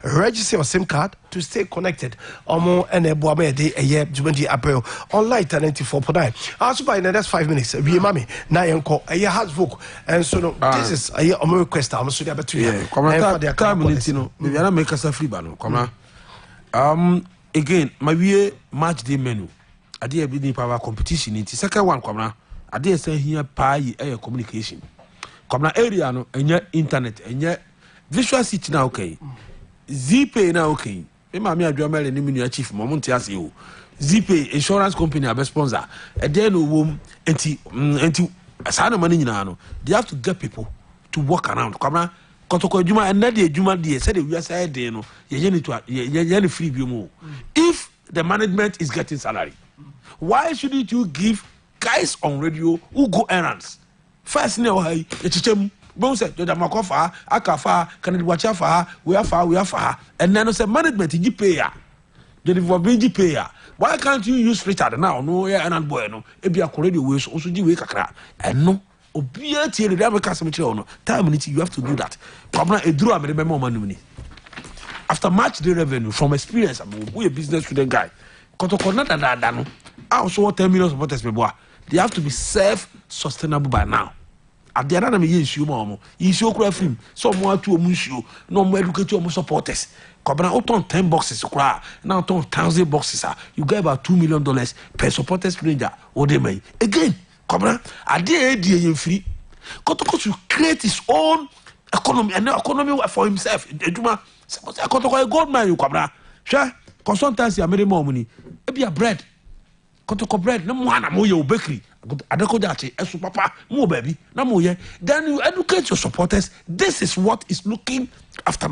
register your SIM card to stay connected omo ene boame de eye jumadi Appiah online 94.9 also by in the next 5 minutes we mami na yenko eye has book and so no this is eye omo request am so dey betu yeah come community no we na make us free ba no come again my we match day menu ade bi ni power competition nti second one kwamna ade say here pay communication kwamna area no enya internet enya visual city na okay zpay na okay Mama Adwamel ni minu chief Mamunti ase o. ZP insurance company abe sponsor. E dey no wom enti saa no money nyina no. They have to get people to walk around. Come kotoko adwuma and na dey adwuma dey say the we say dey no. Ye ni to ye free bi mo. If the management is getting salary, why shouldn't you give guys on radio who go errands? First ne o hay e chichem bon say Joda Makofa, Akafa, Kennedy Wachafa, we are and then say management you pay ya. The pay ya. Why can't you use Richard now? No, yeah, and boy, no. Ebi akoredi we so ji we kakra. And no, obia tie the America cemetery no. Time you have to do that. Problem e duru am remember money. After match the revenue from experience, we a business student guy. Kotoko na da no. I also 10 million supporters me boy. They have to be self-sustainable by now. At the end of the year, you show cry film. Someone to a mushu, no more educate your supporters. Cobra out 10 boxes, now 1,000 boxes. You get about $2 million per supporter stranger. Or they may again, Cobra, at the end, free. Kotoko should create his own economy and economy for himself. Kotoko a gold man, you Cobra. Sure, consultancy, I made more money. Maybe a bread. Kotoko bread, no one, I'm your bakery. Papa, more baby, no more. Then you educate your supporters. This is what is looking after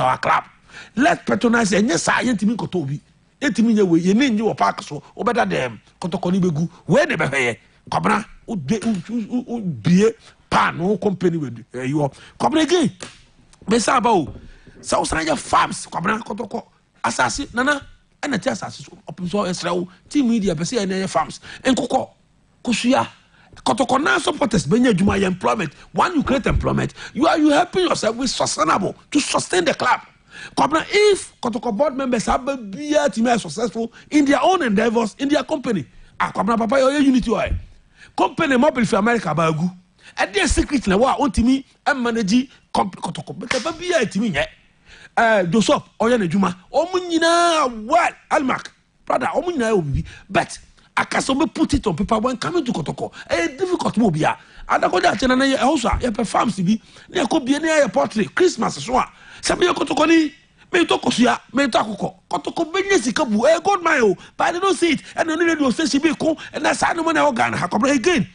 our club. Let patronize and yes, I ain't me kotobi. Ain't me way, you need your park so over them. Kotokoni begu, where they be Cobra would be a pan, no company with you. Cobra again. Besabo, South Side farms, Cobra Kotoko, assassin, Nana, and a test assassin, open source Israel, team media, Bessie and farms, and Coco. Kusuya, Kotokona supporters, Benya Juma employment. When you create employment, you are helping yourself with sustainable to sustain the club. If Kotoko board members have been successful in their own endeavors in their company, Papa, your unity, company mobile for America, Bagu, and their secret na wa ontimi and manage Kotoko, but the be a timi yet. Joseph, Oyana Juma, Omunina, what Almac, brother, Omuna will be, but. Akasobe put it on paper when coming to Kotoko. A difficult move, yeah. And I go there and I also perform to be near could be near a portrait, Christmas as well. Sabia Kotokoni, may talk may talk Kotoko Benyasi Kabu, a good mile, but I don't see it, and the radio says she be cool, and that's how no one organ, Hakobra again.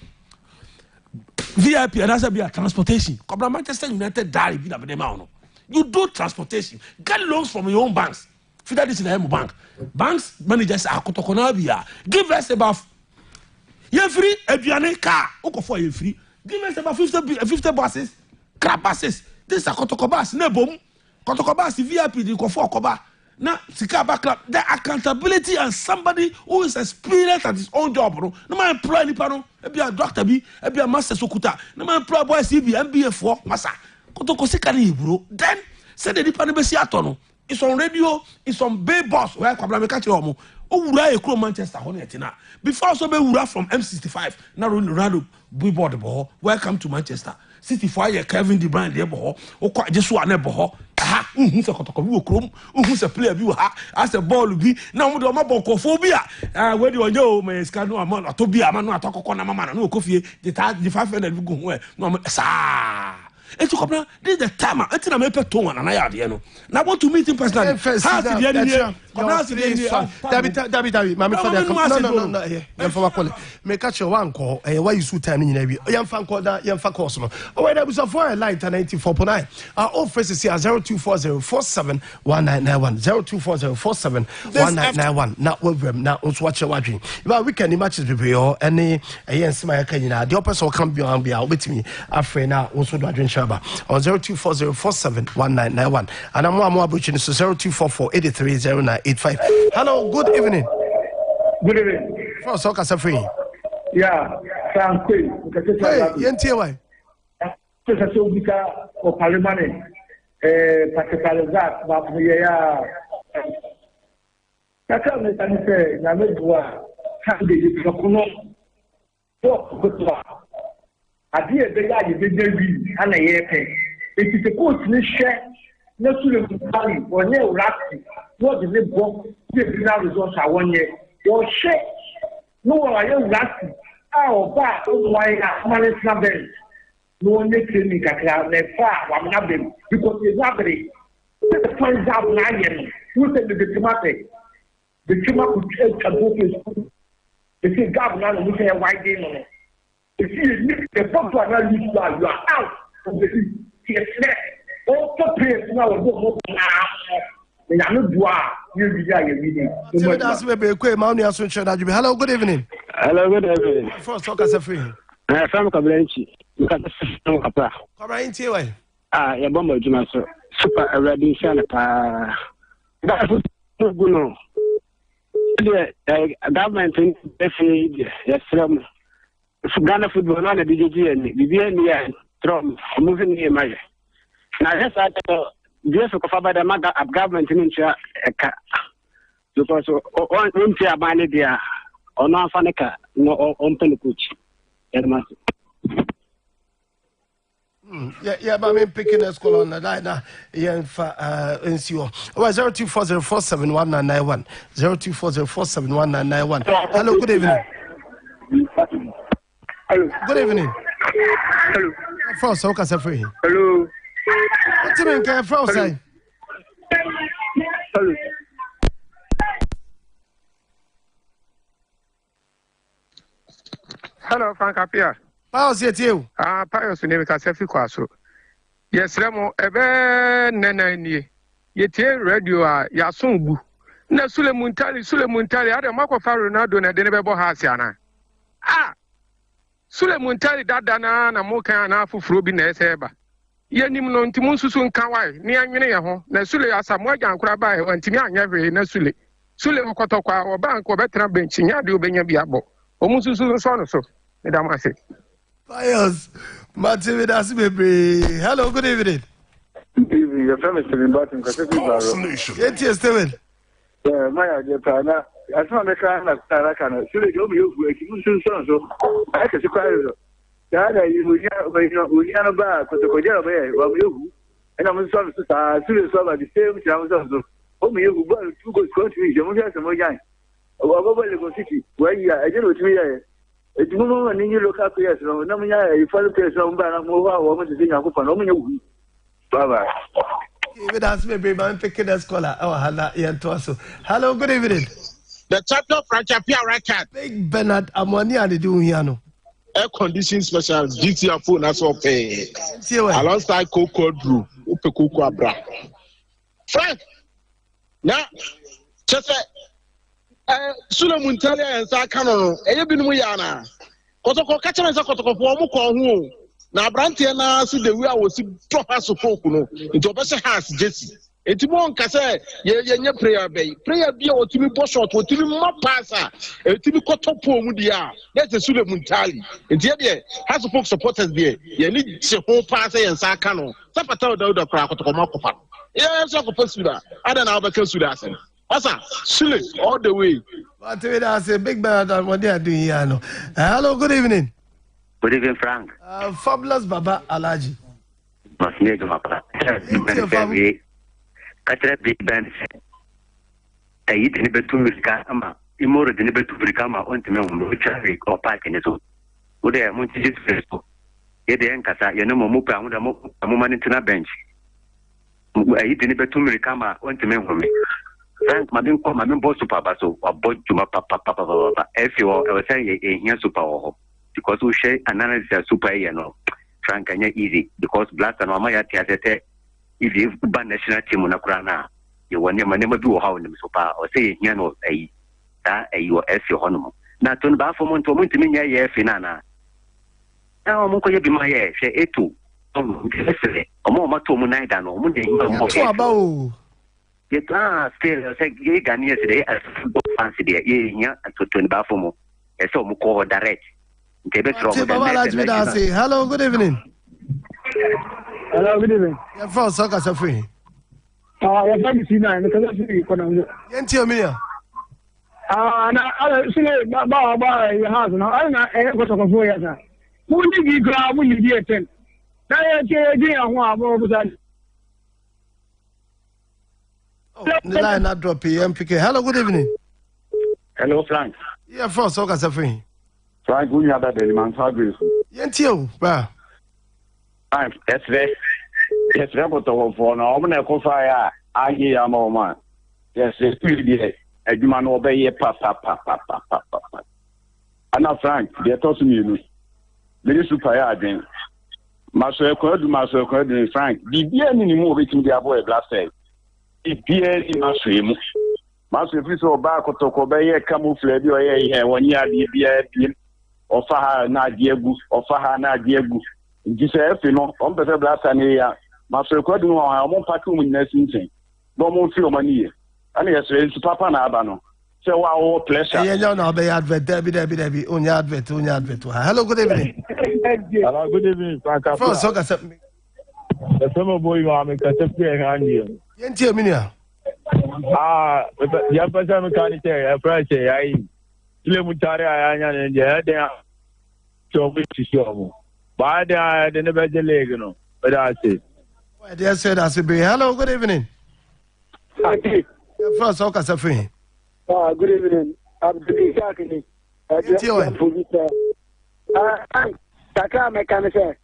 VIP and as a transportation. Cobra Manchester United die with a demano. You do transportation, get loans from your own banks. That is in the bank. Banks managers are Kotokonabia. Give us about you're free, a car, Oko for you free. Give us about 50 buses, crab buses. This is a Kotokobas, Nebom, Kotokobas, VIP, the Kofor Koba. Now, Sikaba Club, the accountability and somebody who is experienced at his own job. No man employ any panel, be a doctor, be a master Sokuta. No man employ boy CB, MBA4, Massa. Kotokosikani, bro. Then, send the Dipanabesi Atono. It's on radio, it's on Bay Boss, where Kabla catch you. Oh, we are Manchester, Honetina. Before so be from M65, now Ronaldo, we bought the ball. Welcome to Manchester. 65 Kevin De Bruyne, the ball, or quite just one ball. Aha, who's a Kotokobu Chrome, who's a player view, as a ball be now with my bocophobia. Where do I know, my scandal amount of Tobia, man, not talk on a man, no coffee, the 500 go where no, sir. This is the time. I think I'm a pet tone and I are the Now I want to meet him personally. How's the end here? David, my father, no, for my make catch your one call, and why you suit time in every young fan call that young fan cosmo. Oh, wait, there was a fire light 94.9. Our office is here 0240471991 0240471991. Now, now, also watch your watching. Well, we can imagine the any yes, my Kenya. The opposite will come beyond be out with me. Afraid now also do Shaba on 0240471991. And I'm more butching so 0244830985. Hello, good evening. Good evening. First, okay, so free. Yeah, thank you. Hey, Yentiaway. So because of Parliament, particularly that, but we are. That's how we can say, Namedua, Sunday, the Kono, Appiah the guy is very and a year. It is a coach in share, no sooner than Pali or no Rafi. What is it? Book the results are 1 year. Your share, no, I am Rafi. Oh, but why I'm not there? No one makes me a crowd, far, I'm not them because it's not very. The points out 9 years. who said the diplomatic. The Chima could go to school. If you governor, we say a white day on it. If you the pump to another you are out of the sea. Also, pay now go now. And I'm not dua. You'll be there. Hello, good evening. Hello, good evening. First, talk as a free. I'm from Kablanchi. You can see Appiah. Come right into your way. Your bomber, Jumaso. Super already Shanapa. That's what you know. The government in yes, from Ghana football on the BGG and BBN from moving near my. Now, yes, I just of the maga of government in India because on India money there or no Fanica, no on Penukuch. Yeah, but I'm picking a school on the line now. Yeah, in 0240471991. 0240471991. Hello, good evening. Hello. Good evening. Hello. First, how can I free? Hello. What do you mean, can I say? Hello. Hello, Frank Appiah. How's it you? Pius name ka sefi kwaso. Yes, Remo, ebe nena nie. Yetie radio a ya songbu. Na Sule Muntari ade mako fa Ronaldo na de ne bebo ha asiana. Sule Muntari dada na mo kan na fufuro bi na eseba. Yenim no ntimu nsusu nka wai ni anwene ye ho. Na Sule asamu agyankura ba he ntimi anya hwe na Sule. Sule okotokwa obank obetena bench nya de obenya bi abo. Omususu so no so. Medamase. Pius, Martin, that's baby. Hello, good evening. Good evening. Your family is in Barton. Yes, yes, Steven. Yeah, my idea, Pana. I found a car and a Saracana. Should I go you so? I can see quite a lot. We can't about because the Korea way, well, you and I'm sorry to the same chance also. Oh, you go to go country, you have some more young. Over City, where you are, I don't know 3 years. It's no and you look up here, so no, you follow place on Banner, woman to sing up for no you. Bye bye. That's maybe I'm picking a scholar. Oh, hello, good evening. The chapter of Appiah record. Big Bernard Amani and the Duhiano. Air condition special GTR phone as well pay. Alongside Cocoa Brew, Upe Cocoa Abra. Frank, now, just Sule Muntari and Sakano, Eyabinuyana. Kotoko Kachan Sakotoko Muko. Na Brantia na see the way I was drop us of Pokuno into a better house, Jesse. It's more Cassa, ye prayer bay. Prayer be or to be boss or to be more passer, to be caught up Mudia. That's the Sule Muntari. And yet, has a folk supporters there. You need to whole passer and Sakano. Sapata the crack of Mokopa. Yeah, so for Suda. I don't know about Sudasan. Asa, Sule, all the way. But I say big bad on what they are doing here. Hello, good evening. Good evening, Frank. Fabulous Baba Alaji. Must need my Big Band. I eat in the Betumicama, Imora de Betumicama on to me, or Park in his own. Would they have Monty Fresco? Yet the Encasa, you know, Mupa, a woman into a bench. I eat in the Betumicama on to me. Frank, my boss to Papa, so a boy to my papa, if you are saying a here super. Because we share analysis super, you know, Frank and easy because black and Maya Tiate, if you ban national team on a crana, you want your never do how in the super or say, you know, you are as your honor. Now, turn back for one to me, yeah, Finana. Now, Moko be my air, say it too. Or more Matomunai than or Monday. Yet, still, say, ye can yesterday as fancy there, yeah, to turn back for more. As so Moko direct. Hello, good evening. Hello, good evening. Your first soccer are free. You're going to see now because I'm economy. Yantia Mia. I see about your house now. I don't know what of 4 years. Who did you grab when you get 10? Now, the line not drop PMPK. Hello, good evening. Hello, Frank. Your first soccer are free. Frank, we have that element. How do you? Yentio, bah. That's very. Yes, Rebel for now. I'm going to go fire. I hear a moment. Yes, it's really a human obey papa. And now, Frank, they're talking to me. Very super again. Master Frank, the beer anymore waiting the boy last day. The beer in my swim. Master Fiso back or Tokobay, camouflage your hair 1 year, the beer or Faha na Diegu or Faha na Diegu. This you know, on better blast and a Master Cordon, I won't pack him in nursing. Don't move your money. And yes, it's Papa Nabano. So our pleasure. Yeah, no, be advert, Debbie, on your advert. Hello, good evening. Hello, good evening, Frank. First, so the summer boy, I'm a Caterpillar hand you. Yentia Minia. The upper summer can't say, a price, I Kilimutari, and they are so which is your. But they never delay, you know. But I say, dear said, I be hello, good evening. First, so Casafi. Good evening. I'm doing exactly. Taka mekanise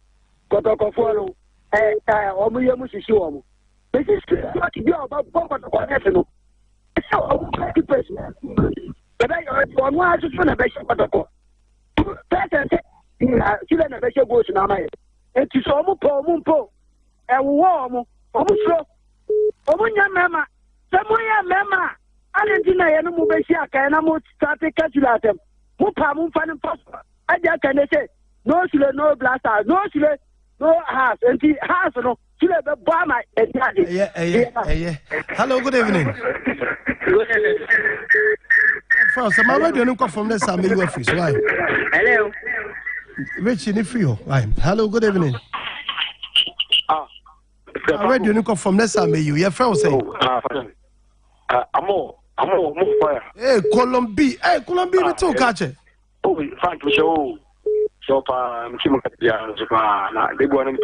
kotoko folo omu yemu sisi omu this is what you about kotoko neto so omu kati person bebe omu asu so na be kotoko person sile na be go su na mai enti so omu po ewo omu so omu nya mema semu ya mema alentina yenu mu be sia kan na mu start calculatem mu pa mu fa ni pass aja kan say no sule no blaster no sule no house enti house no sule be ba my yeah hello good evening first my radio no come from the same you office why hello which in free why hello good evening my radio no come from the same you your friend say amo fire Colombia me too catch it Frank show so far I'm na they go on and